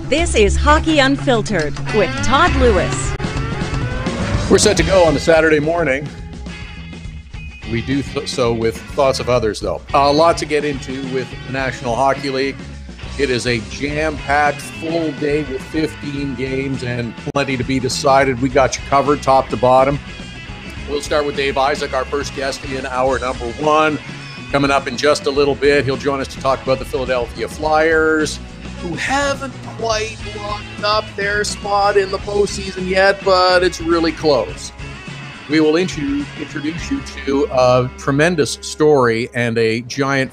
This is Hockey Unfiltered with Todd Lewis. We're set to go on the Saturday morning. We do so with thoughts of others, though. A lot to get into with the National Hockey League. It is a jam-packed full day with 15 games and plenty to be decided. We got you covered top to bottom. We'll start with Dave Isaac, our first guest in hour number one. Coming up in just a little bit, he'll join us to talk about the Philadelphia Flyers, who haven't quite locked up their spot in the postseason yet, but it's really close. We will introduce you to a tremendous story and a giant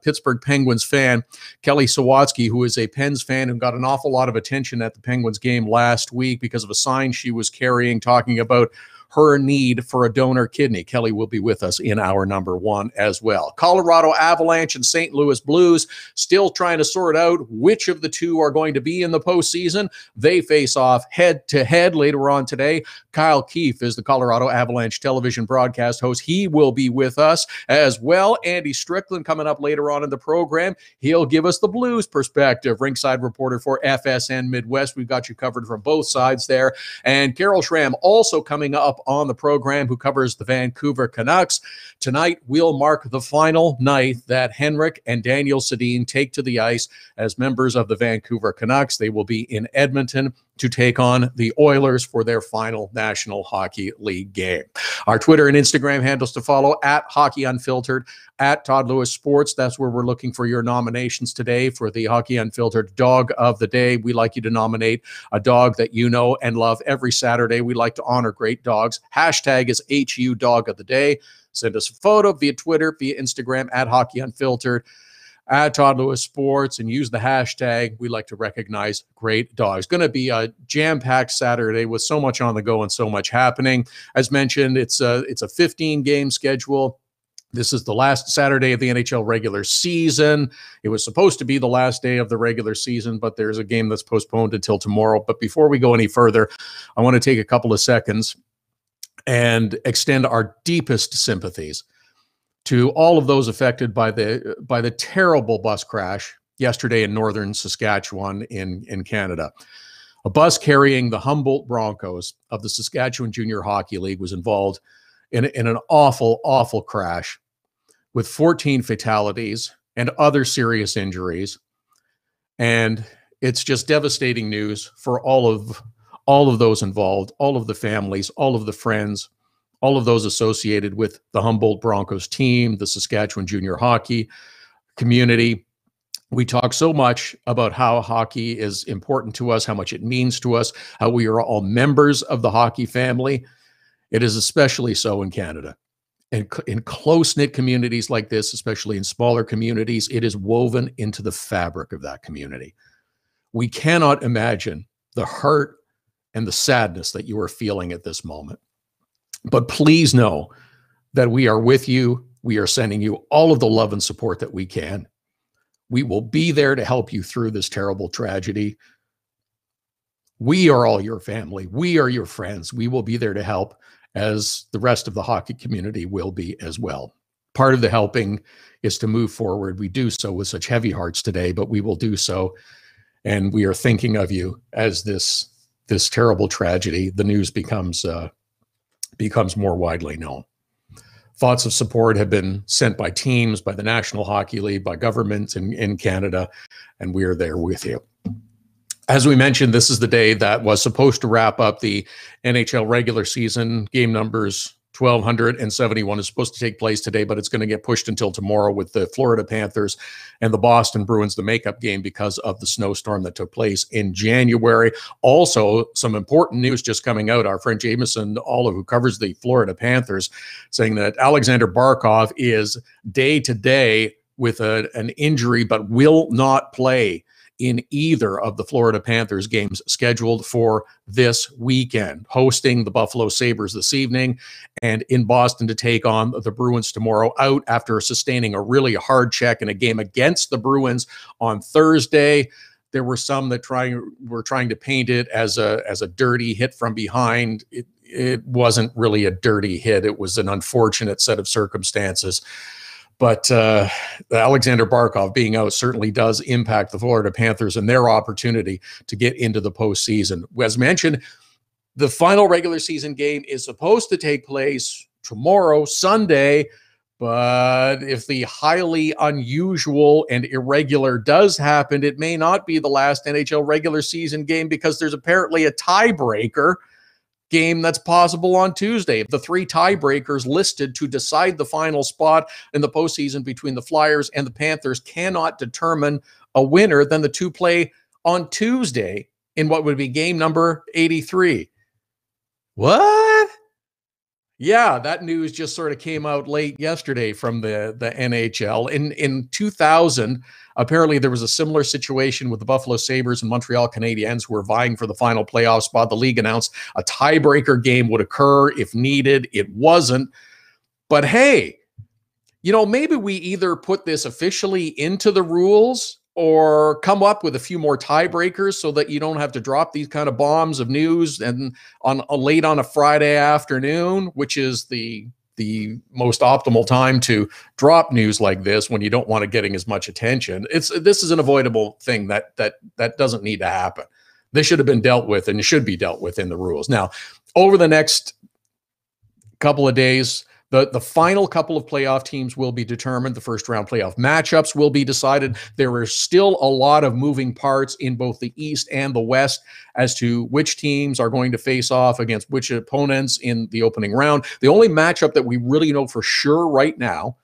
Pittsburgh Penguins fan, Kelly Sawatsky, who is a Pens fan who got an awful lot of attention at the Penguins game last week because of a sign she was carrying talking about her need for a donor kidney. Kelly will be with us in hour number one as well. Colorado Avalanche and St. Louis Blues still trying to sort out which of the two are going to be in the postseason. They face off head-to-head later on today. Kyle Keefe is the Colorado Avalanche television broadcast host. He will be with us as well. Andy Strickland coming up later on in the program. He'll give us the Blues perspective. Ringside reporter for FSN Midwest. We've got you covered from both sides there. And Carol Schramm also coming up on the program, who covers the Vancouver Canucks. Tonight, we'll mark the final night that Henrik and Daniel Sedin take to the ice as members of the Vancouver Canucks. They will be in Edmonton to take on the Oilers for their final National Hockey League game. Our Twitter and Instagram handles to follow at Hockey Unfiltered, at Todd Lewis Sports. That's where we're looking for your nominations today for the Hockey Unfiltered Dog of the Day. We like you to nominate a dog that you know and love every Saturday. We like to honor great dogs. Hashtag is HU Dog of the Day. Send us a photo via Twitter, via Instagram, at Hockey Unfiltered, at Todd Lewis Sports, and use the hashtag. We like to recognize great dogs. Going to be a jam-packed Saturday with so much on the go and so much happening. As mentioned, it's a 15-game schedule. This is the last Saturday of the NHL regular season. It was supposed to be the last day of the regular season, but there's a game that's postponed until tomorrow. But before we go any further, I want to take a couple of seconds and extend our deepest sympathies to all of those affected by the terrible bus crash yesterday in northern Saskatchewan in Canada. A bus carrying the Humboldt Broncos of the Saskatchewan Junior Hockey League was involved in an awful, awful crash with 14 fatalities and other serious injuries. And it's just devastating news for all of those involved, all of the families, all of the friends, all of those associated with the Humboldt Broncos team, the Saskatchewan junior hockey community. We talk so much about how hockey is important to us, how much it means to us, how we are all members of the hockey family. It is especially so in Canada. And in close-knit communities like this, especially in smaller communities, it is woven into the fabric of that community. We cannot imagine the hurt and the sadness that you are feeling at this moment. But please know that we are with you. We are sending you all of the love and support that we can. We will be there to help you through this terrible tragedy. We are all your family. We are your friends. We will be there to help, as the rest of the hockey community will be as well. Part of the helping is to move forward. We do so with such heavy hearts today, but we will do so. And we are thinking of you as this terrible tragedy, the news becomes more widely known. Thoughts of support have been sent by teams, by the National Hockey League, by governments in Canada, and we are there with you. As we mentioned, this is the day that was supposed to wrap up the NHL regular season. Game numbers 1,271 is supposed to take place today, but it's going to get pushed until tomorrow with the Florida Panthers and the Boston Bruins, the makeup game, because of the snowstorm that took place in January. Also, some important news just coming out. Our friend Jameson Olive, who covers the Florida Panthers, saying that Alexander Barkov is day-to-day with an injury, but will not play in either of the Florida Panthers games scheduled for this weekend, hosting the Buffalo Sabres this evening and in Boston to take on the Bruins tomorrow, out after sustaining a really hard check in a game against the Bruins on Thursday. There were some that were trying to paint it as a dirty hit from behind. It wasn't really a dirty hit. It was an unfortunate set of circumstances. But Alexander Barkov being out certainly does impact the Florida Panthers and their opportunity to get into the postseason. As mentioned, the final regular season game is supposed to take place tomorrow, Sunday. But if the highly unusual and irregular does happen, it may not be the last NHL regular season game because there's apparently a tiebreaker game that's possible on Tuesday. The three tiebreakers listed to decide the final spot in the postseason between the Flyers and the Panthers cannot determine a winner, then the two play on Tuesday in what would be game number 83. What? Yeah, that news just sort of came out late yesterday from the NHL. In 2000, apparently there was a similar situation with the Buffalo Sabres and Montreal Canadiens who were vying for the final playoff spot. The league announced a tiebreaker game would occur if needed. It wasn't. But hey, maybe we either put this officially into the rules or come up with a few more tiebreakers so that you don't have to drop these kind of bombs of news and late on a Friday afternoon, which is the most optimal time to drop news like this when you don't want it getting as much attention. This is an avoidable thing that doesn't need to happen. This should have been dealt with, and it should be dealt with in the rules. Now, over the next couple of days, the final couple of playoff teams will be determined. The first round playoff matchups will be decided. There are still a lot of moving parts in both the East and the West as to which teams are going to face off against which opponents in the opening round. The only matchup that we really know for sure right now,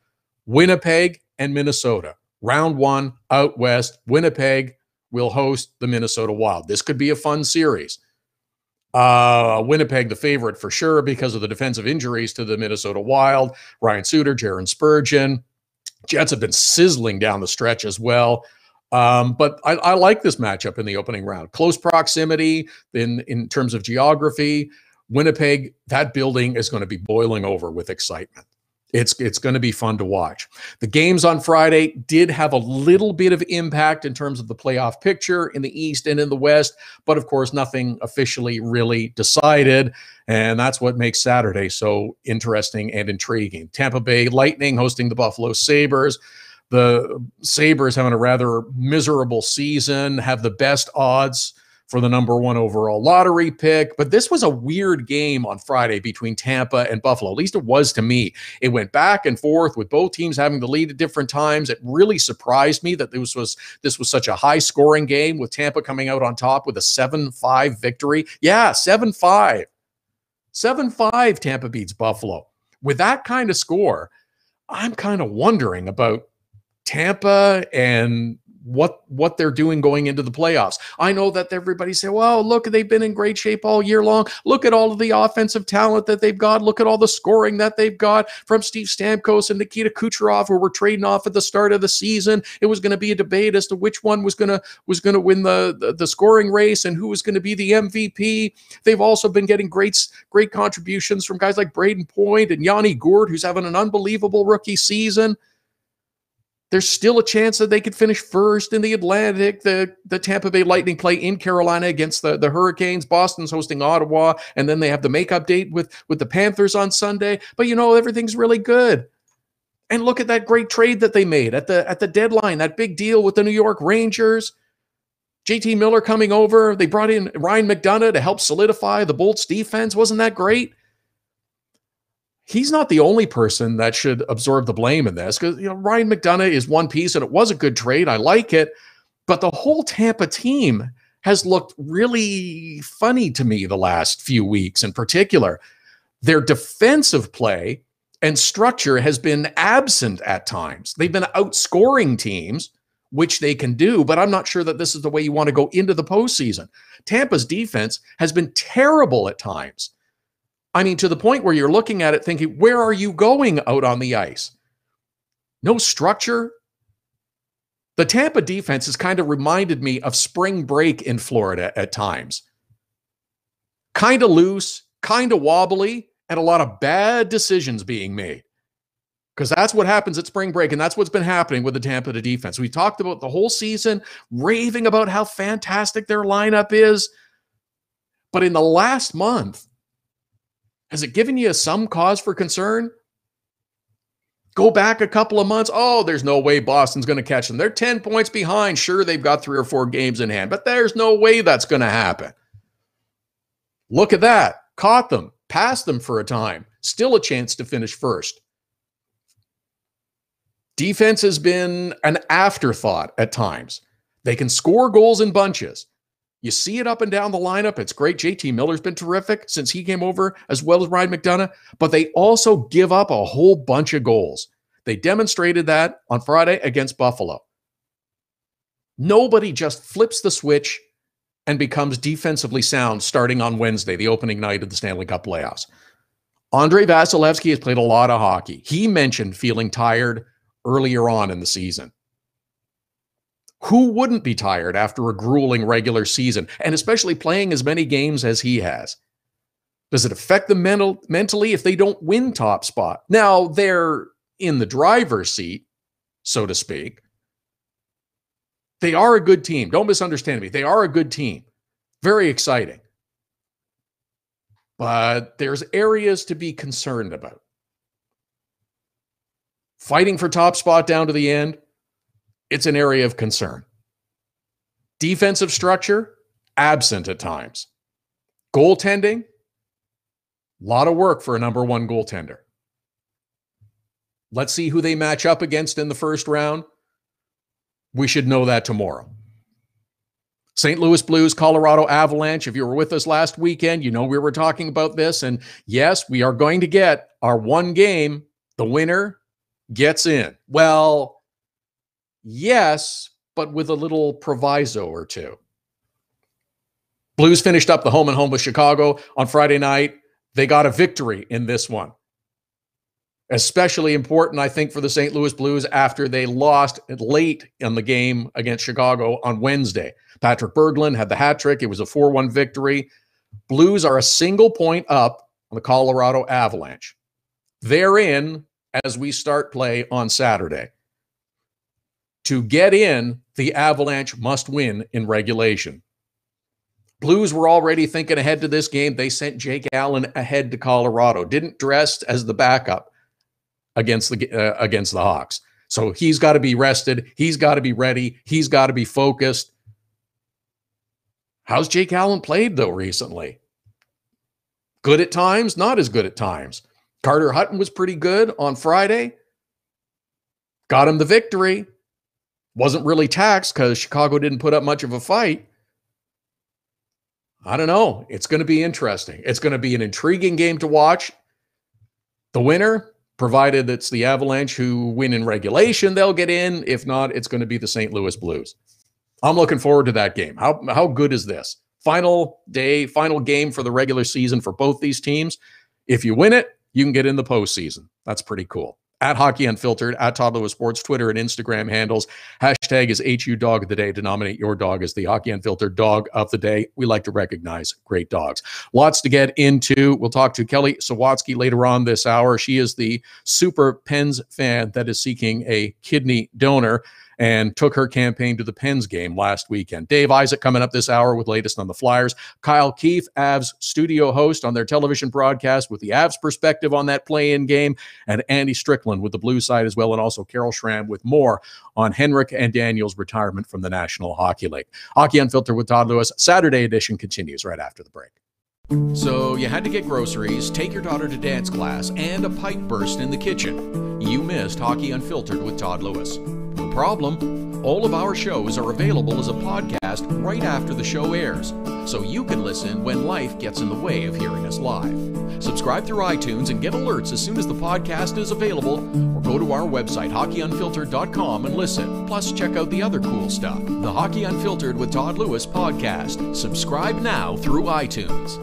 Winnipeg and Minnesota. Round one, out west, Winnipeg will host the Minnesota Wild. This could be a fun series. Winnipeg, the favorite for sure because of the defensive injuries to the Minnesota Wild. Ryan Suter, Jaron Spurgeon. Jets have been sizzling down the stretch as well. But I like this matchup in the opening round. Close proximity in terms of geography. Winnipeg, that building is going to be boiling over with excitement. It's going to be fun to watch. The games on Friday did have a little bit of impact in terms of the playoff picture in the East and in the West, but of course, nothing officially really decided, and that's what makes Saturday so interesting and intriguing. Tampa Bay Lightning hosting the Buffalo Sabres. The Sabres having a rather miserable season, have the best odds for the number one overall lottery pick. But this was a weird game on Friday between Tampa and Buffalo. At least it was to me. It went back and forth with both teams having the lead at different times. It really surprised me that this was such a high-scoring game with Tampa coming out on top with a 7-5 victory. Yeah, 7-5. 7-5 Tampa beats Buffalo. With that kind of score, I'm kind of wondering about Tampa and what they're doing going into the playoffs. I know that everybody say, well, look, they've been in great shape all year long. Look at all of the offensive talent that they've got. Look at all the scoring that they've got from Steve Stamkos and Nikita Kucherov, who were trading off at the start of the season. It was going to be a debate as to which one was going to win the scoring race and who was going to be the MVP. They've also been getting great contributions from guys like Braden Point and Yanni Gourde, who's having an unbelievable rookie season. There's still a chance that they could finish first in the Atlantic. The Tampa Bay Lightning play in Carolina against the Hurricanes. Boston's hosting Ottawa, and then they have the makeup date with the Panthers on Sunday. But everything's really good. And look at that great trade that they made at the deadline, that big deal with the New York Rangers. JT Miller coming over. They brought in Ryan McDonough to help solidify the Bolts defense. Wasn't that great? He's not the only person that should absorb the blame in this because Ryan McDonough is one piece and it was a good trade. I like it. But the whole Tampa team has looked really funny to me the last few weeks in particular. Their defensive play and structure has been absent at times. They've been outscoring teams, which they can do, but I'm not sure that this is the way you want to go into the postseason. Tampa's defense has been terrible at times. I mean, to the point where you're looking at it thinking, where are you going out on the ice? No structure. The Tampa defense has kind of reminded me of spring break in Florida at times. Kind of loose, kind of wobbly, and a lot of bad decisions being made. Because that's what happens at spring break, and that's what's been happening with the Tampa defense. We talked about the whole season, raving about how fantastic their lineup is. But in the last month, has it given you some cause for concern? Go back a couple of months. Oh, there's no way Boston's going to catch them. They're 10 points behind. Sure, they've got 3 or 4 games in hand, but there's no way that's going to happen. Look at that. Caught them. Passed them for a time. Still a chance to finish first. Defense has been an afterthought at times. They can score goals in bunches. You see it up and down the lineup. It's great. JT Miller's been terrific since he came over, as well as Ryan McDonough. But they also give up a whole bunch of goals. They demonstrated that on Friday against Buffalo. Nobody just flips the switch and becomes defensively sound starting on Wednesday, the opening night of the Stanley Cup playoffs. Andrei Vasilevsky has played a lot of hockey. He mentioned feeling tired earlier on in the season. Who wouldn't be tired after a grueling regular season, and especially playing as many games as he has? Does it affect them mentally if they don't win top spot? Now, they're in the driver's seat, so to speak. They are a good team. Don't misunderstand me. They are a good team. Very exciting. But there's areas to be concerned about. Fighting for top spot down to the end, it's an area of concern. Defensive structure, absent at times. Goaltending, a lot of work for a number 1 goaltender. Let's see who they match up against in the first round. We should know that tomorrow. St. Louis Blues, Colorado Avalanche. If you were with us last weekend, you know we were talking about this. And yes, we are going to get our one game. The winner gets in. Well, yes, but with a little proviso or two. Blues finished up the home and home with Chicago on Friday night. They got a victory in this one. Especially important, I think, for the St. Louis Blues after they lost late in the game against Chicago on Wednesday. Patrick Berglund had the hat trick. It was a 4-1 victory. Blues are a single point up on the Colorado Avalanche. They're in as we start play on Saturday. To get in, the Avalanche must win in regulation. Blues were already thinking ahead to this game. They sent Jake Allen ahead to Colorado. Didn't dress as the backup against the Hawks. So he's got to be rested. He's got to be ready. He's got to be focused. How's Jake Allen played, though, recently? Good at times, not as good at times. Carter Hutton was pretty good on Friday. Got him the victory. Wasn't really taxed because Chicago didn't put up much of a fight. I don't know. It's going to be interesting. It's going to be an intriguing game to watch. The winner, provided it's the Avalanche who win in regulation, they'll get in. If not, it's going to be the St. Louis Blues. I'm looking forward to that game. How good is this? Final day, final game for the regular season for both these teams. If you win it, you can get in the postseason. That's pretty cool. At Hockey Unfiltered, at Todd Lewis Sports, Twitter and Instagram handles. Hashtag is HU Dog of the Day to nominate your dog as the Hockey Unfiltered Dog of the Day. We like to recognize great dogs. Lots to get into. We'll talk to Kelly Sawatsky later on this hour. She is the super Pens fan that is seeking a kidney donor and took her campaign to the Pens game last weekend. Dave Isaac coming up this hour with latest on the Flyers. Kyle Keefe, Avs studio host on their television broadcast with the Avs perspective on that play-in game, and Andy Strickland with the Blue side as well, and also Carol Schramm with more on Henrik and Daniel's retirement from the National Hockey League. Hockey Unfiltered with Todd Lewis, Saturday edition continues right after the break. So you had to get groceries, take your daughter to dance class, and a pipe burst in the kitchen. You missed Hockey Unfiltered with Todd Lewis. No problem. All of our shows are available as a podcast right after the show airs, so you can listen when life gets in the way of hearing us live. Subscribe through iTunes and get alerts as soon as the podcast is available, or go to our website, hockeyunfiltered.com, and listen. Plus, check out the other cool stuff, the Hockey Unfiltered with Todd Lewis podcast. Subscribe now through iTunes.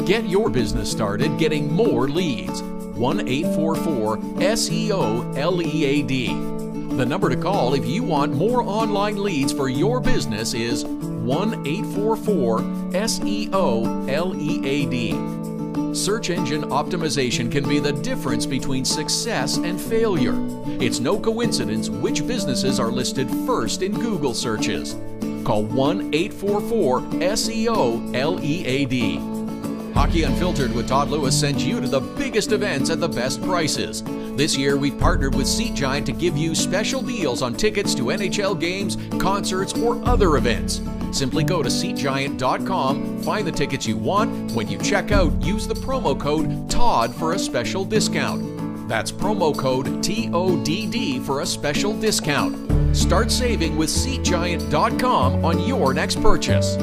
Get your business started getting more leads. 1-844-SEO-LEAD. The number to call if you want more online leads for your business is 1-844-SEO-LEAD. Search engine optimization can be the difference between success and failure. It's no coincidence which businesses are listed first in Google searches. Call 1-844-SEO-LEAD. Hockey Unfiltered with Todd Lewis sends you to the biggest events at the best prices. This year, we've partnered with Seat Giant to give you special deals on tickets to NHL games, concerts, or other events. Simply go to SeatGiant.com, find the tickets you want. When you check out, use the promo code TODD for a special discount. That's promo code TODD for a special discount. Start saving with SeatGiant.com on your next purchase.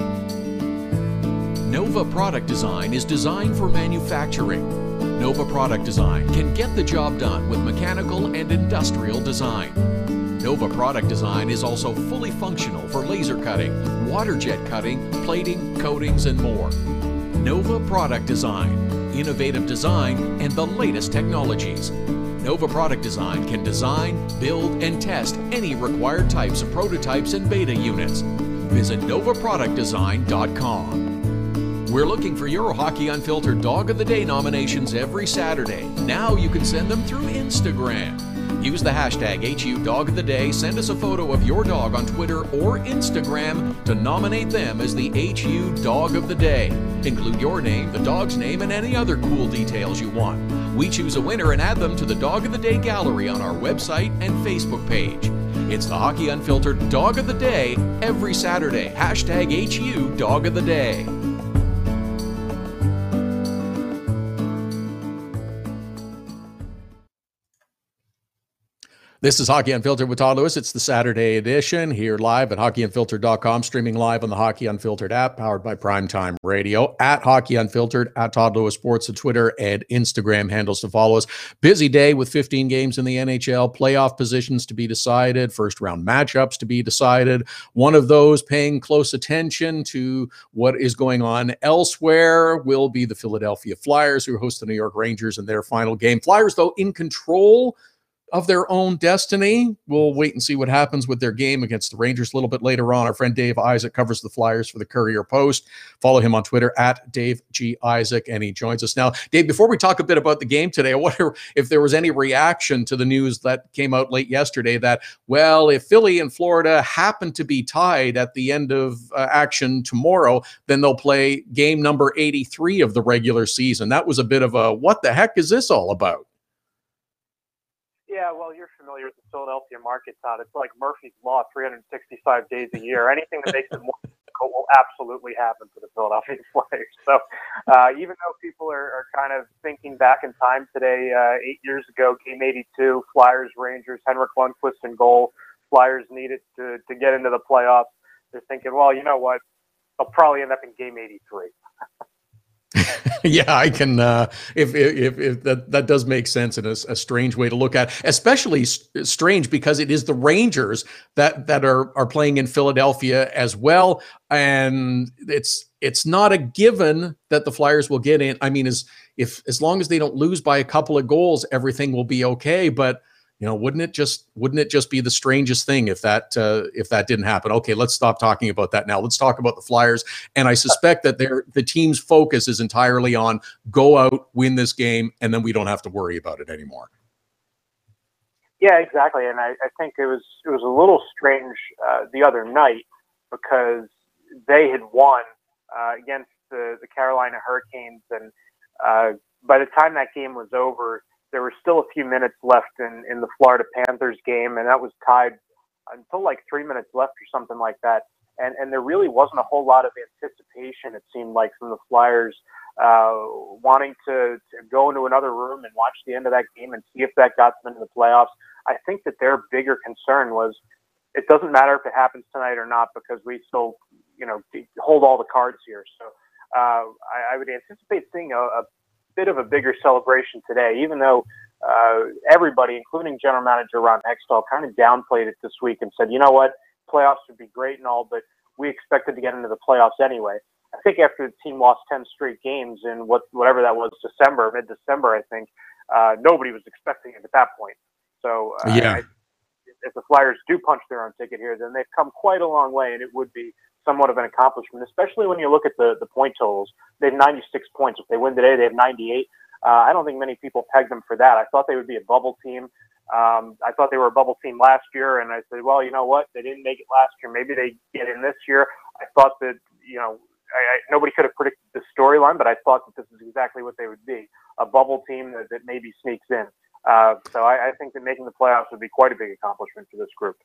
Nova Product Design is designed for manufacturing. Nova Product Design can get the job done with mechanical and industrial design. Nova Product Design is also fully functional for laser cutting, water jet cutting, plating, coatings, and more. Nova Product Design, innovative design and the latest technologies. Nova Product Design can design, build, and test any required types of prototypes and beta units. Visit novaproductdesign.com. We're looking for your Hockey Unfiltered Dog of the Day nominations every Saturday. Now you can send them through Instagram. Use the hashtag HU Dog of the Day, send us a photo of your dog on Twitter or Instagram to nominate them as the HU Dog of the Day. Include your name, the dog's name, and any other cool details you want. We choose a winner and add them to the Dog of the Day gallery on our website and Facebook page. It's the Hockey Unfiltered Dog of the Day every Saturday. Hashtag HU Dog of the Day. This is Hockey Unfiltered with Todd Lewis. It's the Saturday edition here live at hockeyunfiltered.com, streaming live on the Hockey Unfiltered app, powered by Primetime Radio, at Hockey Unfiltered, at Todd Lewis Sports, the Twitter and Instagram handles to follow us. Busy day with 15 games in the NHL, playoff positions to be decided, first round matchups to be decided. One of those paying close attention to what is going on elsewhere will be the Philadelphia Flyers, who host the New York Rangers in their final game. Flyers, though, in control of their own destiny. We'll wait and see what happens with their game against the Rangers a little bit later on. Our friend Dave Isaac covers the Flyers for the Courier Post. Follow him on Twitter at Dave G. Isaac, and he joins us now. Dave, before we talk a bit about the game today, I wonder if there was any reaction to the news that came out late yesterday that, well, if Philly and Florida happen to be tied at the end of action tomorrow, then they'll play game number 83 of the regular season. That was a bit of a, what the heck is this all about? Yeah, well, you're familiar with the Philadelphia market, Todd. It's like Murphy's Law, 365 days a year. Anything that makes it more difficult will absolutely happen for the Philadelphia Flyers. So even though people are kind of thinking back in time today, 8 years ago, Game 82, Flyers, Rangers, Henrik Lundqvist in goal, Flyers needed to get into the playoffs. They're thinking, well, you know what? They'll probably end up in Game 83. Yeah, I can. If that does make sense in a strange way to look at, especially strange because it is the Rangers that are playing in Philadelphia as well, and it's not a given that the Flyers will get in. I mean, as long as they don't lose by a couple of goals, everything will be okay. But you know, wouldn't it just be the strangest thing if that didn't happen? Okay, let's stop talking about that now. Let's talk about the Flyers. And I suspect that the team's focus is entirely on go out, win this game, and then we don't have to worry about it anymore. Yeah, exactly. And I think it was a little strange the other night because they had won against the Carolina Hurricanes, and by the time that game was over, there were still a few minutes left in the Florida Panthers game, and that was tied until like 3 minutes left or something like that. And there really wasn't a whole lot of anticipation, it seemed like, from the Flyers wanting to go into another room and watch the end of that game and see if that got them into the playoffs. I think that their bigger concern was it doesn't matter if it happens tonight or not because we still, hold all the cards here. So I would anticipate seeing a bit of a bigger celebration today, even though everybody, including General Manager Ron Hextall, kind of downplayed it this week and said, you know what, playoffs would be great and all, but we expected to get into the playoffs anyway. I think after the team lost 10 straight games in whatever that was, mid-December, I think, nobody was expecting it at that point. So if the Flyers do punch their own ticket here, then they've come quite a long way, and it would be somewhat of an accomplishment, especially when you look at the point totals. They have 96 points. If they win today, they have 98. I don't think many people pegged them for that. I thought they would be a bubble team. I thought they were a bubble team last year, and I said, well, you know what? They didn't make it last year. Maybe they get in this year. I thought that, nobody could have predicted the storyline, but I thought that this is exactly what they would be, a bubble team that maybe sneaks in. So I think that making the playoffs would be quite a big accomplishment for this group.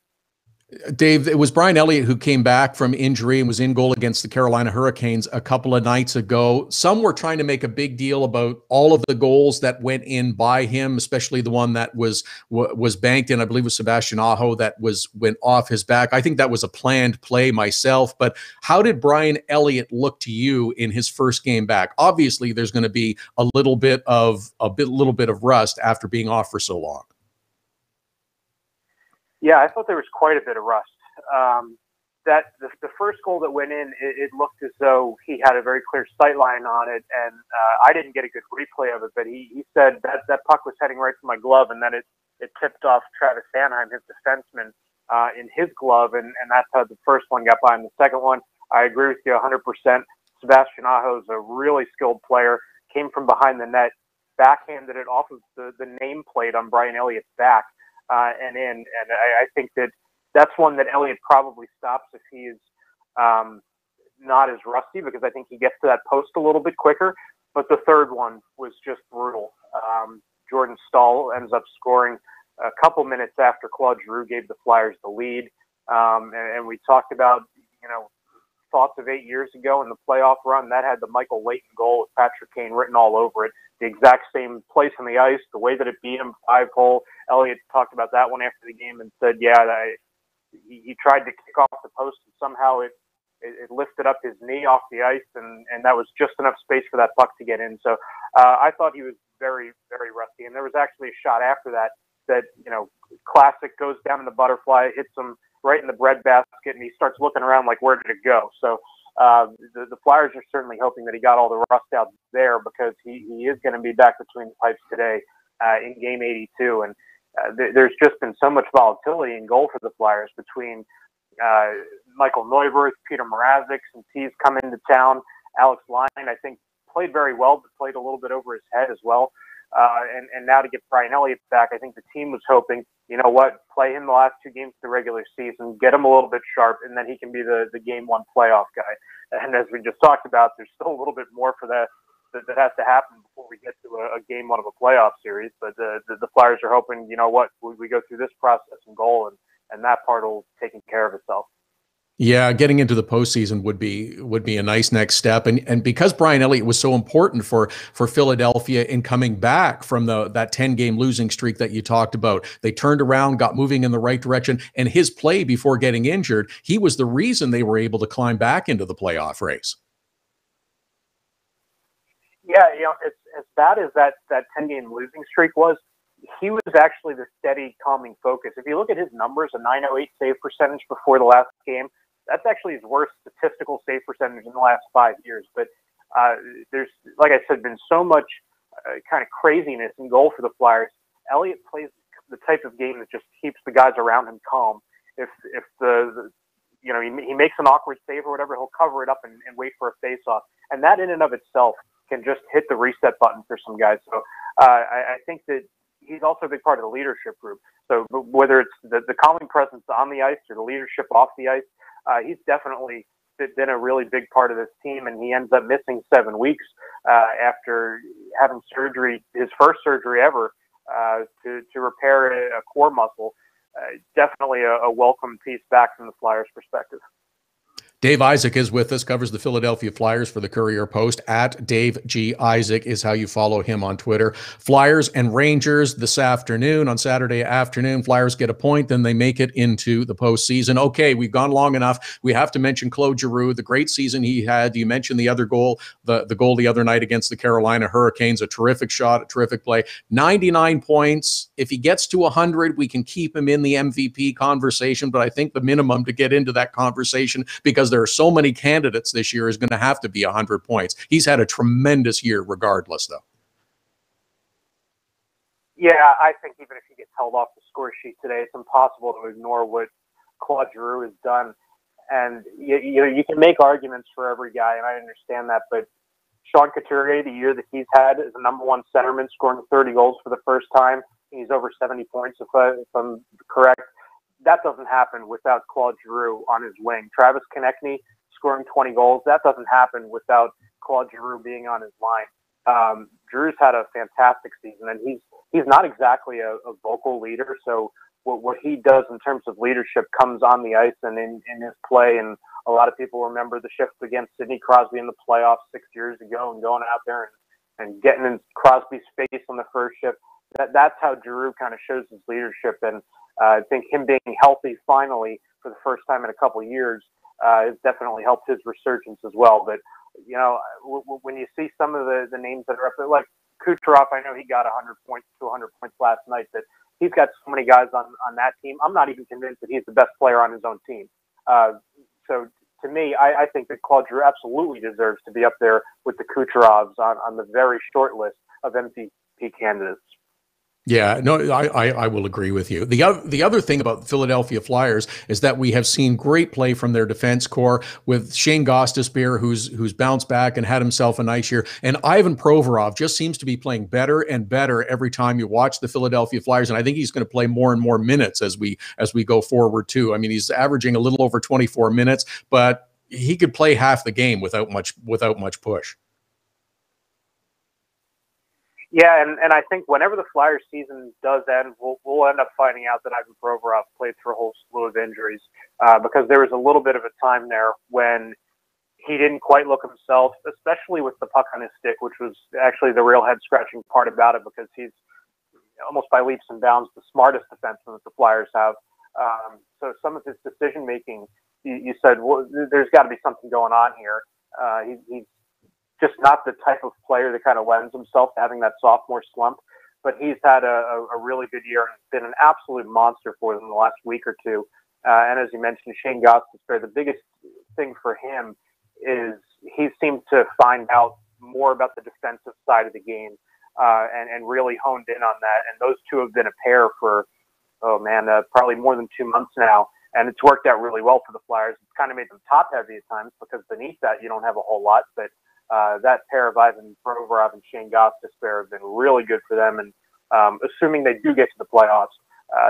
Dave, it was Brian Elliott who came back from injury and was in goal against the Carolina Hurricanes a couple of nights ago. Some were trying to make a big deal about all of the goals that went in by him, especially the one that was banked in, I believe it was Sebastian Aho, that went off his back. I think that was a planned play myself, but how did Brian Elliott look to you in his first game back? Obviously, there's going to be a little bit of rust after being off for so long. Yeah, I thought there was quite a bit of rust. That the first goal that went in, it looked as though he had a very clear sight line on it, and I didn't get a good replay of it, but he said that puck was heading right for my glove, and then it tipped off Travis Sanheim, his defenseman, in his glove, and that's how the first one got by. And the second one, I agree with you 100%. Sebastian Aho is a really skilled player, came from behind the net, backhanded it off of the nameplate on Brian Elliott's back. And in, and I think that's one that Elliott probably stops if he is not as rusty, because I think he gets to that post a little bit quicker. But the third one was just brutal. Jordan Stahl ends up scoring a couple minutes after Claude Giroux gave the Flyers the lead. And we talked about, thoughts of 8 years ago in the playoff run, that had the Michael Leighton goal with Patrick Kane written all over it. The exact same place on the ice, the way that it beat him, 5-hole. Elliott talked about that one after the game and said, he tried to kick off the post and somehow it lifted up his knee off the ice, and that was just enough space for that puck to get in. So I thought he was very, very rusty. And there was actually a shot after that, classic, goes down in the butterfly, hits him right in the breadbasket, and he starts looking around like, where did it go? So the Flyers are certainly hoping that he got all the rust out there, because he is going to be back between the pipes today in Game 82. And there's just been so much volatility in goal for the Flyers between Michael Neuwirth, Peter Mrazek, since he's come into town. Alex Lyon, I think, played very well, but played a little bit over his head as well. And now to get Brian Elliott back, I think the team was hoping, play him the last 2 games of the regular season, get him a little bit sharp, and then he can be the Game 1 playoff guy. And as we just talked about, there's still a little bit more for that has to happen before we get to a Game 1 of a playoff series. But the Flyers are hoping, we go through this process in goal, and that part will take care of itself. Yeah, getting into the postseason would be a nice next step, and because Brian Elliott was so important for Philadelphia in coming back from that 10-game losing streak that you talked about, they turned around, got moving in the right direction, and his play before getting injured, he was the reason they were able to climb back into the playoff race. Yeah, as bad as that 10-game losing streak was, he was actually the steady, calming focus. If you look at his numbers, a .908 save percentage before the last game, that's actually his worst statistical save percentage in the last 5 years. But there's, like I said, been so much kind of craziness in goal for the Flyers. Elliott plays the type of game that just keeps the guys around him calm. If he makes an awkward save or whatever, he'll cover it up and wait for a face-off. And that in and of itself can just hit the reset button for some guys. So I think that he's also a big part of the leadership group. So whether it's the calming presence on the ice or the leadership off the ice, he's definitely been a really big part of this team, and he ends up missing 7 weeks after having surgery, his first surgery ever, to repair a core muscle. Definitely a welcome piece back from the Flyers' perspective. Dave Isaac is with us, covers the Philadelphia Flyers for the Courier Post. At Dave G. Isaac is how you follow him on Twitter. Flyers and Rangers this afternoon, on Saturday afternoon. Flyers get a point, then they make it into the postseason. Okay, we've gone long enough. We have to mention Claude Giroux, the great season he had. You mentioned the other goal, the goal the other night against the Carolina Hurricanes, a terrific shot, a terrific play. 99 points. If he gets to 100, we can keep him in the MVP conversation, but I think the minimum to get into that conversation, because there are so many candidates this year, is going to have to be 100 points. He's had a tremendous year regardless, though. Yeah, I think even if he gets held off the score sheet today, it's impossible to ignore what Claude Giroux has done. And you can make arguments for every guy, and I understand that, but Sean Couturier, the year that he's had as a number 1 centerman, scoring 30 goals for the first time, he's over 70 points if I'm correct. That doesn't happen without Claude Giroux on his wing. Travis Konechny scoring 20 goals. That doesn't happen without Claude Giroux being on his line. Giroux's had a fantastic season, and he's not exactly a vocal leader. So what he does in terms of leadership comes on the ice and in his play. And a lot of people remember the shift against Sidney Crosby in the playoffs 6 years ago and going out there and getting in Crosby's face on the first shift. That's how Giroux kind of shows his leadership. And I think him being healthy finally for the first time in a couple of years has definitely helped his resurgence as well. But, you know, when you see some of the names that are up there, like Kucherov, I know he got 100 points, 200 points last night, but he's got so many guys on that team. I'm not even convinced that he's the best player on his own team. So to me, I think that Claude Giroux absolutely deserves to be up there with the Kucherovs on the very short list of MVP candidates. Yeah, no, I will agree with you. The other thing about the Philadelphia Flyers is that we have seen great play from their defense core with Shane Gostisbehere, who's bounced back and had himself a nice year, and Ivan Provorov just seems to be playing better and better every time you watch the Philadelphia Flyers, and I think he's going to play more and more minutes as we go forward too. I mean, he's averaging a little over 24 minutes, but he could play half the game without much push. Yeah, and I think whenever the Flyers season does end, we'll end up finding out that Ivan Provorov played through a whole slew of injuries because there was a little bit of a time there when he didn't quite look himself, especially with the puck on his stick, which was actually the real head-scratching part about it because he's almost by leaps and bounds the smartest defenseman that the Flyers have. So some of his decision-making, you said, well, there's got to be something going on here. He's just not the type of player that kind of lends himself to having that sophomore slump, but he's had a really good year and been an absolute monster for them in the last week or two. And as you mentioned, Shane Gostisbehere, the biggest thing for him is he seemed to find out more about the defensive side of the game and really honed in on that. And those two have been a pair for, probably more than 2 months now. And it's worked out really well for the Flyers. It's kind of made them top heavy at times because beneath that, you don't have a whole lot, but that pair of Ivan Provorov and Shane Gostisbehere have been really good for them. And assuming they do get to the playoffs,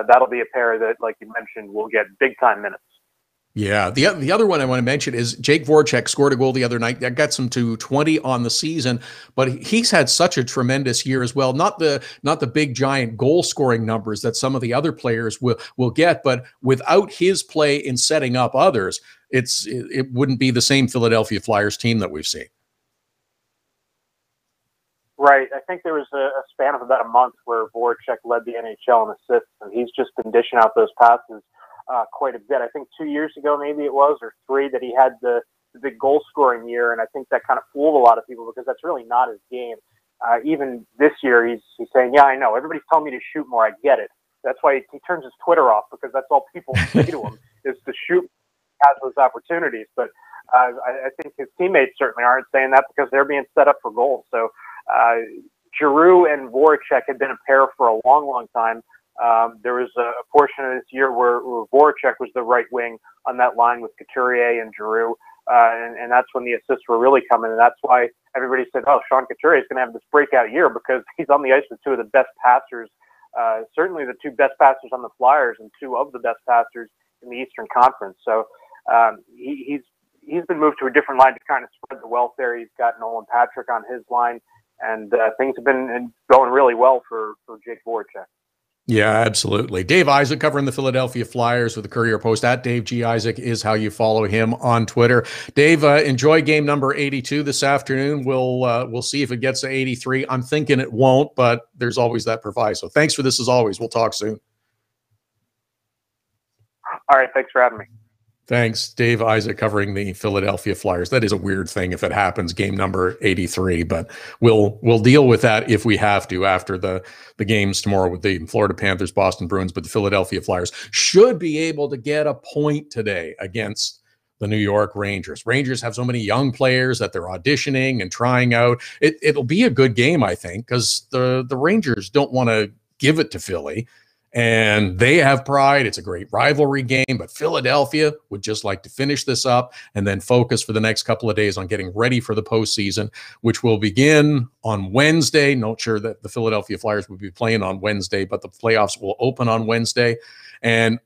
that'll be a pair that, like you mentioned, will get big-time minutes. Yeah, the other one I want to mention is Jake Voracek scored a goal the other night that gets him to 20 on the season, but he's had such a tremendous year as well. Not the big giant goal scoring numbers that some of the other players will get, but without his play in setting up others, it wouldn't be the same Philadelphia Flyers team that we've seen. Right. I think there was a span of about a month where Voracek led the NHL in assists, and he's just been dishing out those passes quite a bit. I think 2 years ago, maybe it was, or three, that he had the big goal-scoring year, and I think that kind of fooled a lot of people because that's really not his game. Even this year, he's saying, yeah, I know. Everybody's telling me to shoot more. I get it. That's why he turns his Twitter off because that's all people say to him is to shoot has those opportunities. But I think his teammates certainly aren't saying that because they're being set up for goals. So Giroux and Voracek had been a pair for a long, long time. There was a portion of this year where Voracek was the right wing on that line with Couturier and Giroux, and that's when the assists were really coming. And that's why everybody said, oh, Sean Couturier is going to have this breakout year because he's on the ice with two of the best passers, certainly the two best passers on the Flyers and two of the best passers in the Eastern Conference. So he's been moved to a different line to kind of spread the wealth there. He's got Nolan Patrick on his line, and things have been going really well for Jake Voracek. Yeah, absolutely. Dave Isaac covering the Philadelphia Flyers with the Courier Post. At Dave G. Isaac is how you follow him on Twitter. Dave, enjoy game number 82 this afternoon. We'll see if it gets to 83. I'm thinking it won't, but there's always that proviso. Thanks for this as always. We'll talk soon. All right. Thanks for having me. Thanks, Dave Isaac covering the Philadelphia Flyers. That is a weird thing if it happens, game number 83, but we'll deal with that if we have to after the games tomorrow with the Florida Panthers, Boston Bruins, but the Philadelphia Flyers should be able to get a point today against the New York Rangers. Rangers have so many young players that they're auditioning and trying out. It'll be a good game, I think, because the Rangers don't want to give it to Philly. And they have pride. It's a great rivalry game, but Philadelphia would just like to finish this up and then focus for the next couple of days on getting ready for the postseason, which will begin on Wednesday. Not sure that the Philadelphia Flyers will be playing on Wednesday, but the playoffs will open on Wednesday. And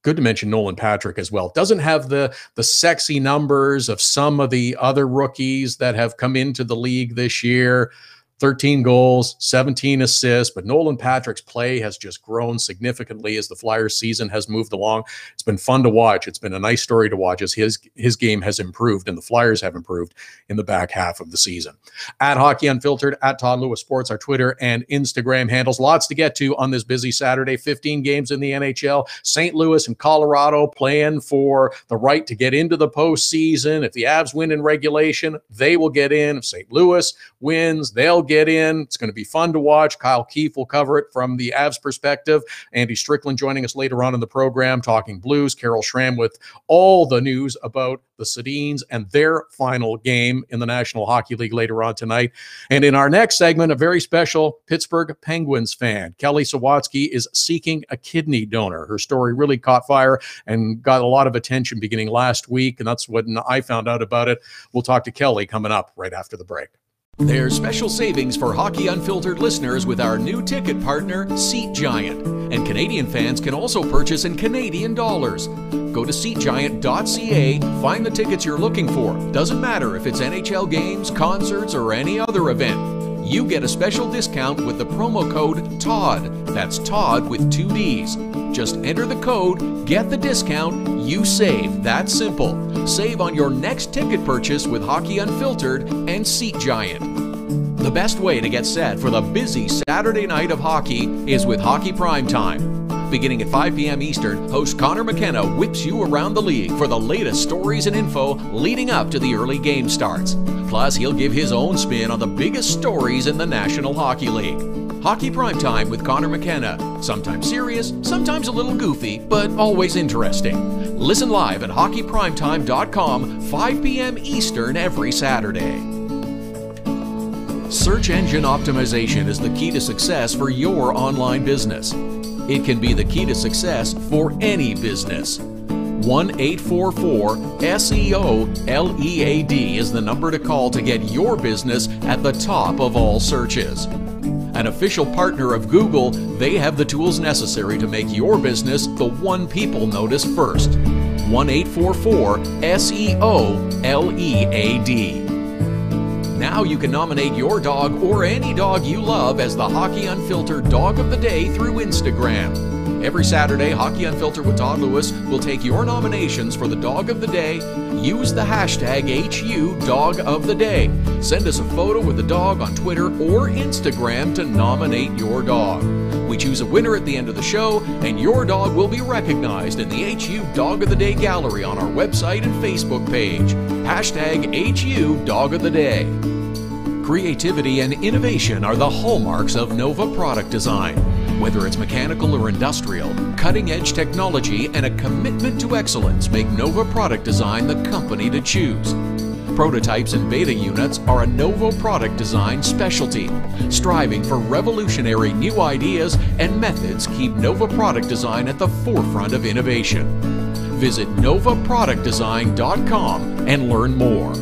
good to mention Nolan Patrick as well. Doesn't have the sexy numbers of some of the other rookies that have come into the league this year. 13 goals, 17 assists, but Nolan Patrick's play has just grown significantly as the Flyers season has moved along. It's been fun to watch. It's been a nice story to watch as his game has improved and the Flyers have improved in the back half of the season. At Hockey Unfiltered, at Todd Lewis Sports, our Twitter and Instagram handles. Lots to get to on this busy Saturday. 15 games in the NHL. St. Louis and Colorado playing for the right to get into the postseason. If the Avs win in regulation, they will get in. If St. Louis wins, they'll get in. It's going to be fun to watch. Kyle Keefe will cover it from the Avs perspective. Andy Strickland joining us later on in the program, talking Blues. Carol Schramm with all the news about the Sedins and their final game in the National Hockey League later on tonight. And in our next segment, a very special Pittsburgh Penguins fan. Kelly Sawatsky is seeking a kidney donor. Her story really caught fire and got a lot of attention beginning last week, and that's when I found out about it. We'll talk to Kelly coming up right after the break. There's special savings for Hockey Unfiltered listeners with our new ticket partner, Seat Giant. And Canadian fans can also purchase in Canadian dollars. Go to SeatGiant.ca, find the tickets you're looking for. Doesn't matter if it's NHL games, concerts, or any other event. You get a special discount with the promo code TODD. That's Todd with 2 Ds. Just enter the code, get the discount, you save. That's simple. Save on your next ticket purchase with Hockey Unfiltered and Seat Giant. The best way to get set for the busy Saturday night of hockey is with Hockey Primetime. Beginning at 5 p.m. Eastern, host Connor McKenna whips you around the league for the latest stories and info leading up to the early game starts. Plus, he'll give his own spin on the biggest stories in the National Hockey League. Hockey Primetime with Connor McKenna. Sometimes serious, sometimes a little goofy, but always interesting. Listen live at hockeyprimetime.com, 5 p.m. Eastern every Saturday. Search engine optimization is the key to success for your online business. It can be the key to success for any business. 1-844-SEO-LEAD is the number to call to get your business at the top of all searches. An official partner of Google, they have the tools necessary to make your business the one people notice first. 1-844-SEO-LEAD. Now you can nominate your dog or any dog you love as the Hockey Unfiltered Dog of the Day through Instagram. Every Saturday, Hockey Unfiltered with Todd Lewis will take your nominations for the Dog of the Day. Use the hashtag #HUDogoftheDay. Send us a photo with the dog on Twitter or Instagram to nominate your dog. We choose a winner at the end of the show, and your dog will be recognized in the HU Dog of the Day gallery on our website and Facebook page. Hashtag HU Dog of the Day. Creativity and innovation are the hallmarks of Nova Product Design. Whether it's mechanical or industrial, cutting-edge technology and a commitment to excellence make Nova Product Design the company to choose. Prototypes and beta units are a Nova Product Design specialty. Striving for revolutionary new ideas and methods keep Nova Product Design at the forefront of innovation. Visit novaproductdesign.com and learn more.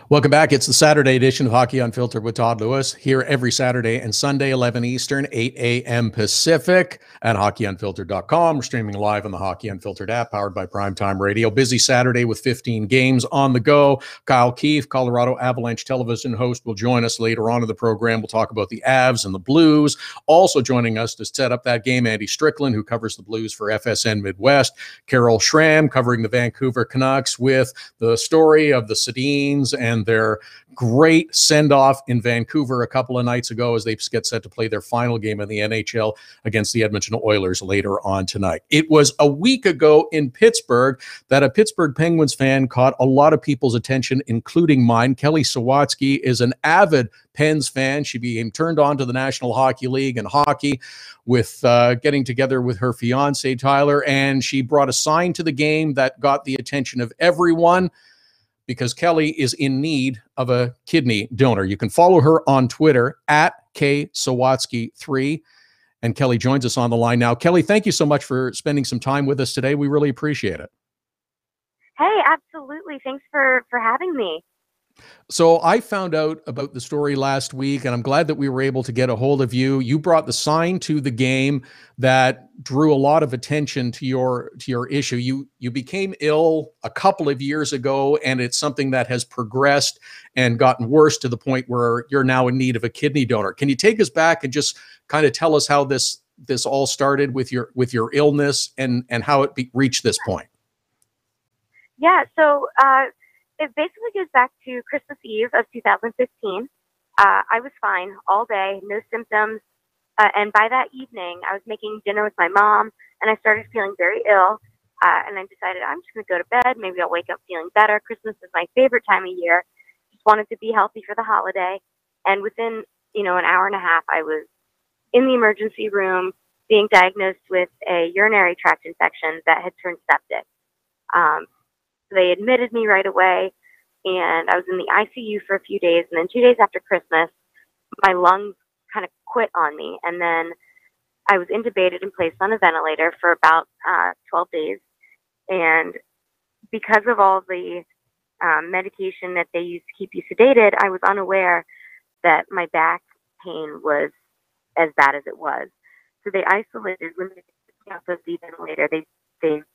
Welcome back. It's the Saturday edition of Hockey Unfiltered with Todd Lewis, here every Saturday and Sunday, 11 Eastern, 8 a.m. Pacific at hockeyunfiltered.com. We're streaming live on the Hockey Unfiltered app, powered by Primetime Radio. Busy Saturday with 15 games on the go. Kyle Keefe, Colorado Avalanche television host, will join us later on in the program. We'll talk about the Avs and the Blues. Also joining us to set up that game, Andy Strickland, who covers the Blues for FSN Midwest. Carol Schramm, covering the Vancouver Canucks, with the story of the Sedins and their great send-off in Vancouver a couple of nights ago as they get set to play their final game in the NHL against the Edmonton Oilers later on tonight. It was a week ago in Pittsburgh that a Pittsburgh Penguins fan caught a lot of people's attention, including mine. Kelly Sawatsky is an avid Pens fan. She became turned on to the National Hockey League and hockey with getting together with her fiance, Tyler, and she brought a sign to the game that got the attention of everyone, because Kelly is in need of a kidney donor. You can follow her on Twitter at KSawatsky3. And Kelly joins us on the line now. Kelly, thank you so much for spending some time with us today. We really appreciate it. Hey, absolutely. Thanks for having me. So I found out about the story last week, and I'm glad that we were able to get a hold of you. You brought the sign to the game that drew a lot of attention to your issue. You became ill a couple of years ago, and it's something that has progressed and gotten worse to the point where you're now in need of a kidney donor. Can you take us back and just kind of tell us how this all started with your illness and how it reached this point? Yeah, so it basically goes back to Christmas Eve of 2015. I was fine all day, no symptoms. And by that evening, I was making dinner with my mom, and I started feeling very ill. And I decided I'm just going to go to bed. Maybe I'll wake up feeling better. Christmas is my favorite time of year. Just wanted to be healthy for the holiday. And within, an hour and a half, I was in the emergency room being diagnosed with a urinary tract infection that had turned septic. They admitted me right away, and I was in the ICU for a few days. And then 2 days after Christmas, my lungs kind of quit on me. And then I was intubated and placed on a ventilator for about 12 days. And because of all the medication that they use to keep you sedated, I was unaware that my back pain was as bad as it was. So they isolated, when they took me off of the ventilator, they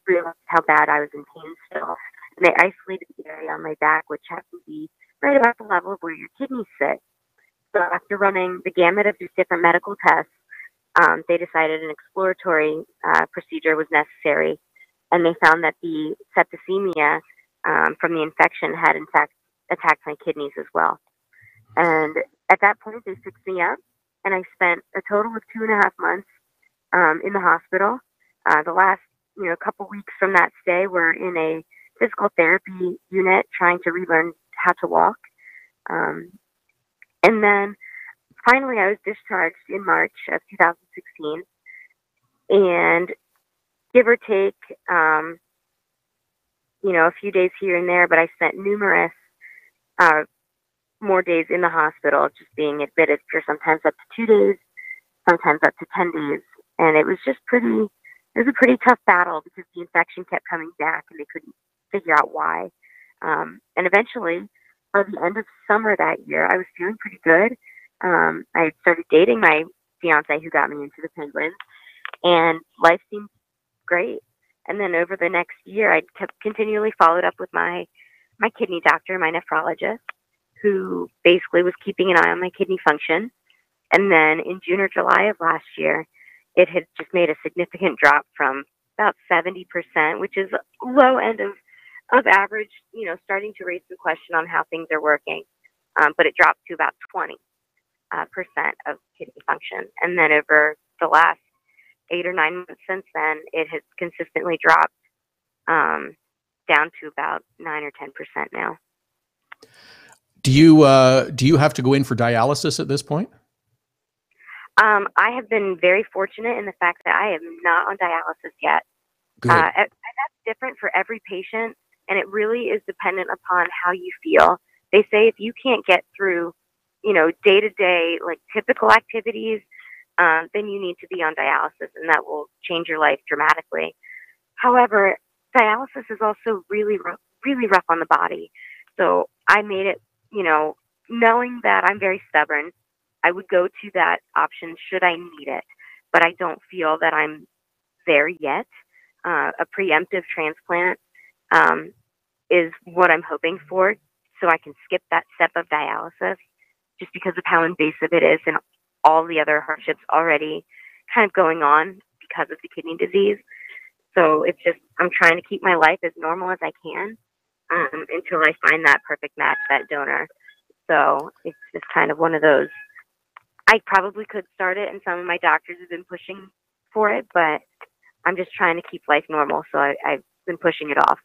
realized how bad I was in pain still. And they isolated the area on my back, which happened to be right about the level of where your kidneys sit. So after running the gamut of these different medical tests, they decided an exploratory procedure was necessary. And they found that the septicemia from the infection had, in fact, attacked my kidneys as well. And at that point, they fixed me up, and I spent a total of 2.5 months in the hospital. The last couple weeks from that stay were in a physical therapy unit trying to relearn how to walk. And then finally I was discharged in March of 2016. And give or take, a few days here and there, but I spent numerous more days in the hospital, just being admitted for sometimes up to 2 days, sometimes up to 10 days. And it was just it was a pretty tough battle because the infection kept coming back and they couldn't figure out why. And eventually, by the end of summer that year, I was feeling pretty good. I started dating my fiance who got me into the Penguins, and life seemed great. And then over the next year, I kept continually followed up with my kidney doctor, my nephrologist, who basically was keeping an eye on my kidney function. And then in June or July of last year, it had just made a significant drop from about 70%, which is low end of average, starting to raise some question on how things are working. But it dropped to about 20% of kidney function. And then over the last 8 or 9 months since then, it has consistently dropped down to about 9 or 10% now. Do you have to go in for dialysis at this point? I have been very fortunate in the fact that I am not on dialysis yet. Good. And that's different for every patient, and it really is dependent upon how you feel. They say if you can't get through, day-to-day, like typical activities, then you need to be on dialysis, and that will change your life dramatically. However, dialysis is also really rough on the body. So I made it, knowing that I'm very stubborn, I would go to that option should I need it, but I don't feel that I'm there yet. A preemptive transplant is what I'm hoping for, so I can skip that step of dialysis just because of how invasive it is and all the other hardships already kind of going on because of the kidney disease. So it's just, I'm trying to keep my life as normal as I can until I find that perfect match, that donor. So it's just kind of one of those. I probably could start it, and some of my doctors have been pushing for it, but I'm just trying to keep life normal, so I've been pushing it off.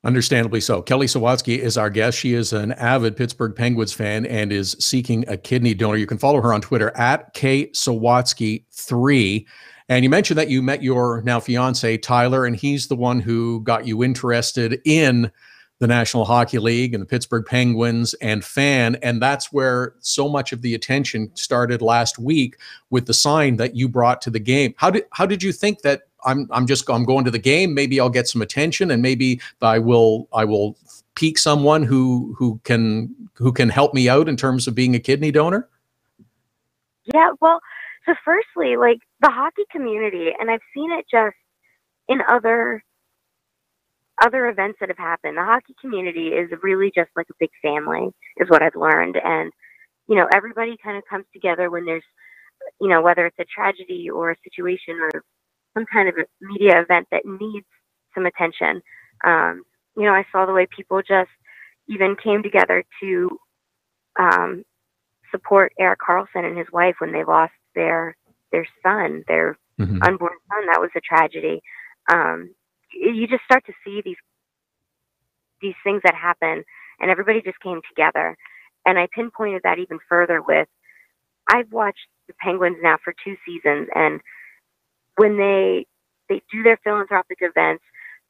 Understandably so. Kelly Sawatsky is our guest. She is an avid Pittsburgh Penguins fan and is seeking a kidney donor. You can follow her on Twitter at KSawatsky3. And you mentioned that you met your now fiance, Tyler, and he's the one who got you interested in the National Hockey League and the Pittsburgh Penguins and fan. And that's where so much of the attention started last week with the sign that you brought to the game. How did you think that I'm going to the game. Maybe I'll get some attention, and maybe I will pique someone who can help me out in terms of being a kidney donor? Yeah, well, so firstly, like the hockey community, and I've seen it just in other events that have happened. The hockey community is really just like a big family, is what I've learned. And, everybody kind of comes together when there's, whether it's a tragedy or a situation or some kind of a media event that needs some attention. I saw the way people just even came together to support Eric Carlson and his wife when they lost their son, their unborn son. That was a tragedy. You just start to see these things that happen, and everybody just came together. And I pinpointed that even further with, I've watched the Penguins now for 2 seasons, and when they do their philanthropic events,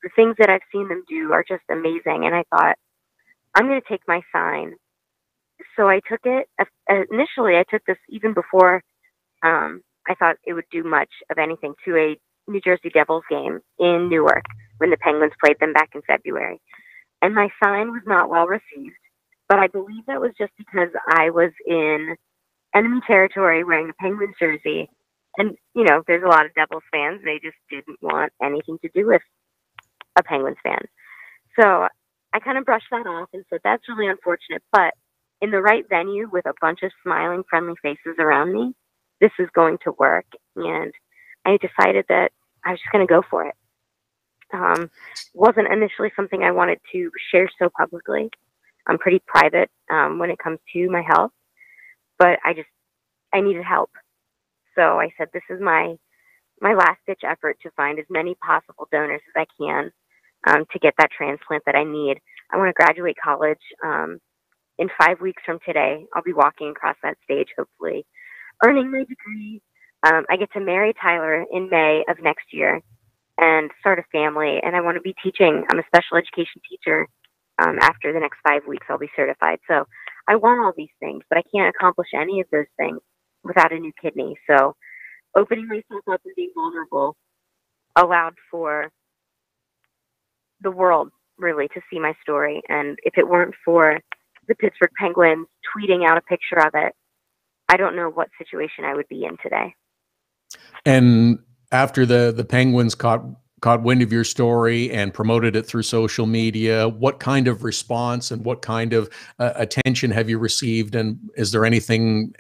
the things that I've seen them do are just amazing. And I thought, I'm going to take my sign. So I took it. Initially, I took this even before I thought it would do much of anything, to a New Jersey Devils game in Newark when the Penguins played them back in February. And my sign was not well received, but I believe that was just because I was in enemy territory wearing a Penguins jersey. And, there's a lot of Devils fans. They just didn't want anything to do with a Penguins fan. So I kind of brushed that off and said, that's really unfortunate. But in the right venue with a bunch of smiling, friendly faces around me, this is going to work. And I decided that I was just going to go for it. Wasn't initially something I wanted to share so publicly. I'm pretty private when it comes to my health, but I needed help. So I said, this is my last ditch effort to find as many possible donors as I can to get that transplant that I need. I want to graduate college in 5 weeks from today. I'll be walking across that stage, hopefully, earning my degree. I get to marry Tyler in May of next year and start a family. And I want to be teaching. I'm a special education teacher. After the next 5 weeks, I'll be certified. So I want all these things, but I can't accomplish any of those things without a new kidney. So opening myself up and being vulnerable allowed for the world really to see my story. And if it weren't for the Pittsburgh Penguins tweeting out a picture of it, I don't know what situation I would be in today. And after the Penguins caught wind of your story and promoted it through social media, what kind of response and what kind of attention have you received? And is there anything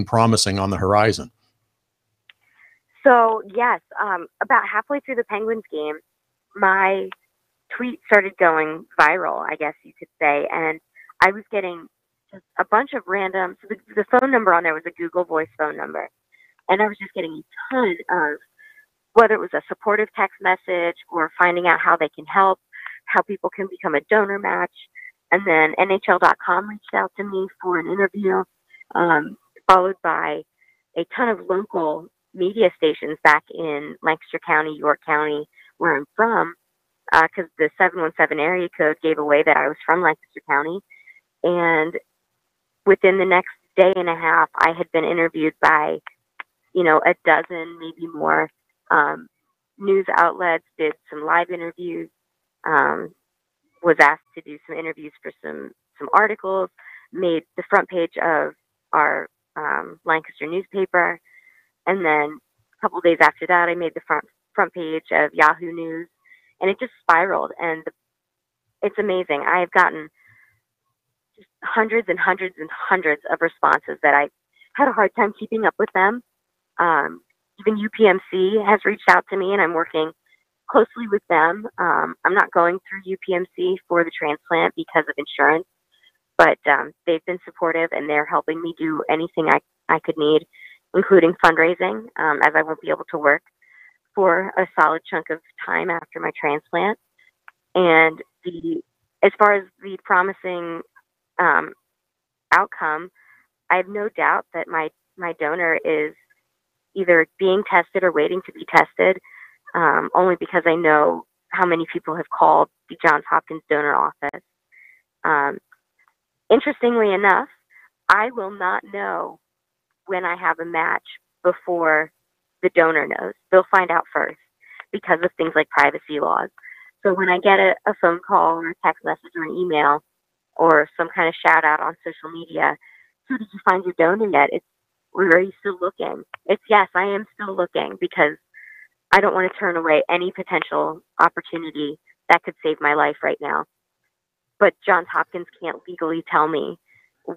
promising on the horizon? So yes, about halfway through the Penguins game, my tweet started going viral, I guess you could say. And I was getting just a bunch of random, so the phone number on there was a Google Voice phone number. And I was just getting a ton of, whether it was a supportive text message or finding out how they can help, how people can become a donor match. And then NHL.com reached out to me for an interview, followed by a ton of local media stations back in Lancaster County, York County, where I'm from, because the 717 area code gave away that I was from Lancaster County. And within the next day and a half, I had been interviewed by, a dozen, maybe more, news outlets, did some live interviews, was asked to do some interviews for some articles, made the front page of our Lancaster newspaper. And then a couple days after that, I made the front page of Yahoo News, and it just spiraled. And it's amazing. I have gotten just hundreds and hundreds and hundreds of responses that I had a hard time keeping up with them. Even UPMC has reached out to me, and I'm working closely with them. I'm not going through UPMC for the transplant because of insurance, but they've been supportive, and they're helping me do anything I could need, including fundraising, as I won't be able to work for a solid chunk of time after my transplant. And as far as the promising outcome, I have no doubt that my donor is either being tested or waiting to be tested, only because I know how many people have called the Johns Hopkins donor office. Interestingly enough, I will not know when I have a match before the donor knows. They'll find out first. because of things like privacy laws. So when I get a phone call or a text message or an email or some kind of shout out on social media, so did you find your donor yet? Are you still looking? It's yes, I am still looking, because I don't want to turn away any potential opportunity that could save my life right now. But Johns Hopkins can't legally tell me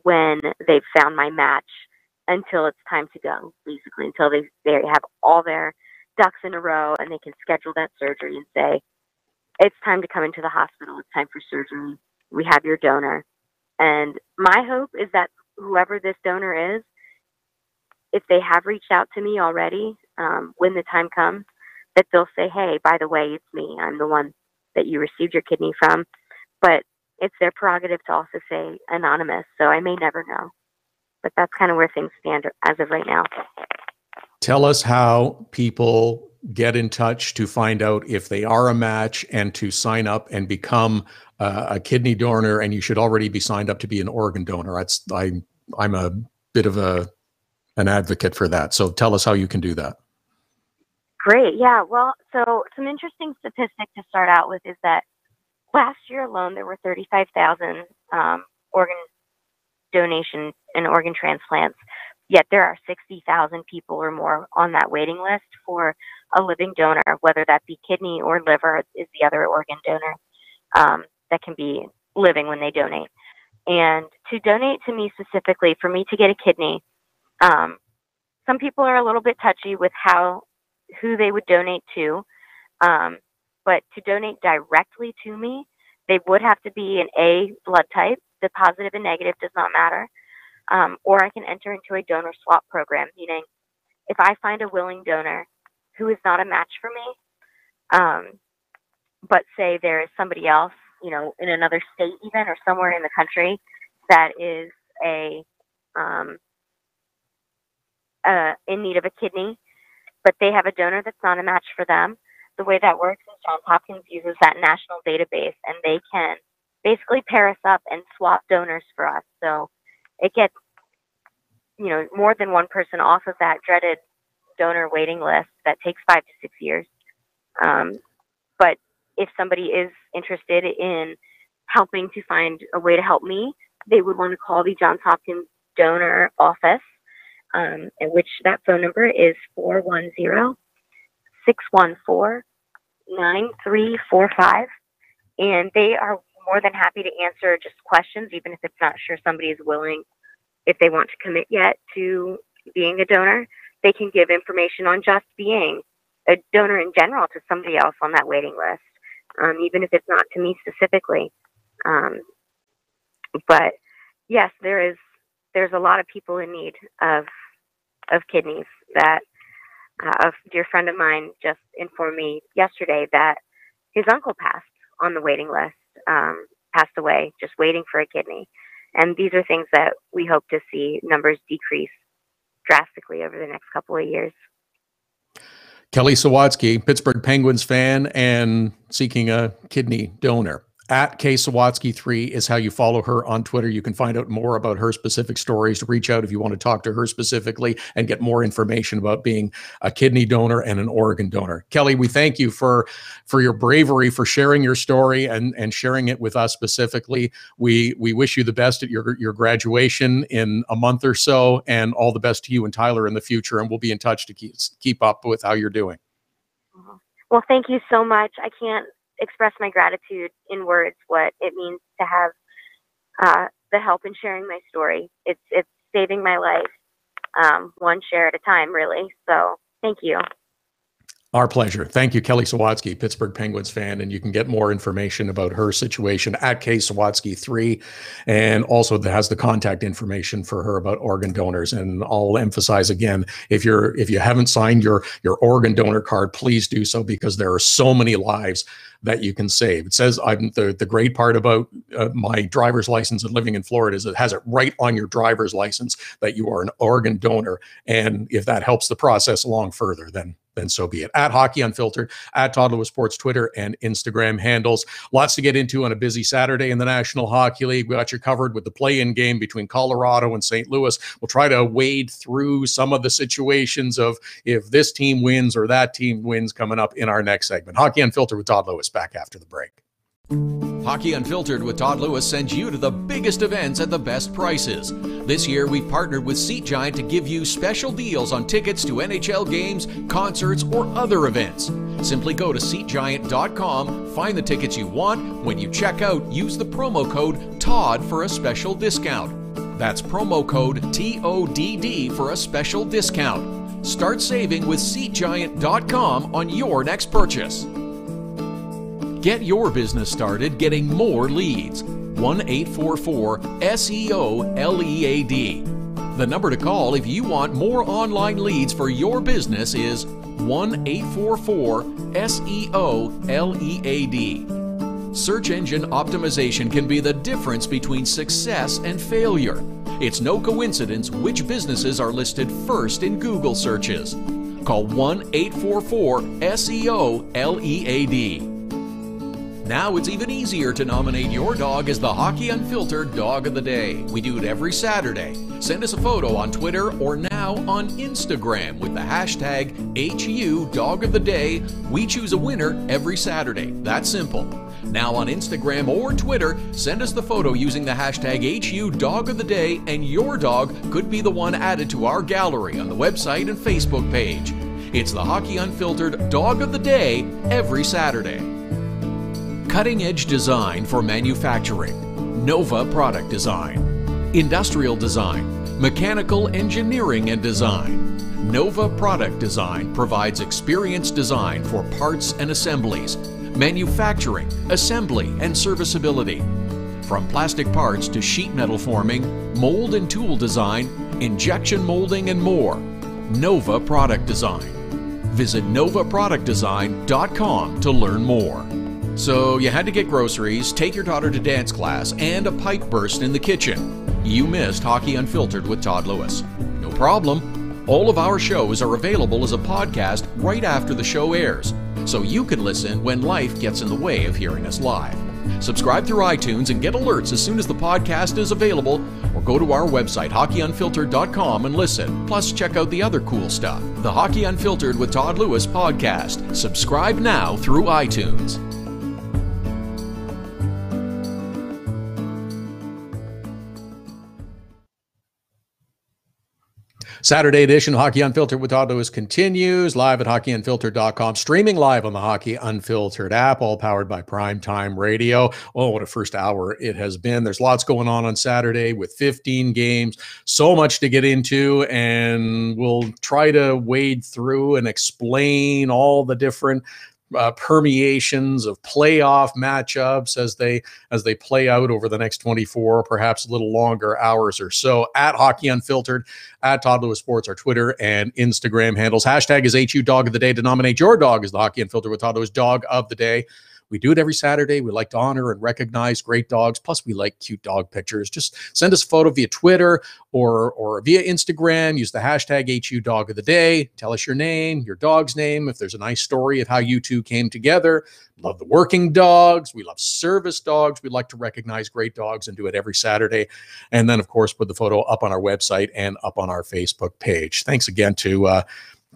when they've found my match until it's time to go, basically, until they have all their ducks in a row and they can schedule that surgery and say, it's time to come into the hospital, it's time for surgery, we have your donor. And my hope is that whoever this donor is, if they have reached out to me already, when the time comes, that they'll say, hey, by the way, it's me, I'm the one that you received your kidney from. But it's their prerogative to also say anonymous, so I may never know. But that's kind of where things stand as of right now. Tell us how people get in touch to find out if they are a match and to sign up and become a kidney donor. And you should already be signed up to be an organ donor. I'm a bit of an advocate for that. So tell us how you can do that. Great. Yeah. Well, so some interesting statistic to start out with is that last year alone, there were 35,000 organ donations and organ transplants, yet there are 60,000 people or more on that waiting list for a living donor, whether that be kidney or liver is the other organ donor that can be living when they donate. And to donate to me specifically, for me to get a kidney, some people are a little bit touchy with who they would donate to, but to donate directly to me, they would have to be an A blood type. The positive and negative does not matter. Or I can enter into a donor swap program, meaning if I find a willing donor who is not a match for me, but say there is somebody else, in another state even, or somewhere in the country that is in need of a kidney, but they have a donor that's not a match for them. The way that works is Johns Hopkins uses that national database, and they can basically pair us up and swap donors for us. So it gets, more than one person off of that dreaded donor waiting list that takes 5 to 6 years. But if somebody is interested in helping to find a way to help me, they would want to call the Johns Hopkins donor office, in which that phone number is 410-614-9345. And they are more than happy to answer just questions, even if it's not sure somebody is willing, if they want to commit yet to being a donor. They can give information on just being a donor in general to somebody else on that waiting list, even if it's not to me specifically. But yes, there's a lot of people in need of kidneys. That a dear friend of mine just informed me yesterday that his uncle passed on the waiting list, passed away, just waiting for a kidney. And these are things that we hope to see numbers decrease drastically over the next couple of years. Kelly Sawatsky, Pittsburgh Penguins fan and seeking a kidney donor. At KSawatsky3 is how you follow her on Twitter. You can find out more about her specific stories, to reach out if you want to talk to her specifically and get more information about being a kidney donor and an organ donor. Kelly, we thank you for your bravery, for sharing your story and sharing it with us specifically. We wish you the best at your graduation in a month or so, and all the best to you and Tyler in the future. And we'll be in touch to keep up with how you're doing. Well, thank you so much. I can't express my gratitude in words what it means to have the help in sharing my story. It's saving my life, one share at a time, really. So thank you. Our pleasure. Thank you, Kelly Sawatsky, Pittsburgh Penguins fan. And you can get more information about her situation at KSawatsky3. And also that has the contact information for her about organ donors. And I'll emphasize again, if you haven't signed your organ donor card, please do so, because there are so many lives that you can save. It says, the great part about my driver's license and living in Florida is it has it right on your driver's license that you are an organ donor. And if that helps the process along further, then then so be it. At Hockey Unfiltered, at Todd Lewis Sports Twitter and Instagram handles. Lots to get into on a busy Saturday in the National Hockey League. We got you covered with the play-in game between Colorado and St. Louis. We'll try to wade through some of the situations of if this team wins or that team wins coming up in our next segment. Hockey Unfiltered with Todd Lewis, back after the break. Hockey Unfiltered with Todd Lewis sends you to the biggest events at the best prices. This year, we've partnered with Seat Giant to give you special deals on tickets to NHL games, concerts, or other events. Simply go to SeatGiant.com, find the tickets you want. When you check out, use the promo code TODD for a special discount. That's promo code TODD for a special discount. Start saving with SeatGiant.com on your next purchase. Get your business started getting more leads. 1-844-SEO-LEAD. The number to call if you want more online leads for your business is 1-844-SEO-LEAD. Search engine optimization can be the difference between success and failure. It's no coincidence which businesses are listed first in Google searches. Call 1-844-SEO-LEAD. Now it's even easier to nominate your dog as the Hockey Unfiltered Dog of the Day. We do it every Saturday. Send us a photo on Twitter or now on Instagram with the hashtag HU Dog of the Day. We choose a winner every Saturday. That's simple. Now on Instagram or Twitter, send us the photo using the hashtag HU Dog of the Day, and your dog could be the one added to our gallery on the website and Facebook page. It's the Hockey Unfiltered Dog of the Day every Saturday. Cutting-edge design for manufacturing, Nova Product Design. Industrial design, mechanical engineering and design. Nova Product Design provides experienced design for parts and assemblies, manufacturing, assembly, and serviceability. From plastic parts to sheet metal forming, mold and tool design, injection molding, and more. Nova Product Design. Visit novaproductdesign.com to learn more. So you had to get groceries, take your daughter to dance class, and a pipe burst in the kitchen. You missed Hockey Unfiltered with Todd Lewis. No problem. All of our shows are available as a podcast right after the show airs, so you can listen when life gets in the way of hearing us live. Subscribe through iTunes and get alerts as soon as the podcast is available, or go to our website, hockeyunfiltered.com, and listen. Plus, check out the other cool stuff. The Hockey Unfiltered with Todd Lewis podcast. Subscribe now through iTunes. Saturday edition of Hockey Unfiltered with Todd Lewis continues live at hockeyunfiltered.com, streaming live on the Hockey Unfiltered app, all powered by Primetime Radio. Oh, what a first hour it has been. There's lots going on Saturday with 15 games, so much to get into, and we'll try to wade through and explain all the different permeations of playoff matchups as they play out over the next 24, perhaps a little longer hours or so. At Hockey Unfiltered, at Todd Lewis Sports, our Twitter and Instagram handles. Hashtag is HU Dog of the Day to nominate your dog as the Hockey Unfiltered with Todd Lewis Dog of the Day. We do it every Saturday. We like to honor and recognize great dogs. Plus, we like cute dog pictures. Just send us a photo via Twitter or via Instagram. Use the hashtag HU Dog of the Day. Tell us your name, your dog's name, if there's a nice story of how you two came together. Love the working dogs. We love service dogs. We like to recognize great dogs and do it every Saturday. And then, of course, put the photo up on our website and up on our Facebook page. Thanks again to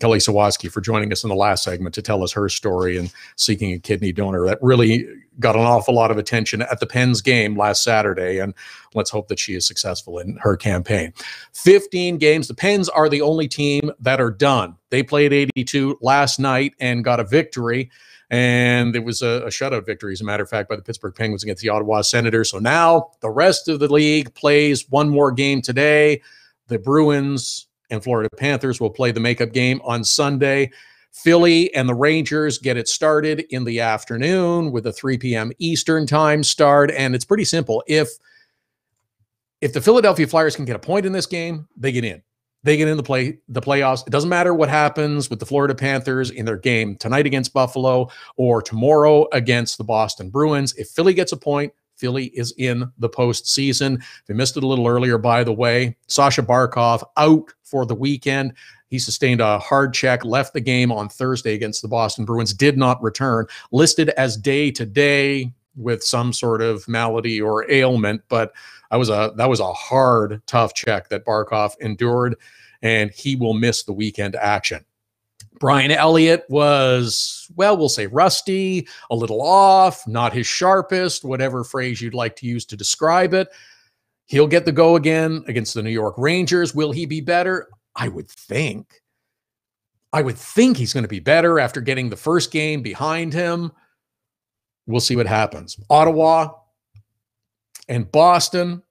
Kelly Sawatsky for joining us in the last segment to tell us her story and seeking a kidney donor. That really got an awful lot of attention at the Pens game last Saturday, and let's hope that she is successful in her campaign. 15 games. The Pens are the only team that are done. They played 82 last night and got a victory, and it was a shutout victory, as a matter of fact, by the Pittsburgh Penguins against the Ottawa Senators. So now the rest of the league plays one more game today. The Bruins and Florida Panthers will play the makeup game on Sunday. Philly and the Rangers get it started in the afternoon with a 3 p.m. Eastern time start. And it's pretty simple. If the Philadelphia Flyers can get a point in this game, they get in. They get in the playoffs. It doesn't matter what happens with the Florida Panthers in their game tonight against Buffalo or tomorrow against the Boston Bruins. If Philly gets a point, Philly is in the postseason. They missed it a little earlier, by the way. Sasha Barkov out for the weekend. He sustained a hard check, left the game on Thursday against the Boston Bruins, did not return, listed as day-to-day with some sort of malady or ailment, but that was a hard, tough check that Barkov endured, and he will miss the weekend action. Brian Elliott was, well, we'll say rusty, a little off, not his sharpest, whatever phrase you'd like to use to describe it. He'll get the go again against the New York Rangers. Will he be better? I would think he's going to be better after getting the first game behind him. We'll see what happens. Ottawa and Boston,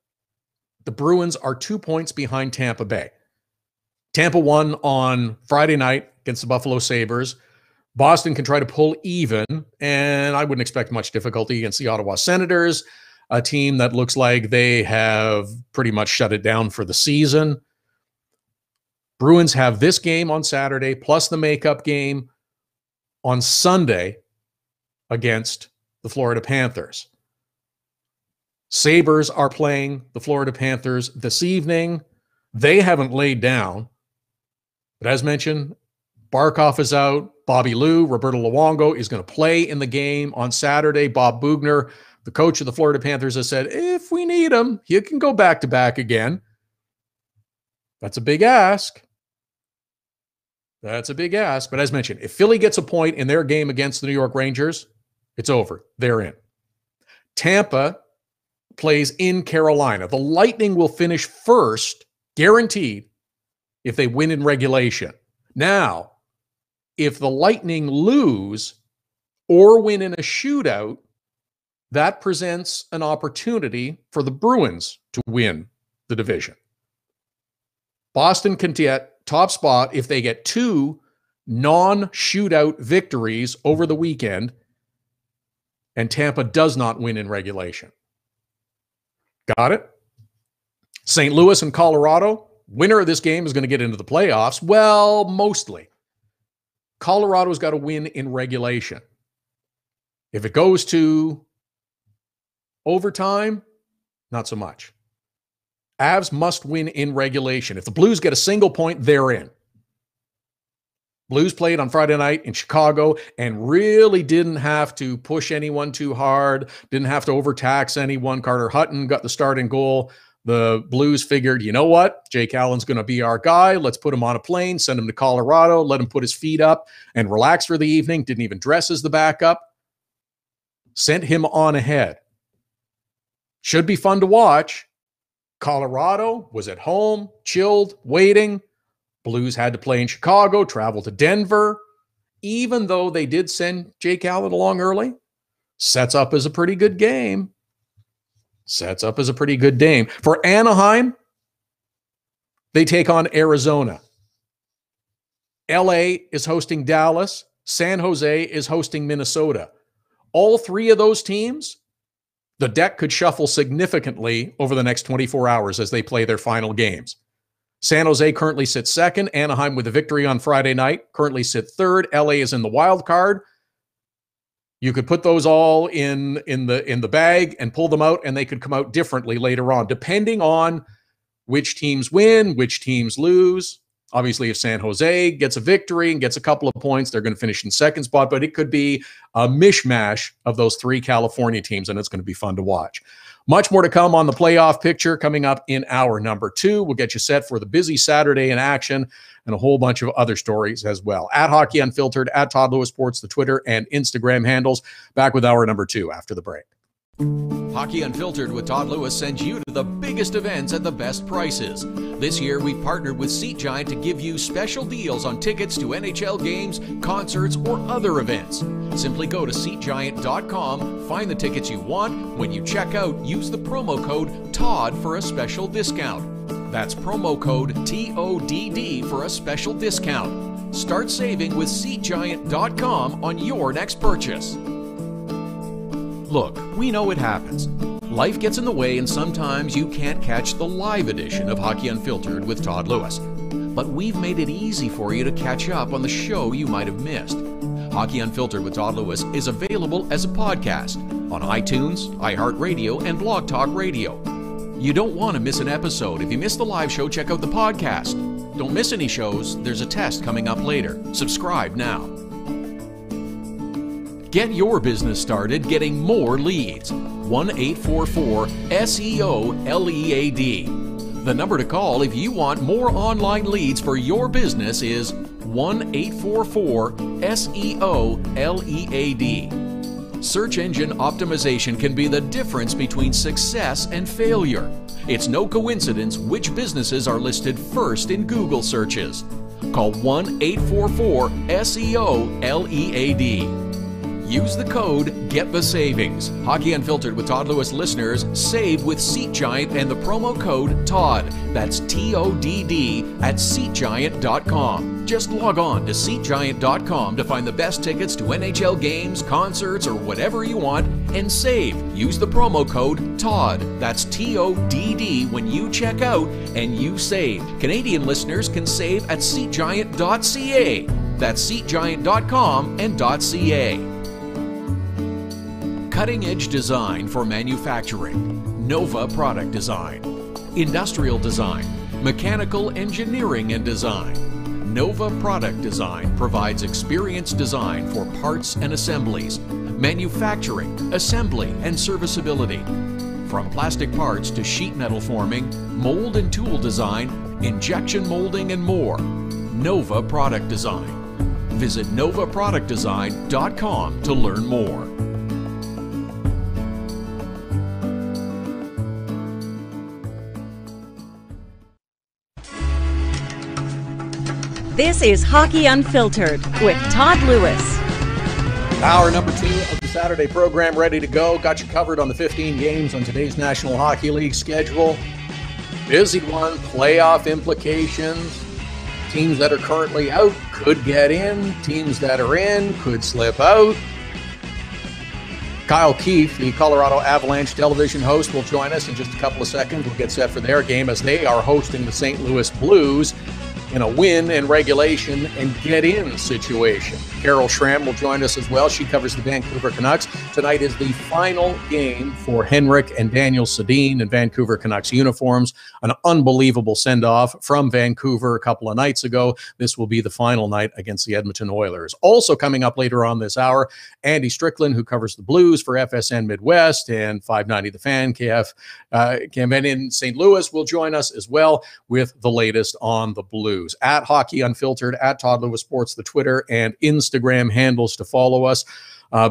the Bruins are 2 points behind Tampa Bay. Tampa won on Friday night against the Buffalo Sabres. Boston can try to pull even, and I wouldn't expect much difficulty against the Ottawa Senators, a team that looks like they have pretty much shut it down for the season. Bruins have this game on Saturday, plus the makeup game on Sunday against the Florida Panthers. Sabres are playing the Florida Panthers this evening. They haven't laid down. But as mentioned, Barkov is out. Bobby Lou, Roberto Luongo is going to play in the game on Saturday. Bob Bugner, the coach of the Florida Panthers, has said, if we need him, he can go back-to-back again. That's a big ask. That's a big ask. But as mentioned, if Philly gets a point in their game against the New York Rangers, it's over. They're in. Tampa plays in Carolina. The Lightning will finish first, guaranteed, if they win in regulation. Now, if the Lightning lose or win in a shootout, that presents an opportunity for the Bruins to win the division. Boston can get top spot if they get 2 non-shootout victories over the weekend, and Tampa does not win in regulation. Got it? St. Louis and Colorado, winner of this game is going to get into the playoffs. Well, mostly. Colorado's got to win in regulation. If it goes to overtime, not so much. Avs must win in regulation. If the Blues get a single point, they're in. Blues played on Friday night in Chicago and really didn't have to push anyone too hard, didn't have to overtax anyone. Carter Hutton got the starting goal. The Blues figured, you know what? Jake Allen's going to be our guy. Let's put him on a plane, send him to Colorado, let him put his feet up and relax for the evening. Didn't even dress as the backup. Sent him on ahead. Should be fun to watch. Colorado was at home, chilled, waiting. Blues had to play in Chicago, travel to Denver. Even though they did send Jake Allen along early, sets up as a pretty good game. Sets up as a pretty good game. For Anaheim, they take on Arizona. LA is hosting Dallas. San Jose is hosting Minnesota. All 3 of those teams, the deck could shuffle significantly over the next 24 hours as they play their final games. San Jose currently sits second. Anaheim, with a victory on Friday night, currently sit third. LA is in the wild card. You could put those all in the bag and pull them out, and they could come out differently later on, depending on which teams win, which teams lose. Obviously, if San Jose gets a victory and gets a couple of points, they're going to finish in second spot, but it could be a mishmash of those 3 California teams, and it's going to be fun to watch. Much more to come on the playoff picture coming up in hour number 2. We'll get you set for the busy Saturday in action and a whole bunch of other stories as well. At Hockey Unfiltered, at Todd Lewis Sports, the Twitter and Instagram handles. Back with hour number 2 after the break. Hockey Unfiltered with Todd Lewis sends you to the biggest events at the best prices. This year, we've partnered with Seat Giant to give you special deals on tickets to NHL games, concerts, or other events. Simply go to SeatGiant.com, find the tickets you want. When you check out, use the promo code TODD for a special discount. That's promo code TODD for a special discount. Start saving with SeatGiant.com on your next purchase. Look, we know it happens. Life gets in the way, and sometimes you can't catch the live edition of Hockey Unfiltered with Todd Lewis. But we've made it easy for you to catch up on the show you might have missed. Hockey Unfiltered with Todd Lewis is available as a podcast on iTunes, iHeartRadio, and Blog Talk Radio. You don't want to miss an episode. If you missed the live show, check out the podcast. Don't miss any shows. There's a test coming up later. Subscribe now. Get your business started getting more leads. 1-844-SEO-LEAD. The number to call if you want more online leads for your business is 1-844-SEO-LEAD. Search engine optimization can be the difference between success and failure. It's no coincidence which businesses are listed first in Google searches. Call 1-844-SEO-LEAD. Use the code Get the Savings. Hockey Unfiltered with Todd Lewis listeners save with SeatGiant and the promo code TODD. That's TODD at SeatGiant.com. Just log on to SeatGiant.com to find the best tickets to NHL games, concerts, or whatever you want and save. Use the promo code TODD. That's TODD when you check out and you save. Canadian listeners can save at SeatGiant.ca. That's SeatGiant.com and .ca. Cutting-edge design for manufacturing, Nova Product Design. Industrial design, mechanical engineering and design. Nova Product Design provides experienced design for parts and assemblies, manufacturing, assembly, and serviceability. From plastic parts to sheet metal forming, mold and tool design, injection molding, and more. Nova Product Design. Visit novaproductdesign.com to learn more. This is Hockey Unfiltered with Todd Lewis. Hour number 2 of the Saturday program ready to go. Got you covered on the 15 games on today's National Hockey League schedule. Busy one, playoff implications. Teams that are currently out could get in. Teams that are in could slip out. Kyle Keefe, the Colorado Avalanche television host, will join us in just a couple of seconds. We'll get set for their game as they are hosting the St. Louis Blues in a win in regulation and get-in situation. Carol Schramm will join us as well. She covers the Vancouver Canucks. Tonight is the final game for Henrik and Daniel Sedin in Vancouver Canucks uniforms. An unbelievable send-off from Vancouver a couple of nights ago. This will be the final night against the Edmonton Oilers. Also coming up later on this hour, Andy Strickland, who covers the Blues for FSN Midwest and 590 The Fan KFN in St. Louis, will join us as well with the latest on the Blues. At Hockey Unfiltered, at Todd Lewis Sports, the Twitter and Instagram handles to follow us.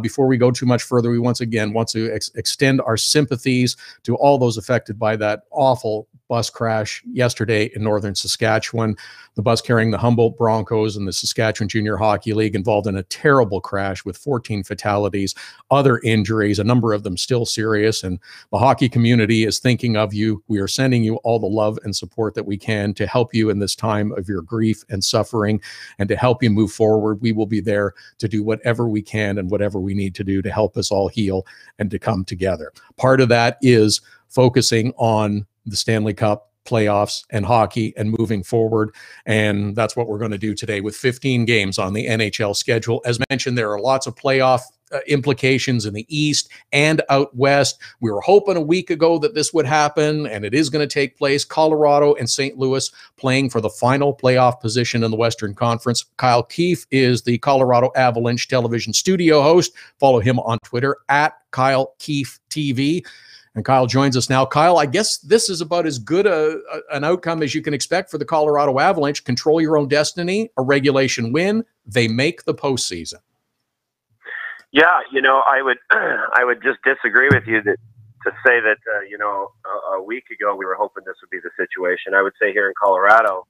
Before we go too much further, we once again want to extend our sympathies to all those affected by that awful bus crash yesterday in northern Saskatchewan. The bus carrying the Humboldt Broncos and the Saskatchewan Junior Hockey League involved in a terrible crash with 14 fatalities, other injuries, a number of them still serious. And the hockey community is thinking of you. We are sending you all the love and support that we can to help you in this time of your grief and suffering and to help you move forward. We will be there to do whatever we can and whatever we need to do to help us all heal and to come together. Part of that is focusing on the Stanley Cup playoffs and hockey and moving forward. And that's what we're going to do today with 15 games on the NHL schedule. As mentioned, there are lots of playoff implications in the East and out West. We were hoping a week ago that this would happen, and it is going to take place. Colorado and St. Louis playing for the final playoff position in the Western Conference. Kyle Keefe is the Colorado Avalanche television studio host. Follow him on Twitter at Kyle Keefe TV. And Kyle joins us now. Kyle, I guess this is about as good an outcome as you can expect for the Colorado Avalanche. Control your own destiny, a regulation win. They make the postseason. Yeah, I would just disagree with you to say that, a week ago we were hoping this would be the situation. I would say here in Colorado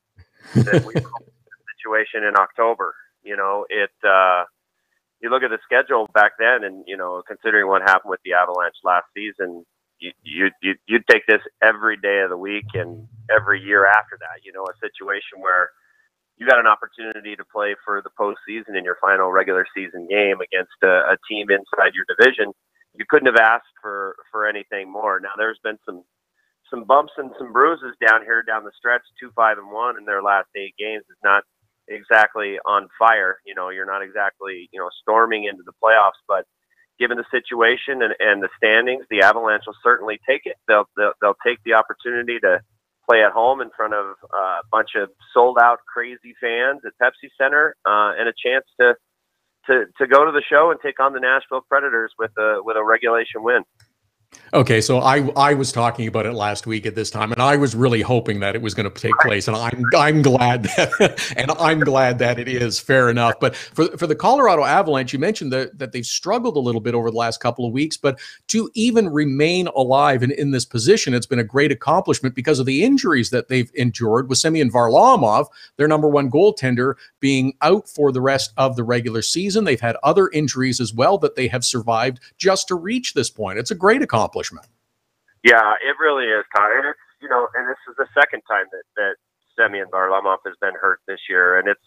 that we hoped the situation in October. You look at the schedule back then and, considering what happened with the Avalanche last season, you'd take this every day of the week and every year after that, a situation where you got an opportunity to play for the postseason in your final regular season game against a team inside your division. You couldn't have asked for anything more. Now there's been some bumps and some bruises down the stretch. 2-5-1 in their last 8 games is not exactly on fire. You're not exactly, storming into the playoffs, but given the situation and the standings, the Avalanche will certainly take it. They'll take the opportunity to play at home in front of a bunch of sold-out crazy fans at Pepsi Center, and a chance to go to the show and take on the Nashville Predators with a regulation win. Okay, so I was talking about it last week at this time, and I was really hoping that it was going to take place, and I'm glad that it is. Fair enough. But for the Colorado Avalanche, you mentioned that they've struggled a little bit over the last couple of weeks, but to even remain alive in this position, it's been a great accomplishment because of the injuries that they've endured, with Semyon Varlamov, their number one goaltender, being out for the rest of the regular season. They've had other injuries as well that they have survived just to reach this point. It's a great accomplishment. Yeah, it really is, Todd. And it's, and this is the second time that Semyon Varlamov has been hurt this year, and it's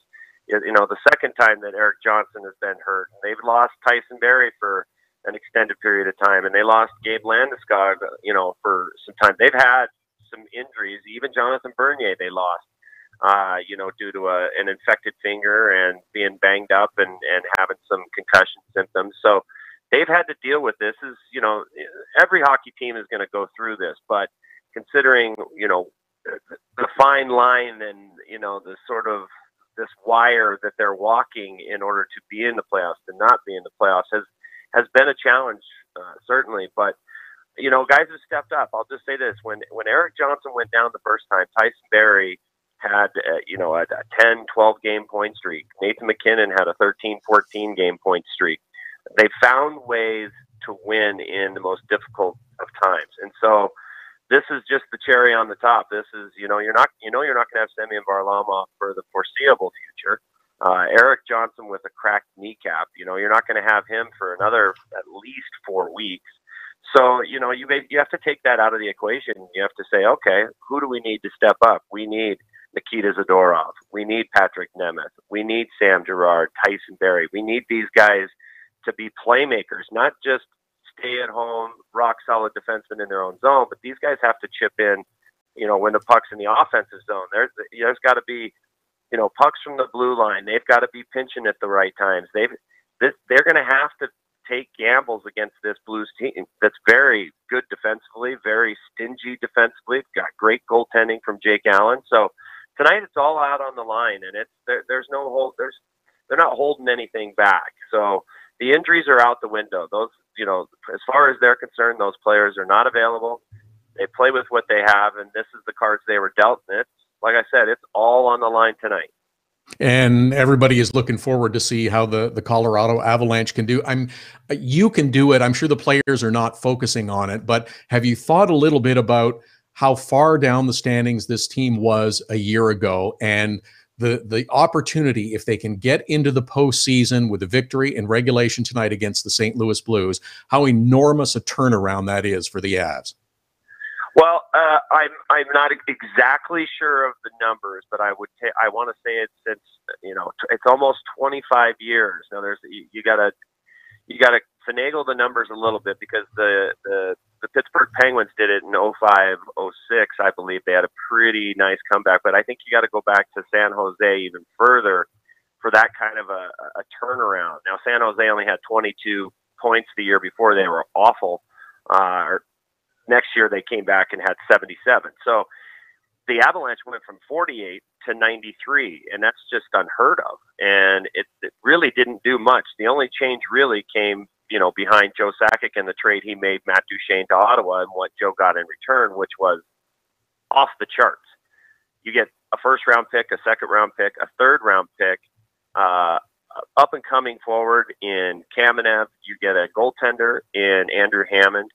the second time that Eric Johnson has been hurt. They've lost Tyson Barrie for an extended period of time, and they lost Gabe Landeskog, for some time. They've had some injuries. Even Jonathan Bernier they lost, due to an infected finger and being banged up and having some concussion symptoms. So they've had to deal with this. Every hockey team is going to go through this, but considering, the fine line and, the sort of this wire that they're walking in order to be in the playoffs, to not be in the playoffs has been a challenge, certainly. But, guys have stepped up. I'll just say this. When Eric Johnson went down the first time, Tyson Barrie had, a 10, 12 game point streak. Nathan McKinnon had a 13, 14 game point streak. They found ways to win in the most difficult of times. And so this is just the cherry on the top. This is, you're not going to have Semyon Varlamov for the foreseeable future. Eric Johnson with a cracked kneecap, you're not going to have him for another at least 4 weeks. So, you have to take that out of the equation. You have to say, okay, who do we need to step up? We need Nikita Zadorov. We need Patrick Nemeth. We need Sam Girard, Tyson Barrie. We need these guys to be playmakers, not just stay at home, rock solid defensemen in their own zone, but these guys have to chip in, when the puck's in the offensive zone. There's got to be, pucks from the blue line. They've got to be pinching at the right times. They're going to have to take gambles against this Blues team that's very good defensively, very stingy defensively. Got great goaltending from Jake Allen. So tonight it's all out on the line, and there's no hold. They're not holding anything back. So the injuries are out the window. Those, as far as they're concerned, those players are not available. They play with what they have, and this is the cards they were dealt. And it's, like I said, it's all on the line tonight. And everybody is looking forward to see how the Colorado Avalanche can do. You can do it. I'm sure the players are not focusing on it, but have you thought a little bit about how far down the standings this team was a year ago, and the opportunity, if they can get into the postseason with a victory in regulation tonight against the St. Louis Blues, how enormous a turnaround that is for the Avs? Well, I'm not exactly sure of the numbers, but I want to say it's since it's almost 25 years. Now you gotta finagle the numbers a little bit, because the Pittsburgh Penguins did it in 05, 06, I believe. They had a pretty nice comeback, but I think you got to go back to San Jose even further for that kind of a turnaround. Now, San Jose only had 22 points the year before. They were awful. Next year they came back and had 77. So the Avalanche went from 48 to 93, and that's just unheard of. And it really didn't do much. The only change really came, behind Joe Sakic and the trade he made Matt Duchene to Ottawa, and what Joe got in return, which was off the charts. You get a first-round pick, a second-round pick, a third-round pick, up-and-coming forward in Kamenev. You get a goaltender in Andrew Hammond.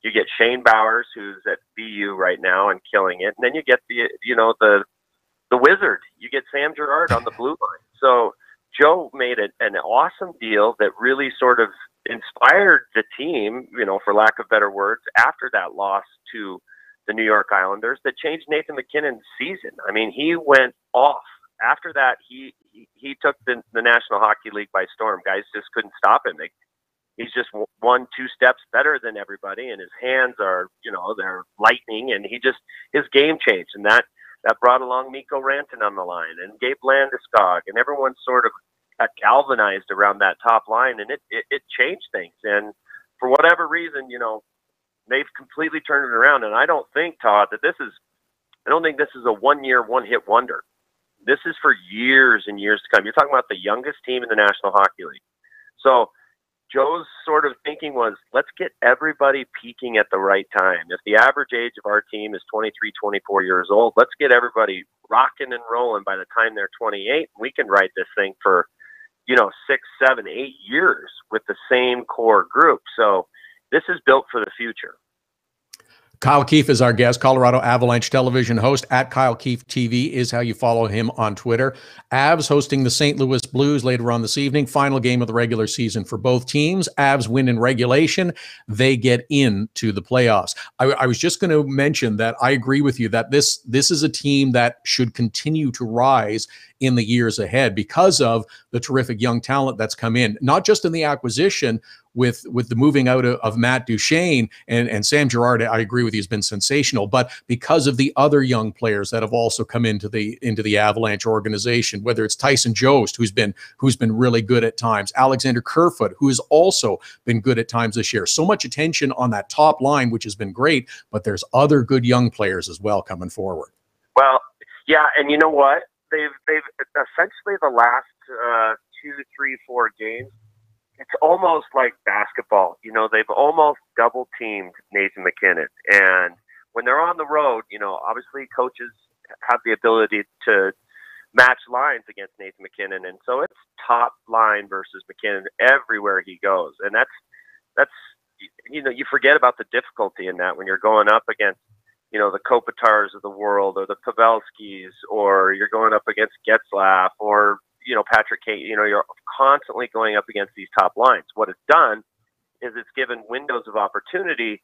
You get Shane Bowers, who's at BU right now and killing it. And then you get the wizard. You get Sam Girard on the blue line. So Joe made an awesome deal that really sort of inspired the team, for lack of better words, after that loss to the New York Islanders, that changed Nathan McKinnon's season. I mean, he went off. After that, he took the National Hockey League by storm. Guys just couldn't stop him. He's just 1-2 steps better than everybody, and his hands are, they're lightning, and his game changed, and that brought along Mikko Rantanen on the line, and Gabe Landeskog, and everyone sort of got galvanized around that top line, and it changed things. And for whatever reason, they've completely turned it around. And I don't think, Todd, that this I don't think this is a one-year, one-hit wonder. This is for years and years to come. You're talking about the youngest team in the National Hockey League. So Joe's sort of thinking was, let's get everybody peaking at the right time. If the average age of our team is 23, 24 years old, let's get everybody rocking and rolling by the time they're 28. We can ride this thing for, 6, 7, 8 years with the same core group. So this is built for the future. Kyle Keefe is our guest, Colorado Avalanche television host. At Kyle Keefe TV is how you follow him on Twitter. Avs hosting the St. Louis Blues later on this evening. Final game of the regular season for both teams. Avs win in regulation. They get into the playoffs. I was just going to mention that I agree with you that this is a team that should continue to rise in the years ahead because of the terrific young talent that's come in, not just in the acquisition with the moving out of Matt Duchene and Sam Girard. I agree with you, has been sensational, but because of the other young players that have also come into the Avalanche organization, whether it's Tyson Jost, who's been really good at times, Alexander Kerfoot, who has also been good at times this year. So much attention on that top line, which has been great, but there's other good young players as well coming forward. Well, yeah, and you know what? They've essentially the last 2, 3, 4 games, it's almost like basketball. They've almost double teamed Nathan MacKinnon. And when they're on the road, obviously coaches have the ability to match lines against Nathan MacKinnon. And so it's top line versus MacKinnon everywhere he goes. And that's you forget about the difficulty in that when you're going up against, the Kopitars of the world or the Pavelskis, or you're going up against Getzlaf or, Patrick Kane. You're constantly going up against these top lines. What it's done is it's given windows of opportunity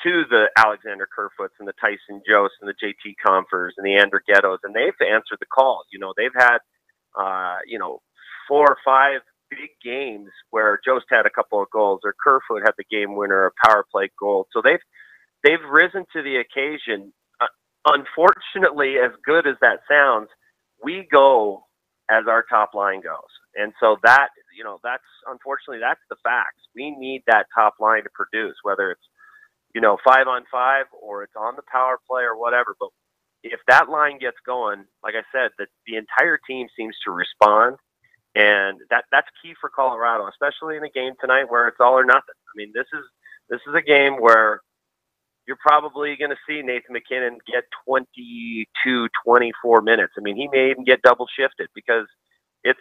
to the Alexander Kerfoots and the Tyson Jost and the JT Compers and the Andrighettos, and they've answered the call. They've had, 4 or 5 big games where Jost had a couple of goals or Kerfoot had the game winner, a power play goal. So they've risen to the occasion. Unfortunately, as good as that sounds, we go as our top line goes. And so that's unfortunately, that's the facts. We need that top line to produce, whether it's, 5-on-5 or it's on the power play or whatever. But if that line gets going, like I said, the entire team seems to respond. And that's key for Colorado, especially in a game tonight where it's all or nothing. I mean, this is a game where you're probably going to see Nathan MacKinnon get 22, 24 minutes. I mean, he may even get double shifted because it's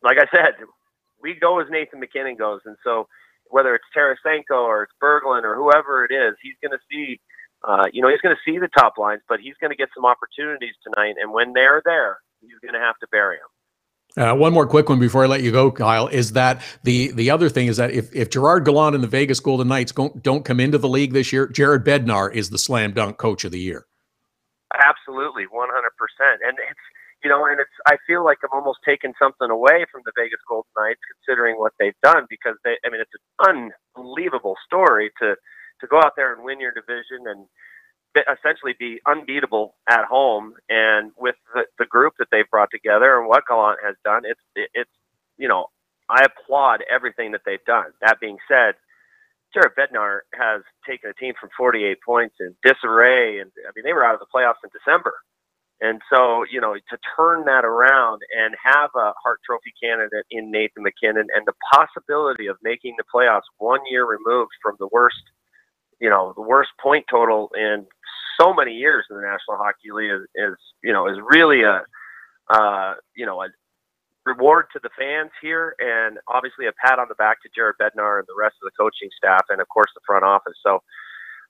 like I said, we go as Nathan MacKinnon goes. And so whether it's Tarasenko or it's Berglund or whoever it is, he's going to see, he's going to see the top lines, but he's going to get some opportunities tonight. And when they're there, he's going to have to bury them. One more quick one before I let you go, Kyle, is that the other thing is that if Gerard Gallant and the Vegas Golden Knights don't come into the league this year, Jared Bednar is the slam dunk coach of the year. Absolutely, 100%. And I feel like I'm almost taking something away from the Vegas Golden Knights considering what they've done, because it's an unbelievable story to go out there and win your division and essentially be unbeatable at home, and with the group that they've brought together and what Gallant has done, it's I applaud everything that they've done. That being said, Jared Bednar has taken a team from 48 points in disarray, and they were out of the playoffs in December, and so to turn that around and have a Hart Trophy candidate in Nathan MacKinnon and the possibility of making the playoffs 1 year removed from the worst point total in so many years in the National Hockey League is really a reward to the fans here, and obviously a pat on the back to Jared Bednar and the rest of the coaching staff, and of course the front office. So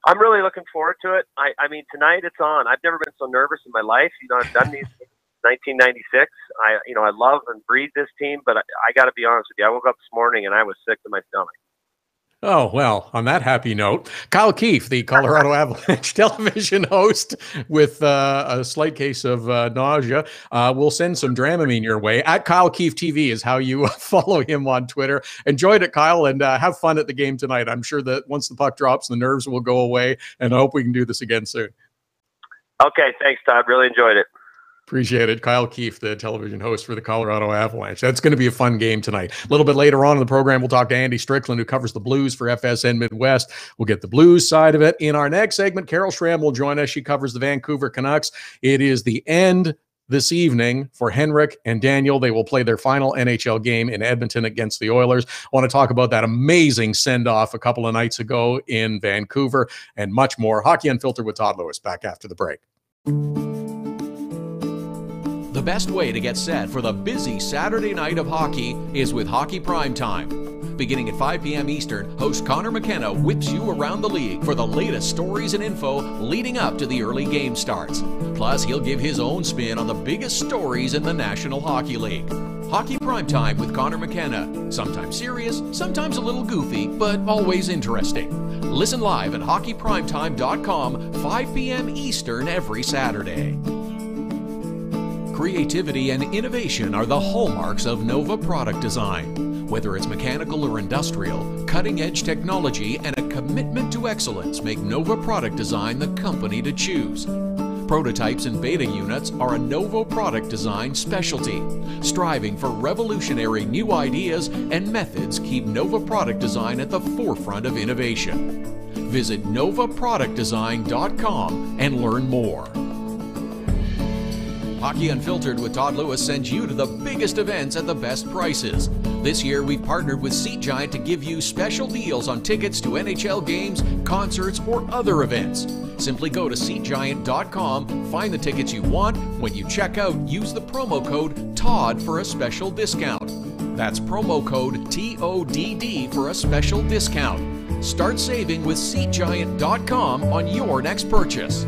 I'm really looking forward to it. I mean, tonight it's on. I've never been so nervous in my life. I've done these since 1996. I love and breathe this team, but I got to be honest with you. I woke up this morning and I was sick to my stomach. Oh, well, on that happy note, Kyle Keefe, the Colorado Avalanche television host with a slight case of nausea, we'll send some Dramamine your way. At Kyle Keefe TV is how you follow him on Twitter. Enjoyed it, Kyle, and have fun at the game tonight. I'm sure that once the puck drops, the nerves will go away, and I hope we can do this again soon. Okay, thanks, Todd. Really enjoyed it. Appreciate it. Kyle Keefe, the television host for the Colorado Avalanche. That's going to be a fun game tonight. A little bit later on in the program, we'll talk to Andy Strickland, who covers the Blues for FSN Midwest. We'll get the Blues side of it. In our next segment, Carol Schramm will join us. She covers the Vancouver Canucks. It is the end this evening for Henrik and Daniel. They will play their final NHL game in Edmonton against the Oilers. I want to talk about that amazing send-off a couple of nights ago in Vancouver and much more. Hockey Unfiltered with Todd Lewis, back after the break. The best way to get set for the busy Saturday night of hockey is with Hockey Primetime. Beginning at 5 p.m. Eastern, host Connor McKenna whips you around the league for the latest stories and info leading up to the early game starts. Plus, he'll give his own spin on the biggest stories in the National Hockey League. Hockey Primetime with Connor McKenna. Sometimes serious, sometimes a little goofy, but always interesting. Listen live at hockeyprimetime.com, 5 p.m. Eastern every Saturday. Creativity and innovation are the hallmarks of Nova Product Design. Whether it's mechanical or industrial, cutting-edge technology and a commitment to excellence make Nova Product Design the company to choose. Prototypes and beta units are a Nova Product Design specialty. Striving for revolutionary new ideas and methods keep Nova Product Design at the forefront of innovation. Visit novaproductdesign.com and learn more. Hockey Unfiltered with Todd Lewis sends you to the biggest events at the best prices. This year, we've partnered with Seat Giant to give you special deals on tickets to NHL games, concerts, or other events. Simply go to SeatGiant.com, find the tickets you want. When you check out, use the promo code TODD for a special discount. That's promo code TODD for a special discount. Start saving with SeatGiant.com on your next purchase.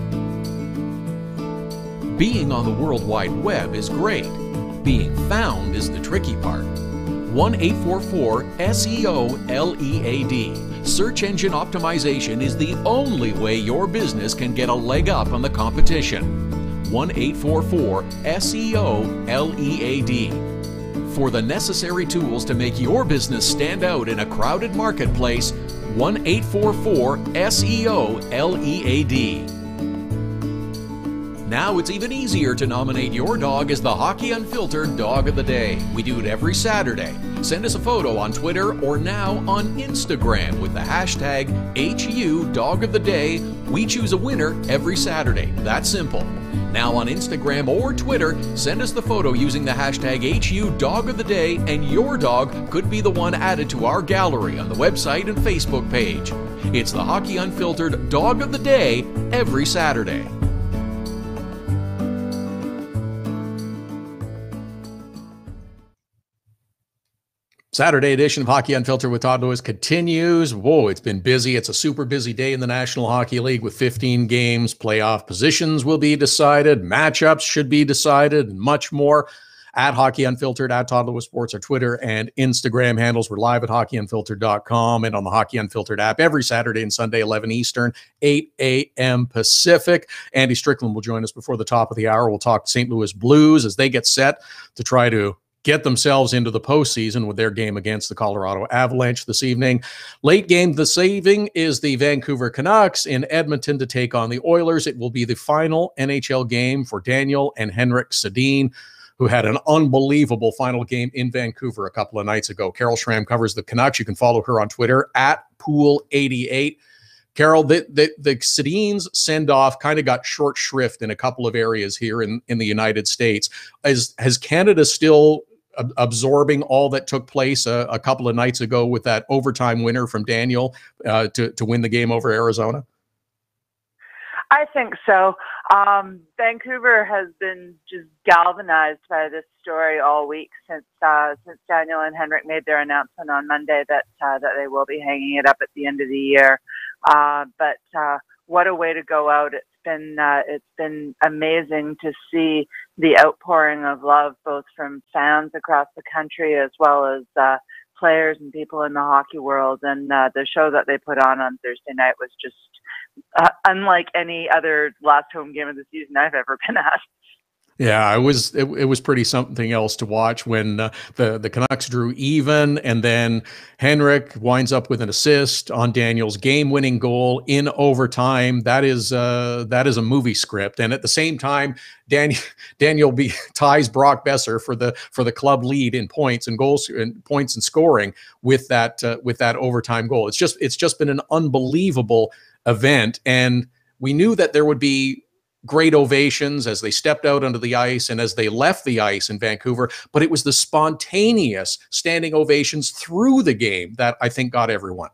Being on the World Wide Web is great. Being found is the tricky part. 1-844-SEO-LEAD. Search engine optimization is the only way your business can get a leg up on the competition. 1-844-SEO-LEAD. For the necessary tools to make your business stand out in a crowded marketplace, 1-844-SEO-LEAD. Now it's even easier to nominate your dog as the Hockey Unfiltered Dog of the Day. We do it every Saturday. Send us a photo on Twitter or now on Instagram with the hashtag HU Dog of the Day. We choose a winner every Saturday. That's simple. Now on Instagram or Twitter, send us the photo using the hashtag HU Dog of the Day, and your dog could be the one added to our gallery on the website and Facebook page. It's the Hockey Unfiltered Dog of the Day every Saturday. Saturday edition of Hockey Unfiltered with Todd Lewis continues. Whoa, it's been busy. It's a super busy day in the National Hockey League with 15 games. Playoff positions will be decided. Matchups should be decided and much more. At Hockey Unfiltered, at Todd Lewis Sports, our Twitter and Instagram handles. We're live at hockeyunfiltered.com and on the Hockey Unfiltered app every Saturday and Sunday, 11 Eastern, 8 a.m. Pacific. Andy Strickland will join us before the top of the hour. We'll talk St. Louis Blues as they get set to try to get themselves into the postseason with their game against the Colorado Avalanche this evening. Late game this evening is the Vancouver Canucks in Edmonton to take on the Oilers. It will be the final NHL game for Daniel and Henrik Sedin, who had an unbelievable final game in Vancouver a couple of nights ago. Carol Schramm covers the Canucks. You can follow her on Twitter at Pool88. Carol, the Sedin's send-off kind of got short shrift in a couple of areas here in the United States. Has Canada still absorbing all that took place a couple of nights ago with that overtime winner from Daniel to win the game over Arizona? I think so. Vancouver has been just galvanized by this story all week since Daniel and Henrik made their announcement on Monday that they will be hanging it up at the end of the year. But what a way to go out! It's been amazing to see the outpouring of love, both from fans across the country as well as players and people in the hockey world. And the show that they put on Thursday night was just unlike any other last home game of the season I've ever been at. Yeah, it was pretty something else to watch when the Canucks drew even, and then Henrik winds up with an assist on Daniel's game-winning goal in overtime. That is a movie script, and at the same time, Daniel ties Brock Besser for the club lead in points and goals and points and scoring with that overtime goal. It's just been an unbelievable event, and we knew that there would be great ovations as they stepped out onto the ice and as they left the ice in Vancouver, but it was the spontaneous standing ovations through the game that I think got everyone.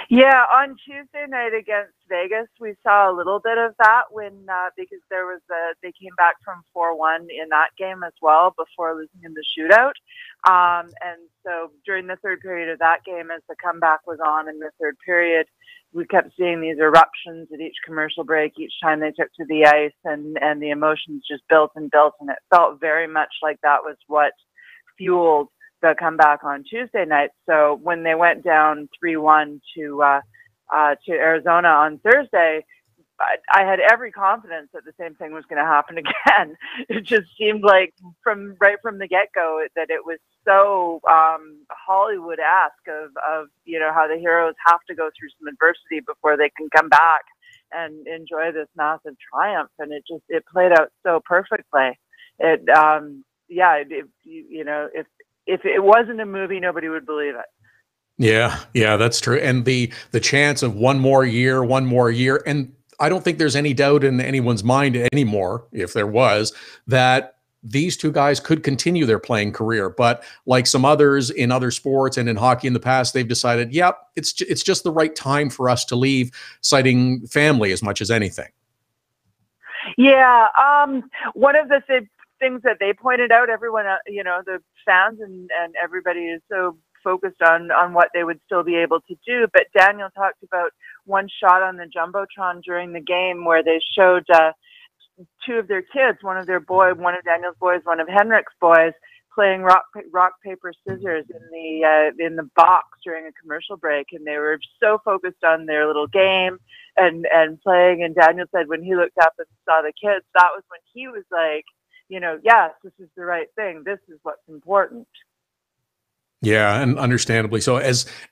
Yeah, on Tuesday night against Vegas, we saw a little bit of that when because they came back from 4-1 in that game as well before losing in the shootout. And so during the third period of that game, as the comeback was on in the third period, we kept seeing these eruptions at each commercial break, each time they took to the ice, and the emotions just built and built, and it felt very much like that was what fueled the comeback on Tuesday night. So when they went down 3-1 to Arizona on Thursday, I had every confidence that the same thing was going to happen again. It just seemed like right from the get-go that it was so Hollywood-esque of how the heroes have to go through some adversity before they can come back and enjoy this massive triumph. And it played out so perfectly. If it wasn't a movie, nobody would believe it. Yeah, that's true. And the chance of one more year, and I don't think there's any doubt in anyone's mind anymore, if there was, that these two guys could continue their playing career. But like some others in other sports and in hockey in the past, they've decided, yep, it's just the right time for us to leave, citing family as much as anything. Yeah, one of the things that they pointed out, everyone, the fans and everybody is so focused on what they would still be able to do. But Daniel talked about one shot on the Jumbotron during the game where they showed two of their kids, one of Daniel's boys, one of Henrik's boys, playing rock paper scissors in the box during a commercial break, and they were so focused on their little game and playing. And Daniel said when he looked up and saw the kids, that was when he was like, yes, this is the right thing. This is what's important. Yeah, and understandably so.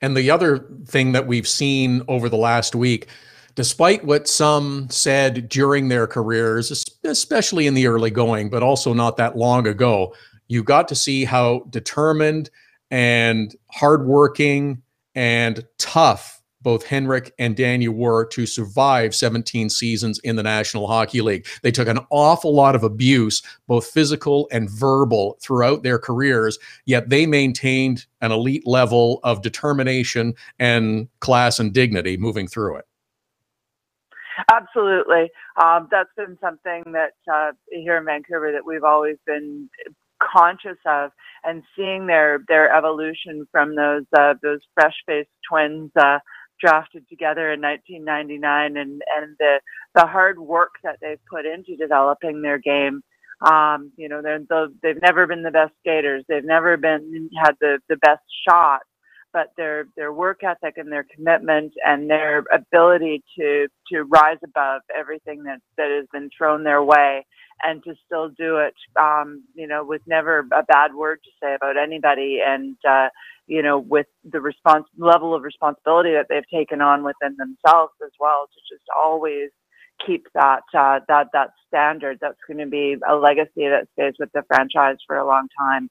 And the other thing that we've seen over the last week, despite what some said during their careers, especially in the early going, but also not that long ago, you got to see how determined and hardworking and tough both Henrik and Daniel were to survive 17 seasons in the National Hockey League. They took an awful lot of abuse, both physical and verbal, throughout their careers, yet they maintained an elite level of determination and class and dignity moving through it. Absolutely. That's been something that here in Vancouver that we've always been conscious of, and seeing their evolution from those fresh-faced twins drafted together in 1999, and the hard work that they've put into developing their game. They've never been the best skaters. They've never had the best shot, but their work ethic and their commitment and their ability to rise above everything that has been thrown their way, and to still do it, with never a bad word to say about anybody, and with the level of responsibility that they've taken on within themselves as well, to just always keep that standard. That's going to be a legacy that stays with the franchise for a long time,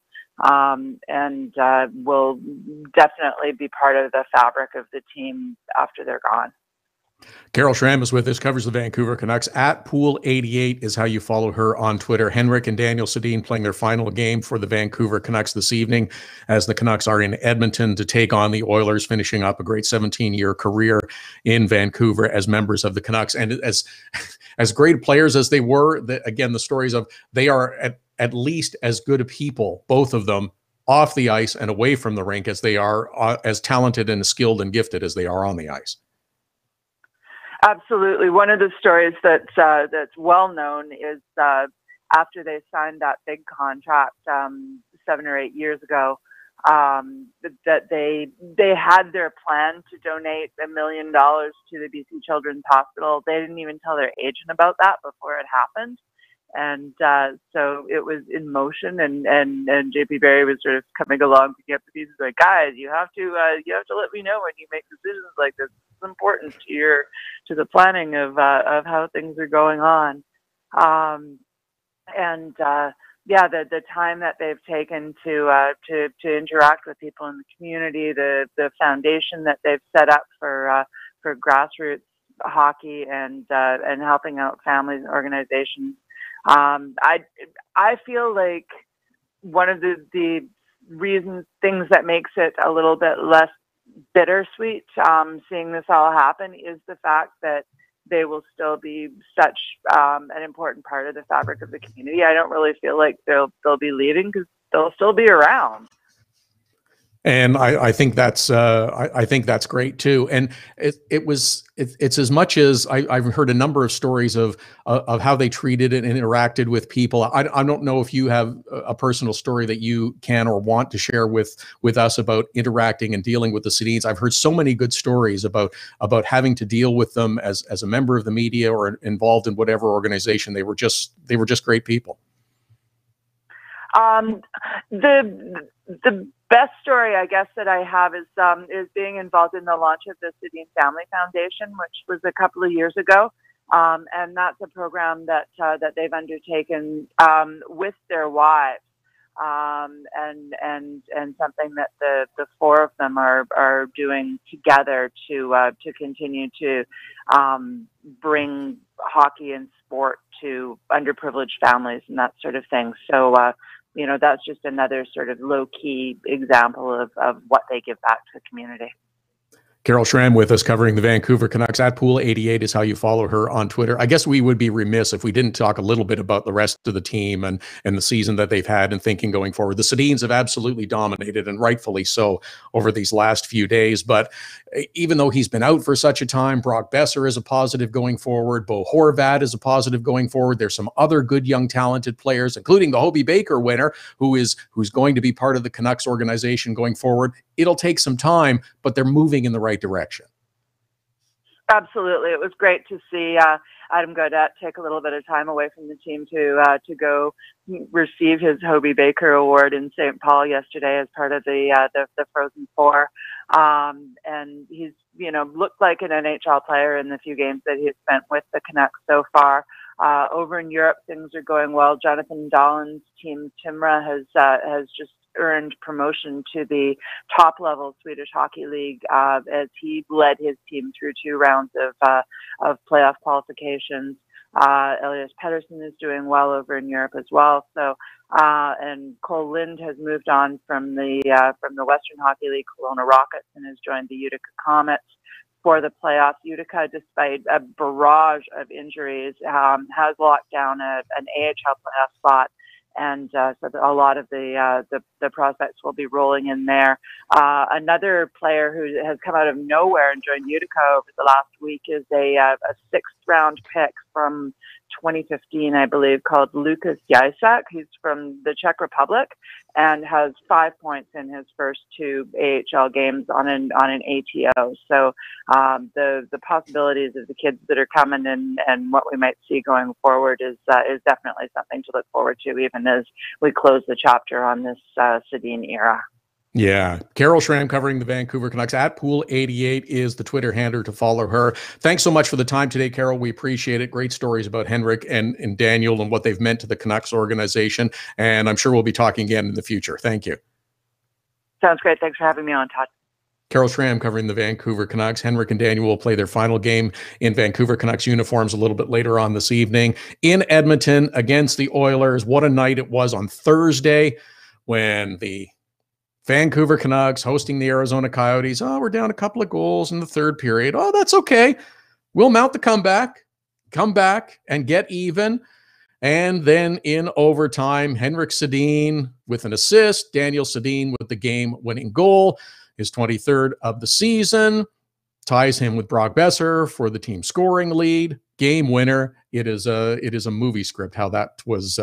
and will definitely be part of the fabric of the team after they're gone. Carol Schramm is with us, covers the Vancouver Canucks. @Pool88 is how you follow her on Twitter. Henrik and Daniel Sedin playing their final game for the Vancouver Canucks this evening, as the Canucks are in Edmonton to take on the Oilers, finishing up a great 17-year career in Vancouver as members of the Canucks. And as great players as they were, again, the stories of they are at least as good a people, both of them, off the ice and away from the rink, as they are as talented and skilled and gifted as they are on the ice. Absolutely. One of the stories that's well known is after they signed that big contract 7 or 8 years ago, that they had their plan to donate $1 million to the BC Children's Hospital. They didn't even tell their agent about that before it happened. And so it was in motion, and JP Barry was sort of coming along, picking up the pieces, like, guys, you have to let me know when you make decisions like this. It's important to the planning of how things are going on. Yeah, the time that they've taken to interact with people in the community, the foundation that they've set up for grassroots hockey and helping out families and organizations. I feel like one of the things that makes it a little bit less bittersweet, seeing this all happen, is the fact that they will still be such an important part of the fabric of the community. I don't really feel like they'll be leaving, because they'll still be around. And I think that's great too. And it's as much as I've heard a number of stories of how they treated it and interacted with people. I don't know if you have a personal story that you can or want to share with us about interacting and dealing with the Sedins. I've heard so many good stories about having to deal with them as a member of the media or involved in whatever organization. They were just great people. The best story, I guess, that I have is being involved in the launch of the Sedin Family Foundation, which was a couple of years ago, and that's a program that they've undertaken with their wives, and something that the four of them are doing together to continue to bring hockey and sport to underprivileged families and that sort of thing. So. That's just another sort of low-key example of what they give back to the community. Carol Schramm with us, covering the Vancouver Canucks. @Pool88 is how you follow her on Twitter. I guess we would be remiss if we didn't talk a little bit about the rest of the team and the season that they've had and thinking going forward. The Sedins have absolutely dominated, and rightfully so, over these last few days. But even though he's been out for such a time, Brock Besser is a positive going forward. Bo Horvat is a positive going forward. There's some other good young talented players, including the Hobey Baker winner, who's going to be part of the Canucks organization going forward. It'll take some time, but they're moving in the right direction. Absolutely. It was great to see Adam Gaudette take a little bit of time away from the team to go receive his Hobey Baker Award in St. Paul yesterday as part of the Frozen Four. And he's, looked like an NHL player in the few games that he's spent with the Canucks so far. Over in Europe, things are going well. Jonathan Dahlen's team, Timra, has just earned promotion to the top level Swedish Hockey League as he led his team through 2 rounds of playoff qualifications. Elias Pettersson is doing well over in Europe as well. So, and Cole Lind has moved on from the Western Hockey League, Kelowna Rockets, and has joined the Utica Comets for the playoffs. Utica, despite a barrage of injuries, has locked down an AHL playoff spot. And so a lot of the prospects will be rolling in there. Another player who has come out of nowhere and joined Utica over the last week is a 6th-round pick from 2015, I believe, called Lukas Jacek. He's from the Czech Republic and has 5 points in his first 2 AHL games on an ATO. So the possibilities of the kids that are coming and what we might see going forward is definitely something to look forward to, even as we close the chapter on this Sedin era. Yeah. Carol Schramm covering the Vancouver Canucks. @Pool88 is the Twitter handle to follow her. Thanks so much for the time today, Carol. We appreciate it. Great stories about Henrik and Daniel and what they've meant to the Canucks organization. And I'm sure we'll be talking again in the future. Thank you. Sounds great. Thanks for having me on, Todd. Carol Schramm covering the Vancouver Canucks. Henrik and Daniel will play their final game in Vancouver Canucks uniforms a little bit later on this evening in Edmonton against the Oilers. What a night it was on Thursday when the Vancouver Canucks hosting the Arizona Coyotes. Oh, we're down a couple of goals in the 3rd period. Oh, that's okay. We'll mount the comeback, come back and get even. And then in overtime, Henrik Sedin with an assist, Daniel Sedin with the game-winning goal, his 23rd of the season, ties him with Brock Besser for the team scoring lead. Game winner. It is a movie script how that was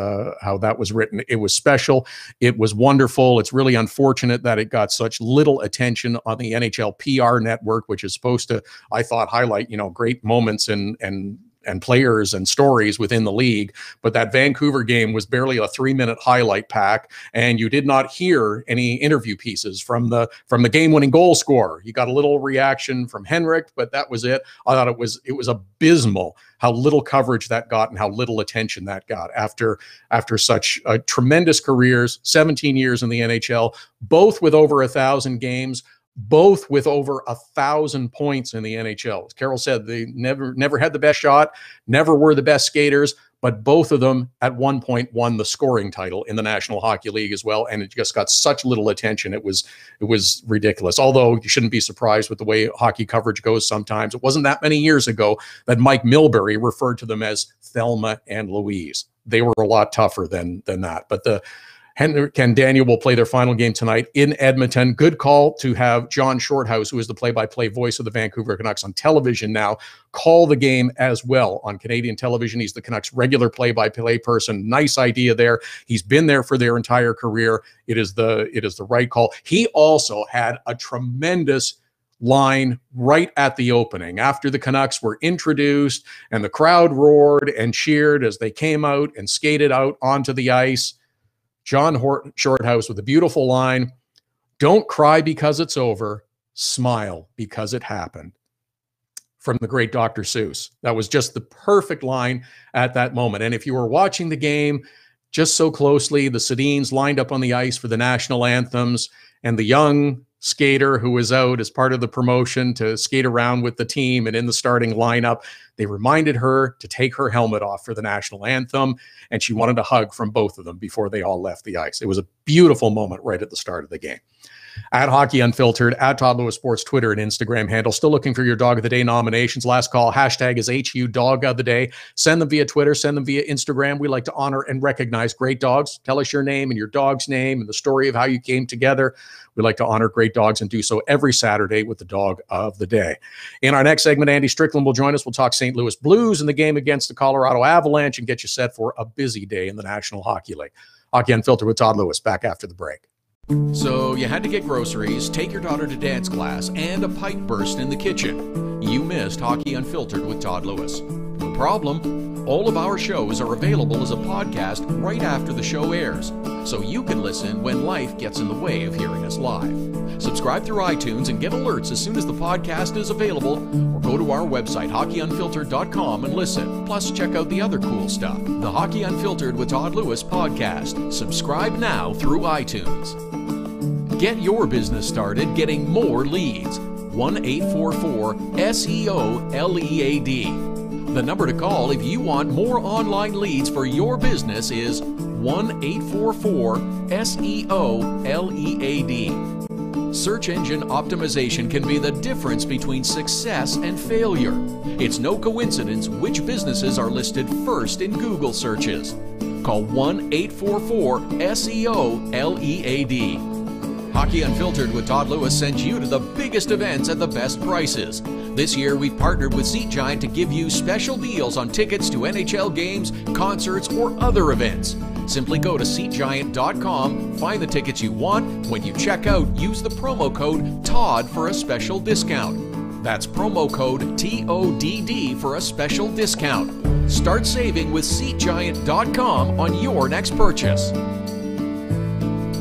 written. It was special. It was wonderful. It's really unfortunate that it got such little attention on the NHL PR network, which is supposed to, I thought, highlight great moments and players and stories within the league. But that Vancouver game was barely a 3-minute highlight pack, and you did not hear any interview pieces from the game-winning goal scorer. You got a little reaction from Henrik, but that was it. I thought it was abysmal how little coverage that got and how little attention that got after such tremendous careers, 17 years in the NHL, both with over 1,000 games, both with over 1,000 points in the NHL. As Carol said, they never had the best shot, never were the best skaters, but both of them at one point won the scoring title in the National Hockey League as well, and it just got such little attention. It was ridiculous. Although you shouldn't be surprised with the way hockey coverage goes sometimes. It wasn't that many years ago that Mike Milbury referred to them as Thelma and Louise. They were a lot tougher than that. But Henrik and Daniel will play their final game tonight in Edmonton. Good call to have John Shorthouse, who is the play-by-play voice of the Vancouver Canucks on television now, call the game as well on Canadian television. He's the Canucks' regular play-by-play person. Nice idea there. He's been there for their entire career. It is the right call. He also had a tremendous line right at the opening after the Canucks were introduced and the crowd roared and cheered as they came out and skated out onto the ice. John Shorthouse with a beautiful line, "Don't cry because it's over, smile because it happened," from the great Dr. Seuss. That was just the perfect line at that moment. And if you were watching the game just so closely, the Sedins lined up on the ice for the national anthems, and the young skater who was out as part of the promotion to skate around with the team and in the starting lineup, they reminded her to take her helmet off for the national anthem, and she wanted a hug from both of them before they all left the ice. It was a beautiful moment right at the start of the game. At Hockey Unfiltered, at Todd Lewis Sports Twitter and Instagram handle. Still looking for your Dog of the Day nominations. Last call, hashtag is HU Dog of the Day. Send them via Twitter, send them via Instagram. We like to honor and recognize great dogs. Tell us your name and your dog's name and the story of how you came together. We like to honor great dogs and do so every Saturday with the Dog of the Day. In our next segment, Andy Strickland will join us. We'll talk St. Louis Blues in the game against the Colorado Avalanche and get you set for a busy day in the National Hockey League. Hockey Unfiltered with Todd Lewis, back after the break. So you had to get groceries, take your daughter to dance class, and a pipe burst in the kitchen. You missed Hockey Unfiltered with Todd Lewis. No problem. All of our shows are available as a podcast right after the show airs, so you can listen when life gets in the way of hearing us live. Subscribe through iTunes and get alerts as soon as the podcast is available, or go to our website, hockeyunfiltered.com, and listen. Plus, check out the other cool stuff. The Hockey Unfiltered with Todd Lewis podcast. Subscribe now through iTunes. Get your business started getting more leads. 1-844-SEO-LEAD. The number to call if you want more online leads for your business is 1-844-SEO-LEAD. Search engine optimization can be the difference between success and failure. It's no coincidence which businesses are listed first in Google searches. Call 1-844-SEO-LEAD. Hockey Unfiltered with Todd Lewis sends you to the biggest events at the best prices. This year, we've partnered with Seat Giant to give you special deals on tickets to NHL games, concerts, or other events. Simply go to SeatGiant.com, find the tickets you want. When you check out, use the promo code TODD for a special discount. That's promo code TODD for a special discount. Start saving with SeatGiant.com on your next purchase.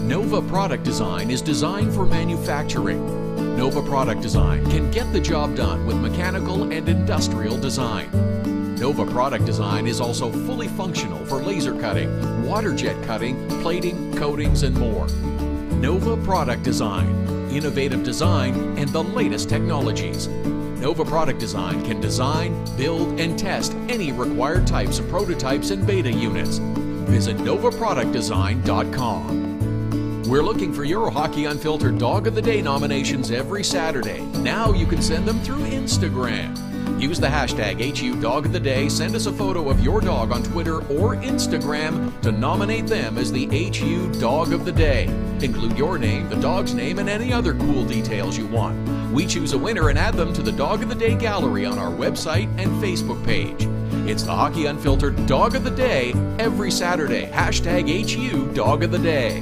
Nova Product Design is designed for manufacturing. Nova Product Design can get the job done with mechanical and industrial design. Nova Product Design is also fully functional for laser cutting, water jet cutting, plating, coatings, and more. Nova Product Design, innovative design and the latest technologies. Nova Product Design can design, build, and test any required types of prototypes and beta units. Visit novaproductdesign.com. We're looking for your Hockey Unfiltered Dog of the Day nominations every Saturday. Now you can send them through Instagram. Use the hashtag HU Dog of the Day. Send us a photo of your dog on Twitter or Instagram to nominate them as the HU Dog of the Day. Include your name, the dog's name, and any other cool details you want. We choose a winner and add them to the Dog of the Day gallery on our website and Facebook page. It's the Hockey Unfiltered Dog of the Day every Saturday. Hashtag HU Dog of the Day.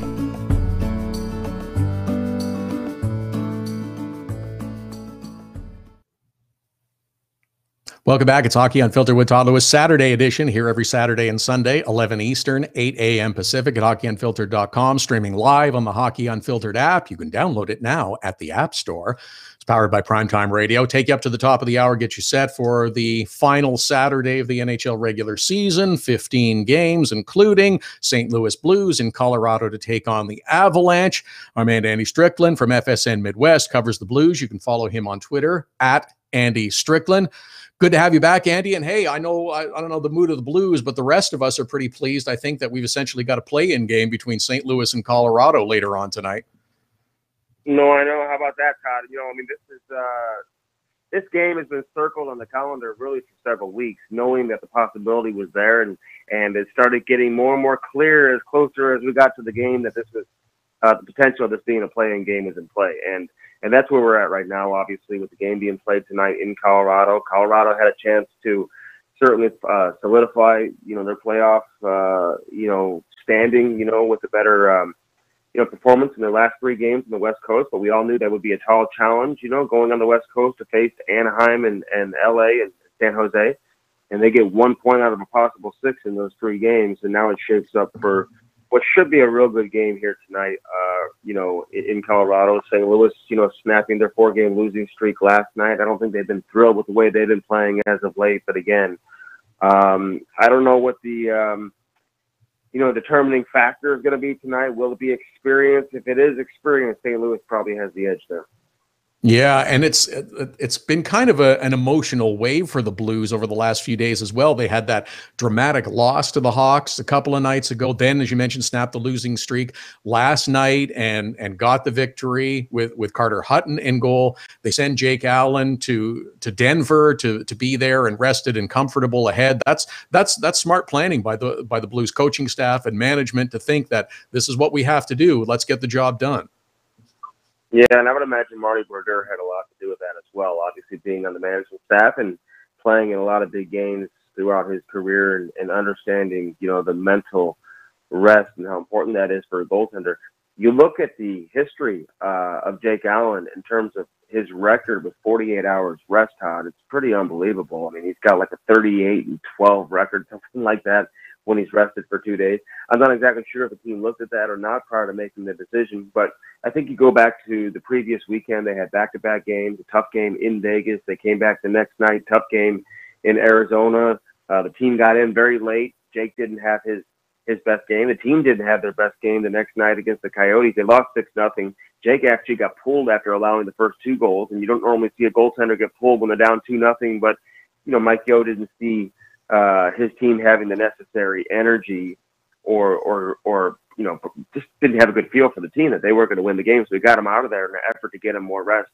Welcome back. It's Hockey Unfiltered with Todd Lewis, Saturday edition, here every Saturday and Sunday, 11 Eastern, 8 a.m. Pacific at hockeyunfiltered.com, streaming live on the Hockey Unfiltered app. You can download it now at the App Store. It's powered by Primetime Radio. Take you up to the top of the hour, get you set for the final Saturday of the NHL regular season, 15 games, including St. Louis Blues in Colorado to take on the Avalanche. Our man Andy Strickland from FSN Midwest covers the Blues. You can follow him on Twitter at Andy Strickland. Good to have you back, Andy. And hey, I know, I don't know the mood of the Blues, but the rest of us are pretty pleased. I think that we've essentially got a play-in game between St. Louis and Colorado later on tonight. No, I know. How about that, Todd? I mean, this game has been circled on the calendar really for several weeks, knowing that the possibility was there, and it started getting more and more clear as closer as we got to the game that this was the potential of this being a play-in game was in play. And that's where we're at right now, obviously, with the game being played tonight in Colorado. Colorado had a chance to certainly solidify, their playoff, standing, with a better, performance in their last 3 games on the West Coast. But we all knew that would be a tall challenge, going on the West Coast to face Anaheim and LA and San Jose. And they get 1 point out of a possible 6 in those 3 games. And now it shapes up for what should be a real good game here tonight, in Colorado. St. Louis, snapping their 4-game losing streak last night. I don't think they've been thrilled with the way they've been playing as of late. But again, I don't know what the, determining factor is going to be tonight. Will it be experience? If it is experience, St. Louis probably has the edge there. Yeah, and it's been kind of an emotional wave for the Blues over the last few days as well. They had that dramatic loss to the Hawks a couple of nights ago. Then, as you mentioned, snapped the losing streak last night and got the victory with Carter Hutton in goal. They send Jake Allen to Denver to be there and rested and comfortable ahead. That's smart planning by the Blues coaching staff and management to think that this is what we have to do. Let's get the job done. Yeah, and I would imagine Marty Brodeur had a lot to do with that as well, obviously being on the management staff and playing in a lot of big games throughout his career and understanding, the mental rest and how important that is for a goaltender. You look at the history of Jake Allen in terms of his record with 48 hours rest, Todd. It's pretty unbelievable. I mean, he's got like a 38-12 record, something like that, when he's rested for 2 days. I'm not exactly sure if the team looked at that or not prior to making the decision, but I think you go back to the previous weekend, they had back-to-back games, a tough game in Vegas. They came back the next night, tough game in Arizona. The team got in very late. Jake didn't have his best game. The team didn't have their best game the next night against the Coyotes. They lost 6-0. Jake actually got pulled after allowing the first 2 goals, and you don't normally see a goaltender get pulled when they're down 2-0, but, Mike Yeo didn't see his team having the necessary energy or just didn't have a good feel for the team that they weren't going to win the game. So we got him out of there in an effort to get him more rest.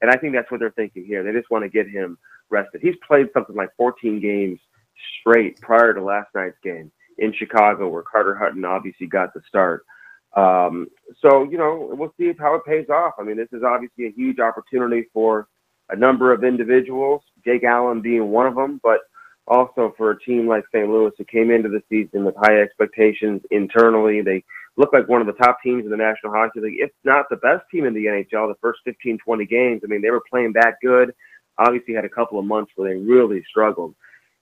And I think that's what they're thinking here. They just want to get him rested. He's played something like 14 games straight prior to last night's game in Chicago, where Carter Hutton obviously got the start. So, we'll see how it pays off. I mean, this is obviously a huge opportunity for a number of individuals, Jake Allen being one of them, but also for a team like St. Louis who came into the season with high expectations internally. They look like one of the top teams in the National Hockey League, if not the best team in the NHL, the first 15, 20 games. I mean, they were playing that good. Obviously had a couple of months where they really struggled.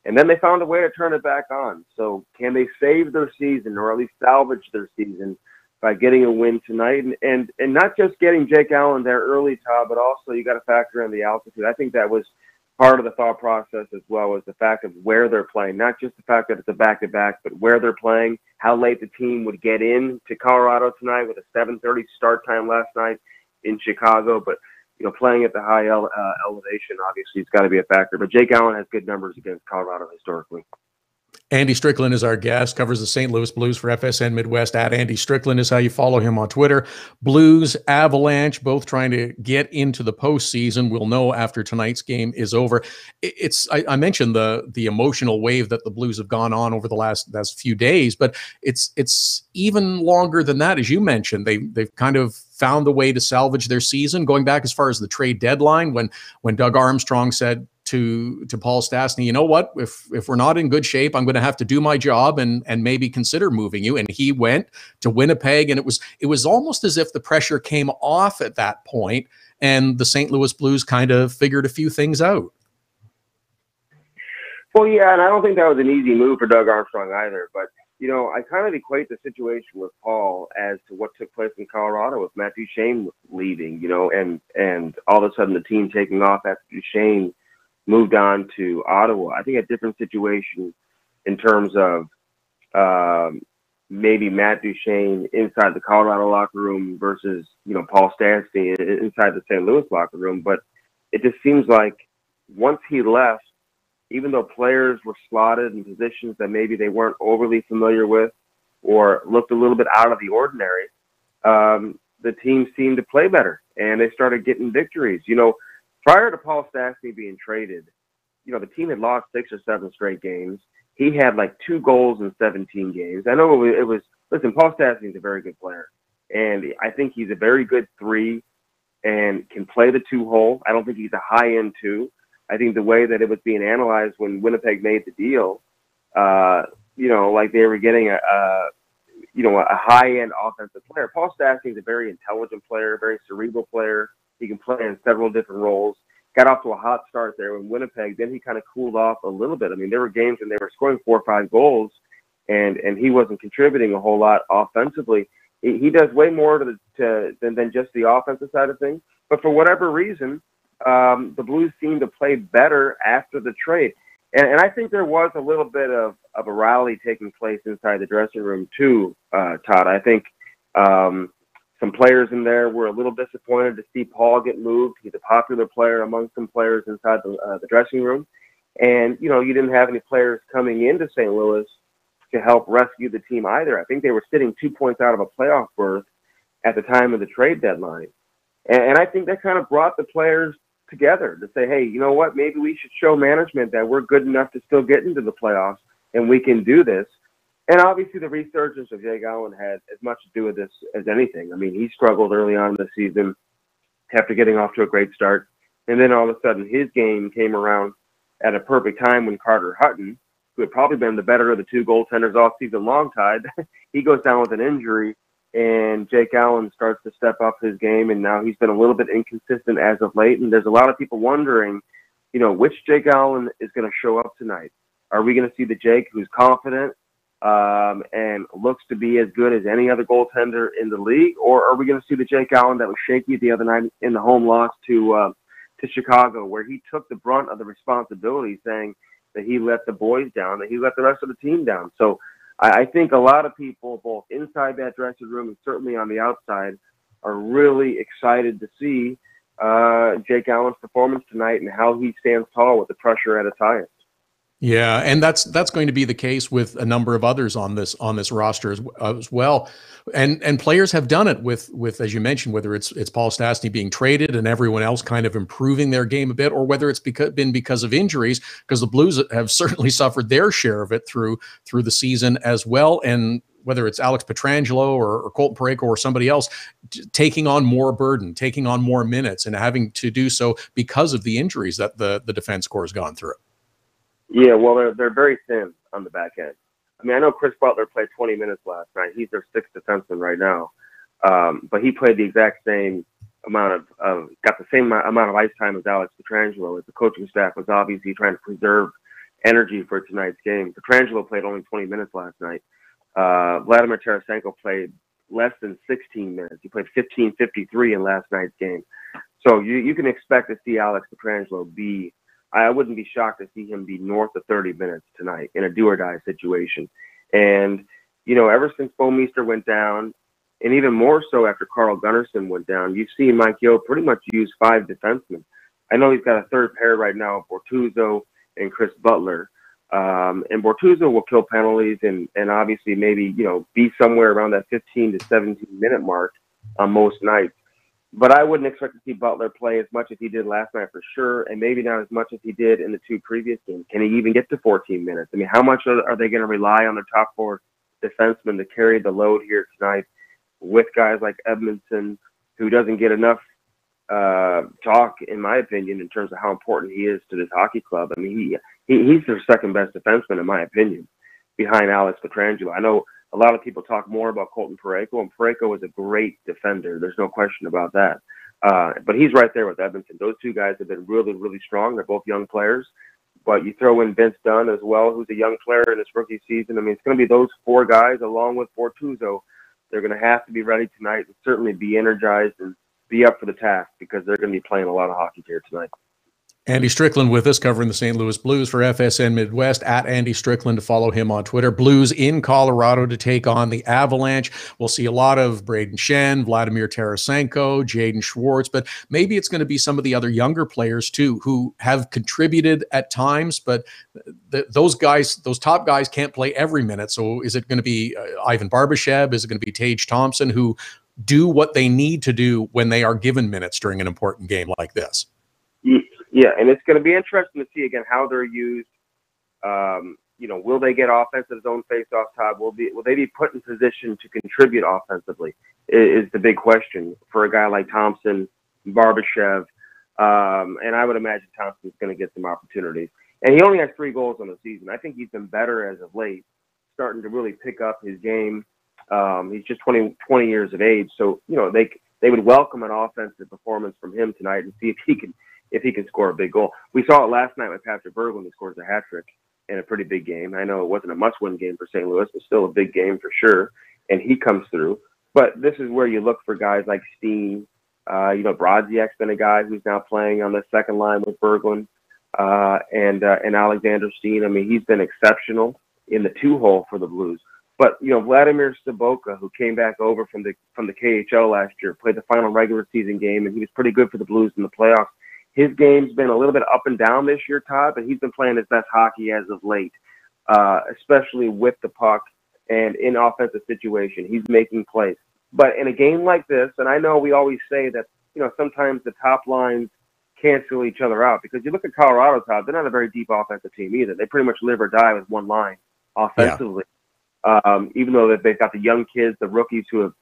And then they found a way to turn it back on. So can they save their season, or at least salvage their season, by getting a win tonight? And not just getting Jake Allen there early, Todd, but also you got to factor in the altitude. I think that was part of the thought process as well, as the fact of where they're playing, not just the fact that it's a back-to-back, but where they're playing, how late the team would get in to Colorado tonight with a 7:30 start time last night in Chicago. But, playing at the high elevation, obviously, it's got to be a factor. But Jake Allen has good numbers against Colorado historically. Andy Strickland is our guest, covers the St. Louis Blues for FSN Midwest. At Andy Strickland is how you follow him on Twitter. Blues, Avalanche, both trying to get into the postseason. We'll know after tonight's game is over. I mentioned the emotional wave that the Blues have gone on over the last few days, but it's even longer than that, as you mentioned. They've kind of found a way to salvage their season, going back as far as the trade deadline when Doug Armstrong said to Paul Stastny, you know what, if we're not in good shape, I'm going to have to do my job and maybe consider moving you. And he went to Winnipeg, and it was almost as if the pressure came off at that point, and the St. Louis Blues kind of figured a few things out. Well, yeah, and I don't think that was an easy move for Doug Armstrong either. But, I kind of equate the situation with Paul as to what took place in Colorado with Matt Duchene leaving, and all of a sudden the team taking off after Duchene moved on to Ottawa. I think a different situation in terms of maybe Matt Duchene inside the Colorado locker room versus, Paul Stastny inside the St. Louis locker room. But it just seems like once he left, even though players were slotted in positions that maybe they weren't overly familiar with or looked a little bit out of the ordinary, the team seemed to play better and they started getting victories. Prior to Paul Stastny being traded, the team had lost 6 or 7 straight games. He had like 2 goals in 17 games. I know it was listen, Paul Stastny is a very good player. And I think he's a very good 3 and can play the 2-hole. I don't think he's a high-end 2. I think the way that it was being analyzed when Winnipeg made the deal, like they were getting a high-end offensive player. Paul Stastny is a very intelligent player, very cerebral player. He can play in several different roles. Got off to a hot start there in Winnipeg. Then he kind of cooled off a little bit. I mean, there were games when they were scoring 4 or 5 goals, and he wasn't contributing a whole lot offensively. He does way more than just the offensive side of things. But for whatever reason, the Blues seemed to play better after the trade. And I think there was a little bit of a rally taking place inside the dressing room too, Todd. I think some players in there were a little disappointed to see Paul get moved. He's a popular player among some players inside the dressing room. And, you didn't have any players coming into St. Louis to help rescue the team either. I think they were sitting 2 points out of a playoff berth at the time of the trade deadline. And I think that kind of brought the players together to say, hey, you know what, maybe we should show management that we're good enough to still get into the playoffs and we can do this. And obviously the resurgence of Jake Allen had as much to do with this as anything. I mean, he struggled early on in the season after getting off to a great start. And then all of a sudden his game came around at a perfect time when Carter Hutton, who had probably been the better of the 2 goaltenders all season long, Todd, he goes down with an injury. And Jake Allen starts to step up his game, and now he's been a little bit inconsistent as of late. And there's a lot of people wondering, which Jake Allen is going to show up tonight. Are we going to see the Jake who's confident and looks to be as good as any other goaltender in the league, or are we going to see the Jake Allen that was shaky the other night in the home loss to Chicago, where he took the brunt of the responsibility, saying that he let the boys down, that he let the rest of the team down? So I think a lot of people, both inside that dressing room and certainly on the outside, are really excited to see Jake Allen's performance tonight and how he stands tall with the pressure at its highest. Yeah, and that's going to be the case with a number of others on this roster as well, and players have done it with as you mentioned, whether it's Paul Stastny being traded and everyone else kind of improving their game a bit, or whether it's been because of injuries, because the Blues have certainly suffered their share of it through the season as well, and whether it's Alex Pietrangelo or Colton Parayko or somebody else taking on more burden, taking on more minutes, and having to do so because of the injuries that the defense corps has gone through. Yeah, well, they're very thin on the back end. I mean, I know Chris Butler played 20 minutes last night. He's their 6th defenseman right now. But he played the exact same amount got the same amount of ice time as Alex Pietrangelo, as the coaching staff was obviously trying to preserve energy for tonight's game. Pietrangelo played only 20 minutes last night. Vladimir Tarasenko played less than 16 minutes. He played 15:53 in last night's game. So you can expect to see Alex Pietrangelo I wouldn't be shocked to see him be north of 30 minutes tonight in a do-or-die situation. And, ever since Bouwmeester went down, and even more so after Carl Gunnarsson went down, you've seen Mike Yeo pretty much use 5 defensemen. I know he's got a third pair right now, Bortuzzo and Chris Butler. And Bortuzzo will kill penalties and obviously maybe, be somewhere around that 15 to 17-minute mark on most nights. But I wouldn't expect to see Butler play as much as he did last night for sure, and maybe not as much as he did in the 2 previous games. Can he even get to 14 minutes? I mean, how much are they going to rely on their top 4 defensemen to carry the load here tonight with guys like Edmondson, who doesn't get enough talk, in my opinion, in terms of how important he is to this hockey club? I mean, he's their second-best defenseman, in my opinion, behind Alex Pietrangelo. I know a lot of people talk more about Colton Parayko, and Parayko is a great defender. There's no question about that. But he's right there with Edmondson. Those 2 guys have been really, really strong. They're both young players. but you throw in Vince Dunn as well, who's a young player in his rookie season. I mean, it's going to be those four guys along with Bortuzzo. They're going to have to be ready tonight and certainly be energized and be up for the task because they're going to be playing a lot of hockey here tonight. Andy Strickland with us, covering the St. Louis Blues for FSN Midwest, at Andy Strickland to follow him on Twitter. Blues in Colorado to take on the Avalanche. We'll see a lot of Braden Shen, Vladimir Tarasenko, Jaden Schwartz, but maybe it's going to be some of the other younger players too who have contributed at times, but those top guys can't play every minute. So is it going to be Ivan Barbashev? Is it going to be Tage Thompson, who do what they need to do when they are given minutes during an important game like this? Yeah, and it's going to be interesting to see, again, how they're used. Will they get offensive zone face-off, Todd? Will they be put in position to contribute offensively is the big question for a guy like Thompson, Barbashev, and I would imagine Thompson's going to get some opportunities. And he only has 3 goals on the season. I think he's been better as of late, starting to really pick up his game. He's just 20 years of age, so they would welcome an offensive performance from him tonight and see if he can score a big goal. We saw it last night with Patrick Berglund, who scores a hat trick in a pretty big game. I know it wasn't a must-win game for St. Louis, but still a big game for sure, and he comes through. But this is where you look for guys like Steen. Brodziak's been a guy who's now playing on the second line with Berglund, and Alexander Steen. I mean, he's been exceptional in the 2-hole for the Blues. But Vladimir Sobotka, who came back over from the KHL last year, played the final regular season game, and he was pretty good for the Blues in the playoffs. His game's been a little bit up and down this year, Todd, but he's been playing his best hockey as of late, especially with the puck and in offensive situation. He's making plays. But in a game like this, and I know we always say that, sometimes the top lines cancel each other out, because you look at Colorado, Todd, they're not a very deep offensive team either. They pretty much live or die with one line offensively. Yeah. Even though they've got the young kids, the rookies who have,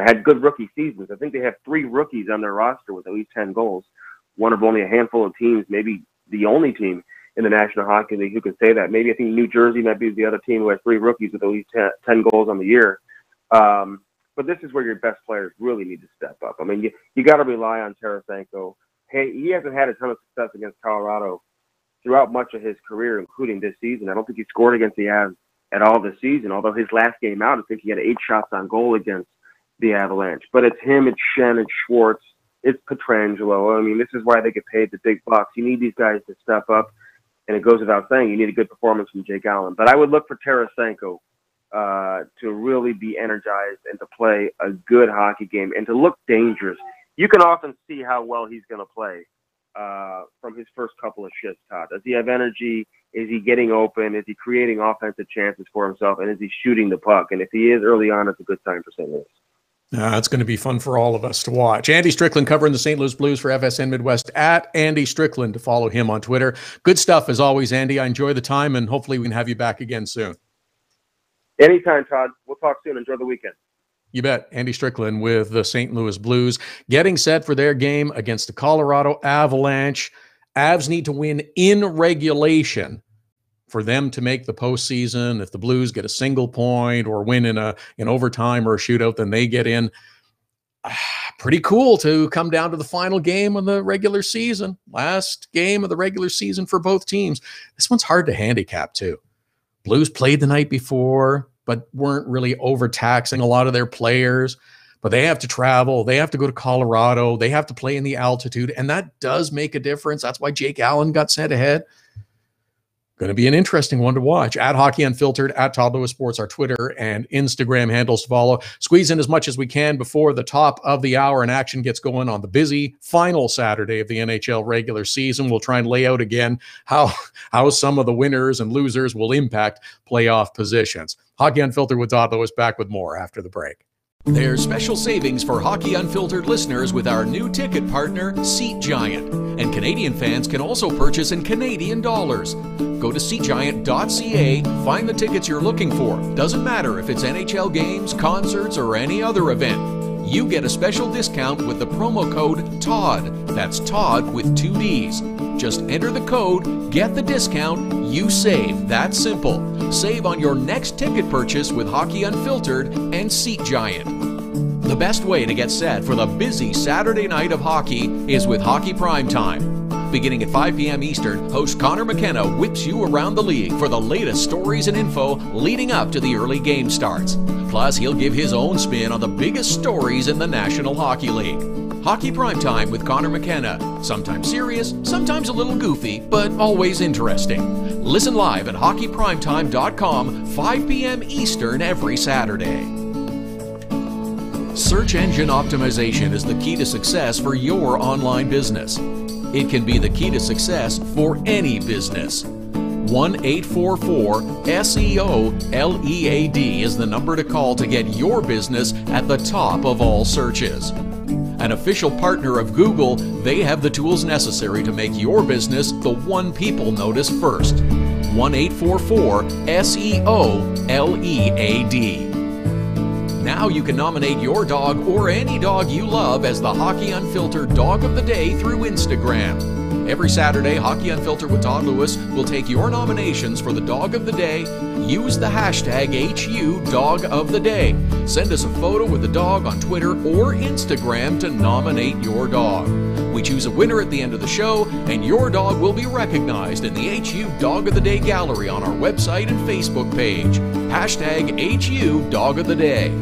had good rookie seasons. I think they have 3 rookies on their roster with at least 10 goals. One of only a handful of teams, maybe the only team in the National Hockey League who can say that. Maybe I think New Jersey might be the other team who has 3 rookies with at least 10 goals on the year. But this is where your best players really need to step up. I mean, you got to rely on Tarasenko. Hey, he hasn't had a ton of success against Colorado throughout much of his career, including this season. I don't think he scored against the Avs at all this season, although his last game out, I think he had 8 shots on goal against the Avalanche. But it's him, it's Shen, it's Schwartz, it's Pietrangelo. I mean, this is why they get paid the big bucks. You need these guys to step up, and it goes without saying, you need a good performance from Jake Allen. But I would look for Tarasenko to really be energized and to play a good hockey game and to look dangerous. You can often see how well he's going to play from his first couple of shifts, Todd. Does he have energy? Is he getting open? Is he creating offensive chances for himself? And is he shooting the puck? And if he is early on, it's a good sign for St. Louis. It's going to be fun for all of us to watch. Andy Strickland covering the St. Louis Blues for FSN Midwest, at Andy Strickland to follow him on Twitter. Good stuff as always, Andy. I enjoy the time, and hopefully we can have you back again soon. Anytime, Todd. We'll talk soon. Enjoy the weekend. You bet. Andy Strickland with the St. Louis Blues getting set for their game against the Colorado Avalanche. Avs need to win in regulation for them to make the postseason. If the Blues get a single point or win in overtime or a shootout, then they get in. Pretty cool to come down to the final game of the regular season. Last game of the regular season for both teams. This one's hard to handicap too. Blues played the night before, but weren't really overtaxing a lot of their players. But they have to travel. They have to go to Colorado. They have to play in the altitude, and that does make a difference. That's why Jake Allen got sent ahead. Going to be an interesting one to watch. At Hockey Unfiltered, at Todd Lewis Sports, our Twitter and Instagram handles to follow. Squeeze in as much as we can before the top of the hour and action gets going on the busy final Saturday of the NHL regular season. We'll try and lay out again how some of the winners and losers will impact playoff positions. Hockey Unfiltered with Todd Lewis, back with more after the break. There's special savings for Hockey Unfiltered listeners with our new ticket partner, Seat Giant. And Canadian fans can also purchase in Canadian dollars. Go to SeatGiant.ca, find the tickets you're looking for. Doesn't matter if it's NHL games, concerts, or any other event. You get a special discount with the promo code TODD. That's Todd with 2 Ds. Just enter the code, get the discount, you save. That's simple. Save on your next ticket purchase with Hockey Unfiltered and Seat Giant. The best way to get set for the busy Saturday night of hockey is with Hockey Primetime. Beginning at 5 p.m. Eastern, host Connor McKenna whips you around the league for the latest stories and info leading up to the early game starts. Plus, he'll give his own spin on the biggest stories in the National Hockey League. Hockey Primetime with Connor McKenna. Sometimes serious, sometimes a little goofy, but always interesting. Listen live at hockeyprimetime.com, 5 p.m. Eastern every Saturday. Search engine optimization is the key to success for your online business. It can be the key to success for any business. 1-844-SEO-LEAD is the number to call to get your business at the top of all searches. An official partner of Google, they have the tools necessary to make your business the one people notice first. 1-844-SEO-LEAD. Now you can nominate your dog or any dog you love as the Hockey Unfiltered Dog of the Day through Instagram. Every Saturday, Hockey Unfiltered with Todd Lewis will take your nominations for the Dog of the Day. Use the hashtag HU Dog of the Day. Send us a photo with the dog on Twitter or Instagram to nominate your dog. We choose a winner at the end of the show, and your dog will be recognized in the HU Dog of the Day gallery on our website and Facebook page. Hashtag HU Dog of the Day.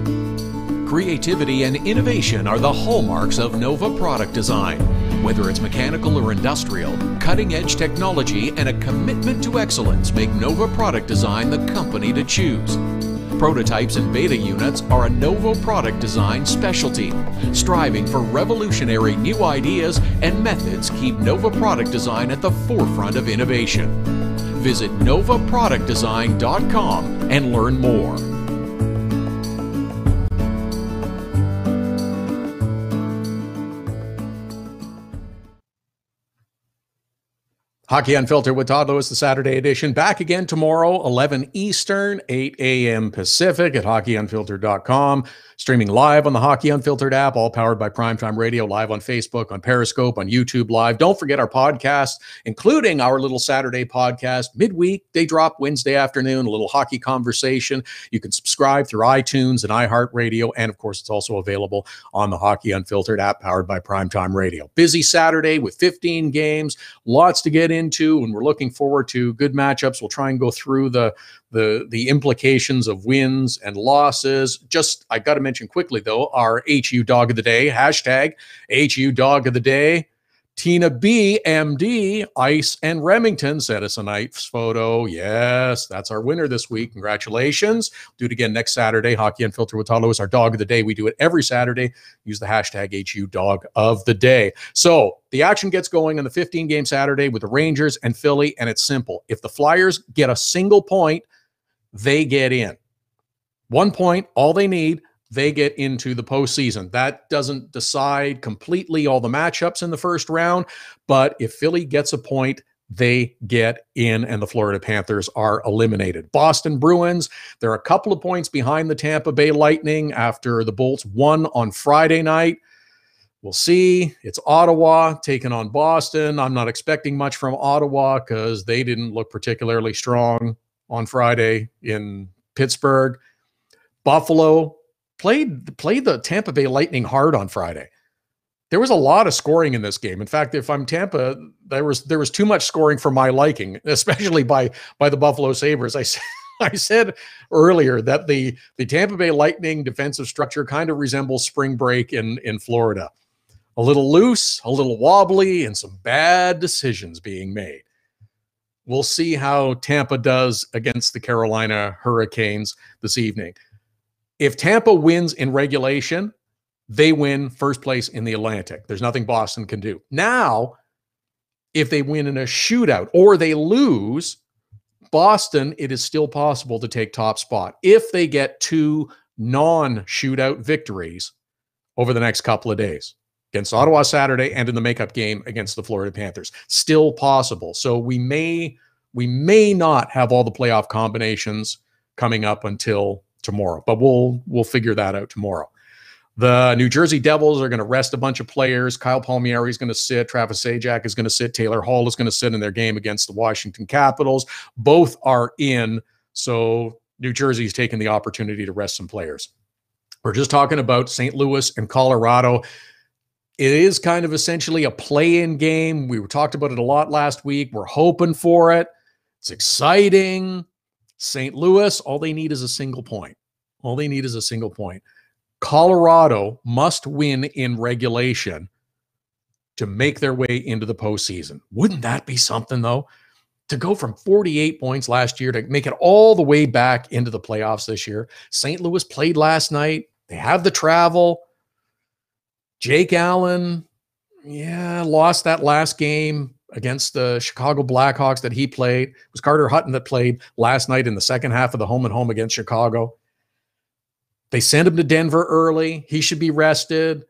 Creativity and innovation are the hallmarks of Nova Product Design. Whether it's mechanical or industrial, cutting-edge technology and a commitment to excellence make Nova Product Design the company to choose. Prototypes and beta units are a Nova Product Design specialty. Striving for revolutionary new ideas and methods keep Nova Product Design at the forefront of innovation. Visit novaproductdesign.com and learn more. Hockey Unfiltered with Todd Lewis, the Saturday edition. Back again tomorrow, 11 Eastern, 8 a.m. Pacific at hockeyunfiltered.com. Streaming live on the Hockey Unfiltered app, all powered by Primetime Radio, live on Facebook, on Periscope, on YouTube Live. Don't forget our podcast, including our little Saturday podcast. Midweek, they drop Wednesday afternoon, a little hockey conversation. You can subscribe through iTunes and iHeartRadio. And, of course, it's also available on the Hockey Unfiltered app, powered by Primetime Radio. Busy Saturday with 15 games, lots to get into, and we're looking forward to good matchups. We'll try and go through the implications of wins and losses. Just, I got to mention quickly, though, our HU Dog of the Day, hashtag HU Dog of the Day. Tina B, MD, Ice and Remington sent us a nice photo. Yes, that's our winner this week. Congratulations. Do it again next Saturday. Hockey Unfiltered with Todd Lewis, our Dog of the Day. We do it every Saturday. Use the hashtag HU Dog of the Day. So the action gets going on the 15-game Saturday with the Rangers and Philly, and it's simple. If the Flyers get a single point, they get in. 1 point, all they need, they get into the postseason. That doesn't decide completely all the matchups in the first round, but if Philly gets a point, they get in, and the Florida Panthers are eliminated. Boston Bruins, they're a couple of points behind the Tampa Bay Lightning after the Bolts won on Friday night. We'll see. It's Ottawa taking on Boston. I'm not expecting much from Ottawa because they didn't look particularly strong on Friday in Pittsburgh. Buffalo played the Tampa Bay Lightning hard on Friday. There was a lot of scoring in this game. In fact, if I'm Tampa, there was too much scoring for my liking, especially by the Buffalo Sabres. I said earlier that the Tampa Bay Lightning defensive structure kind of resembles spring break in Florida. A little loose, a little wobbly, and some bad decisions being made. We'll see how Tampa does against the Carolina Hurricanes this evening. If Tampa wins in regulation, they win first place in the Atlantic. There's nothing Boston can do. Now, if they win in a shootout or they lose, Boston, it is still possible to take top spot if they get 2 non-shootout victories over the next couple of days. Against Ottawa Saturday and in the makeup game against the Florida Panthers. Still possible. So we may not have all the playoff combinations coming up until tomorrow, but we'll figure that out tomorrow. The New Jersey Devils are going to rest a bunch of players. Kyle Palmieri is going to sit. Travis Zajac is going to sit. Taylor Hall is going to sit in their game against the Washington Capitals. Both are in, so New Jersey's taking the opportunity to rest some players. We're just talking about St. Louis and Colorado. It is kind of essentially a play-in game. We talked about it a lot last week. We're hoping for it. It's exciting. St. Louis, all they need is a single point. All they need is a single point. Colorado must win in regulation to make their way into the postseason. Wouldn't that be something, though? To go from 48 points last year to make it all the way back into the playoffs this year. St. Louis played last night. They have the travel. Jake Allen, lost that last game against the Chicago Blackhawks that he played. It was Carter Hutton that played last night in the second half of the home and home against Chicago. They sent him to Denver early. He should be rested.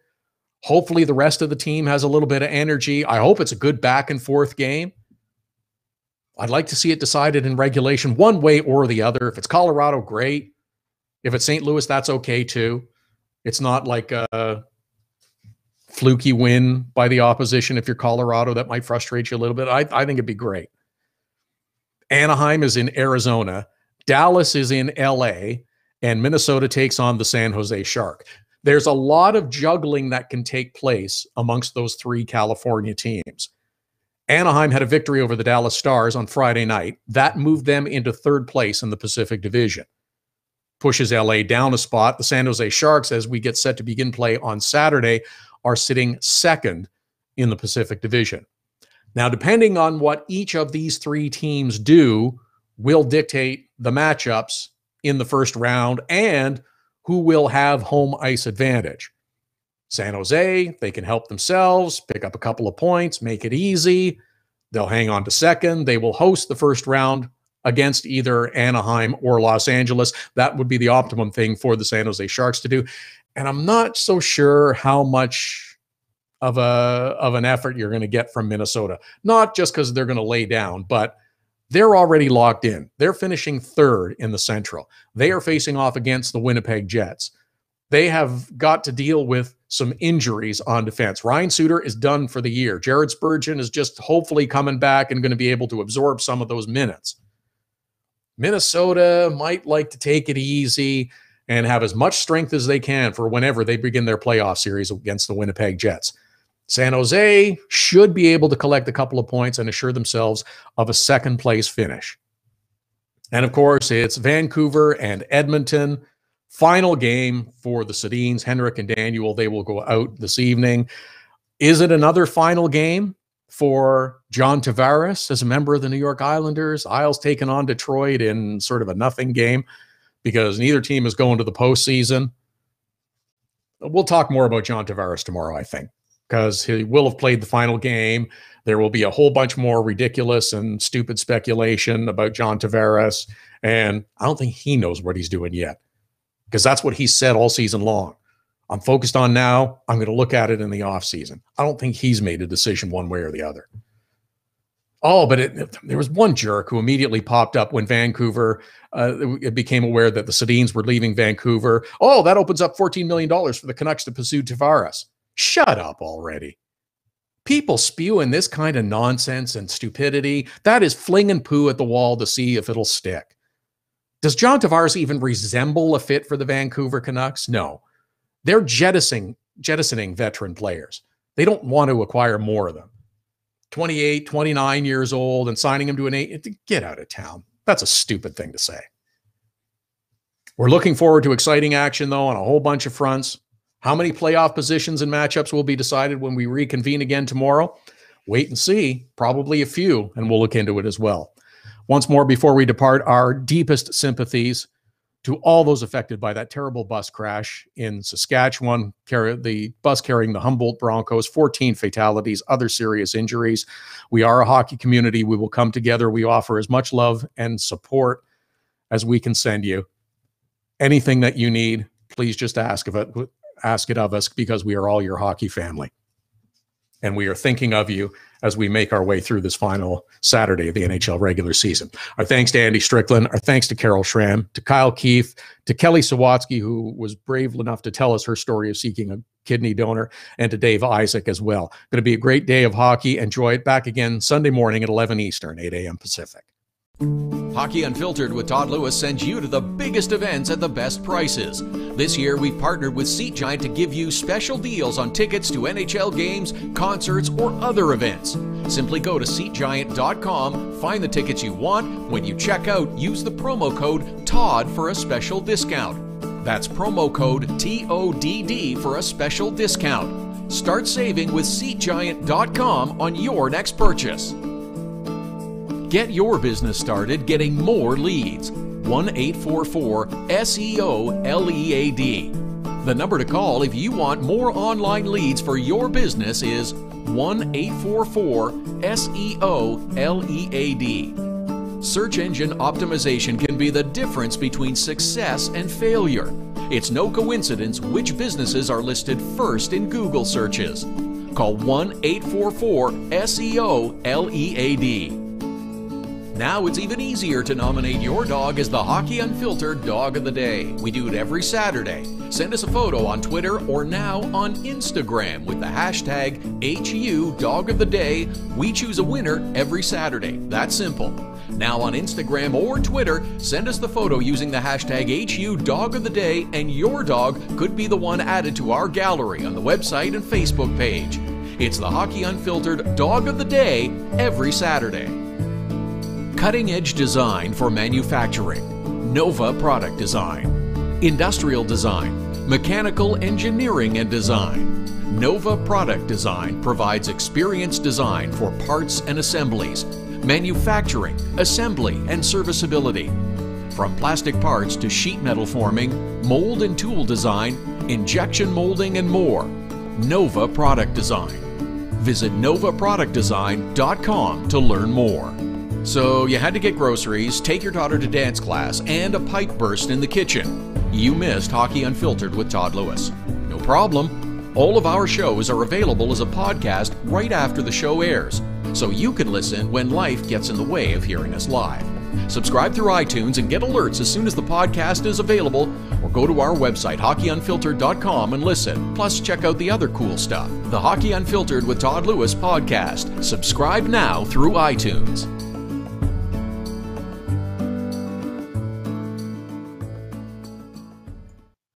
Hopefully the rest of the team has a little bit of energy. I hope it's a good back and forth game. I'd like to see it decided in regulation one way or the other. If it's Colorado, great. If it's St. Louis, that's okay too. It's not like a fluky win by the opposition. If you're Colorado, that might frustrate you a little bit. I think it'd be great. Anaheim is in Arizona. Dallas is in LA. And Minnesota takes on the San Jose Shark. There's a lot of juggling that can take place amongst those three California teams. Anaheim had a victory over the Dallas Stars on Friday night. That moved them into third place in the Pacific Division. Pushes LA down a spot. The San Jose Sharks, as we get set to begin play on Saturday, are sitting second in the Pacific Division. Now, depending on what each of these three teams do, will dictate the matchups in the first round and who will have home ice advantage. San Jose, they can help themselves, pick up a couple of points, make it easy. They'll hang on to second. They will host the first round against either Anaheim or Los Angeles. That would be the optimum thing for the San Jose Sharks to do. And I'm not so sure how much of an effort you're going to get from Minnesota. Not just because they're going to lay down, but they're already locked in. They're finishing third in the Central. They are facing off against the Winnipeg Jets. They have got to deal with some injuries on defense. Ryan Suter is done for the year. Jared Spurgeon is just hopefully coming back and going to be able to absorb some of those minutes. Minnesota might like to take it easy and have as much strength as they can for whenever they begin their playoff series against the Winnipeg Jets. San Jose should be able to collect a couple of points and assure themselves of a second place finish. And of course, it's Vancouver and Edmonton. Final game for the Sedins. Henrik and Daniel, they will go out this evening. Is it another final game for John Tavares as a member of the New York Islanders? Isles taking on Detroit in sort of a nothing game because neither team is going to the postseason. We'll talk more about John Tavares tomorrow, I think, because he will have played the final game. There will be a whole bunch more ridiculous and stupid speculation about John Tavares, and I don't think he knows what he's doing yet, because that's what he said all season long. I'm focused on now. I'm going to look at it in the offseason. I don't think he's made a decision one way or the other. Oh, but there was one jerk who immediately popped up when Vancouver became aware that the Sedins were leaving Vancouver. Oh, that opens up $14 million for the Canucks to pursue Tavares. Shut up already. People spewing this kind of nonsense and stupidity, that is flinging poo at the wall to see if it'll stick. Does John Tavares even resemble a fit for the Vancouver Canucks? No. They're jettisoning veteran players. They don't want to acquire more of them. 28, 29 years old and signing him to an 8, get out of town. That's a stupid thing to say. We're looking forward to exciting action, though, on a whole bunch of fronts. How many playoff positions and matchups will be decided when we reconvene again tomorrow? Wait and see. Probably a few, and we'll look into it as well. Once more, before we depart, our deepest sympathies to all those affected by that terrible bus crash in Saskatchewan, the bus carrying the Humboldt Broncos, 14 fatalities, other serious injuries. We are a hockey community. We will come together. We offer as much love and support as we can send you. Anything that you need, please just ask it of us, because we are all your hockey family. And we are thinking of you as we make our way through this final Saturday of the NHL regular season. Our thanks to Andy Strickland. Our thanks to Carol Schramm, to Kyle Keefe, to Kelly Sawatsky, who was brave enough to tell us her story of seeking a kidney donor, and to Dave Isaac as well. Going to be a great day of hockey. Enjoy it. Back again Sunday morning at 11 Eastern, 8 a.m. Pacific. Hockey Unfiltered with Todd Lewis sends you to the biggest events at the best prices. This year, we've partnered with Seat Giant to give you special deals on tickets to NHL games, concerts, or other events. Simply go to SeatGiant.com, find the tickets you want. When you check out, use the promo code TODD for a special discount. That's promo code TODD for a special discount. Start saving with SeatGiant.com on your next purchase. Get your business started getting more leads. 1-844-SEO-LEAD. The number to call if you want more online leads for your business is 1-844-SEO-LEAD. Search engine optimization can be the difference between success and failure. It's no coincidence which businesses are listed first in Google searches. Call 1-844-SEO-LEAD. Now it's even easier to nominate your dog as the Hockey Unfiltered Dog of the Day. We do it every Saturday. Send us a photo on Twitter or now on Instagram with the hashtag HU Dog of the Day. We choose a winner every Saturday. That's simple. Now on Instagram or Twitter, send us the photo using the hashtag HU Dog of the Day, and your dog could be the one added to our gallery on the website and Facebook page. It's the Hockey Unfiltered Dog of the Day every Saturday. Cutting-edge design for manufacturing. Nova Product Design. Industrial design. Mechanical engineering and design. Nova Product Design provides experienced design for parts and assemblies, manufacturing, assembly, and serviceability. From plastic parts to sheet metal forming, mold and tool design, injection molding, and more. Nova Product Design. Visit novaproductdesign.com to learn more. So you had to get groceries, take your daughter to dance class, and a pipe burst in the kitchen. You missed Hockey Unfiltered with Todd Lewis. No problem. All of our shows are available as a podcast right after the show airs, so you can listen when life gets in the way of hearing us live. Subscribe through iTunes and get alerts as soon as the podcast is available, or go to our website, hockeyunfiltered.com, and listen. Plus, check out the other cool stuff, the Hockey Unfiltered with Todd Lewis podcast. Subscribe now through iTunes.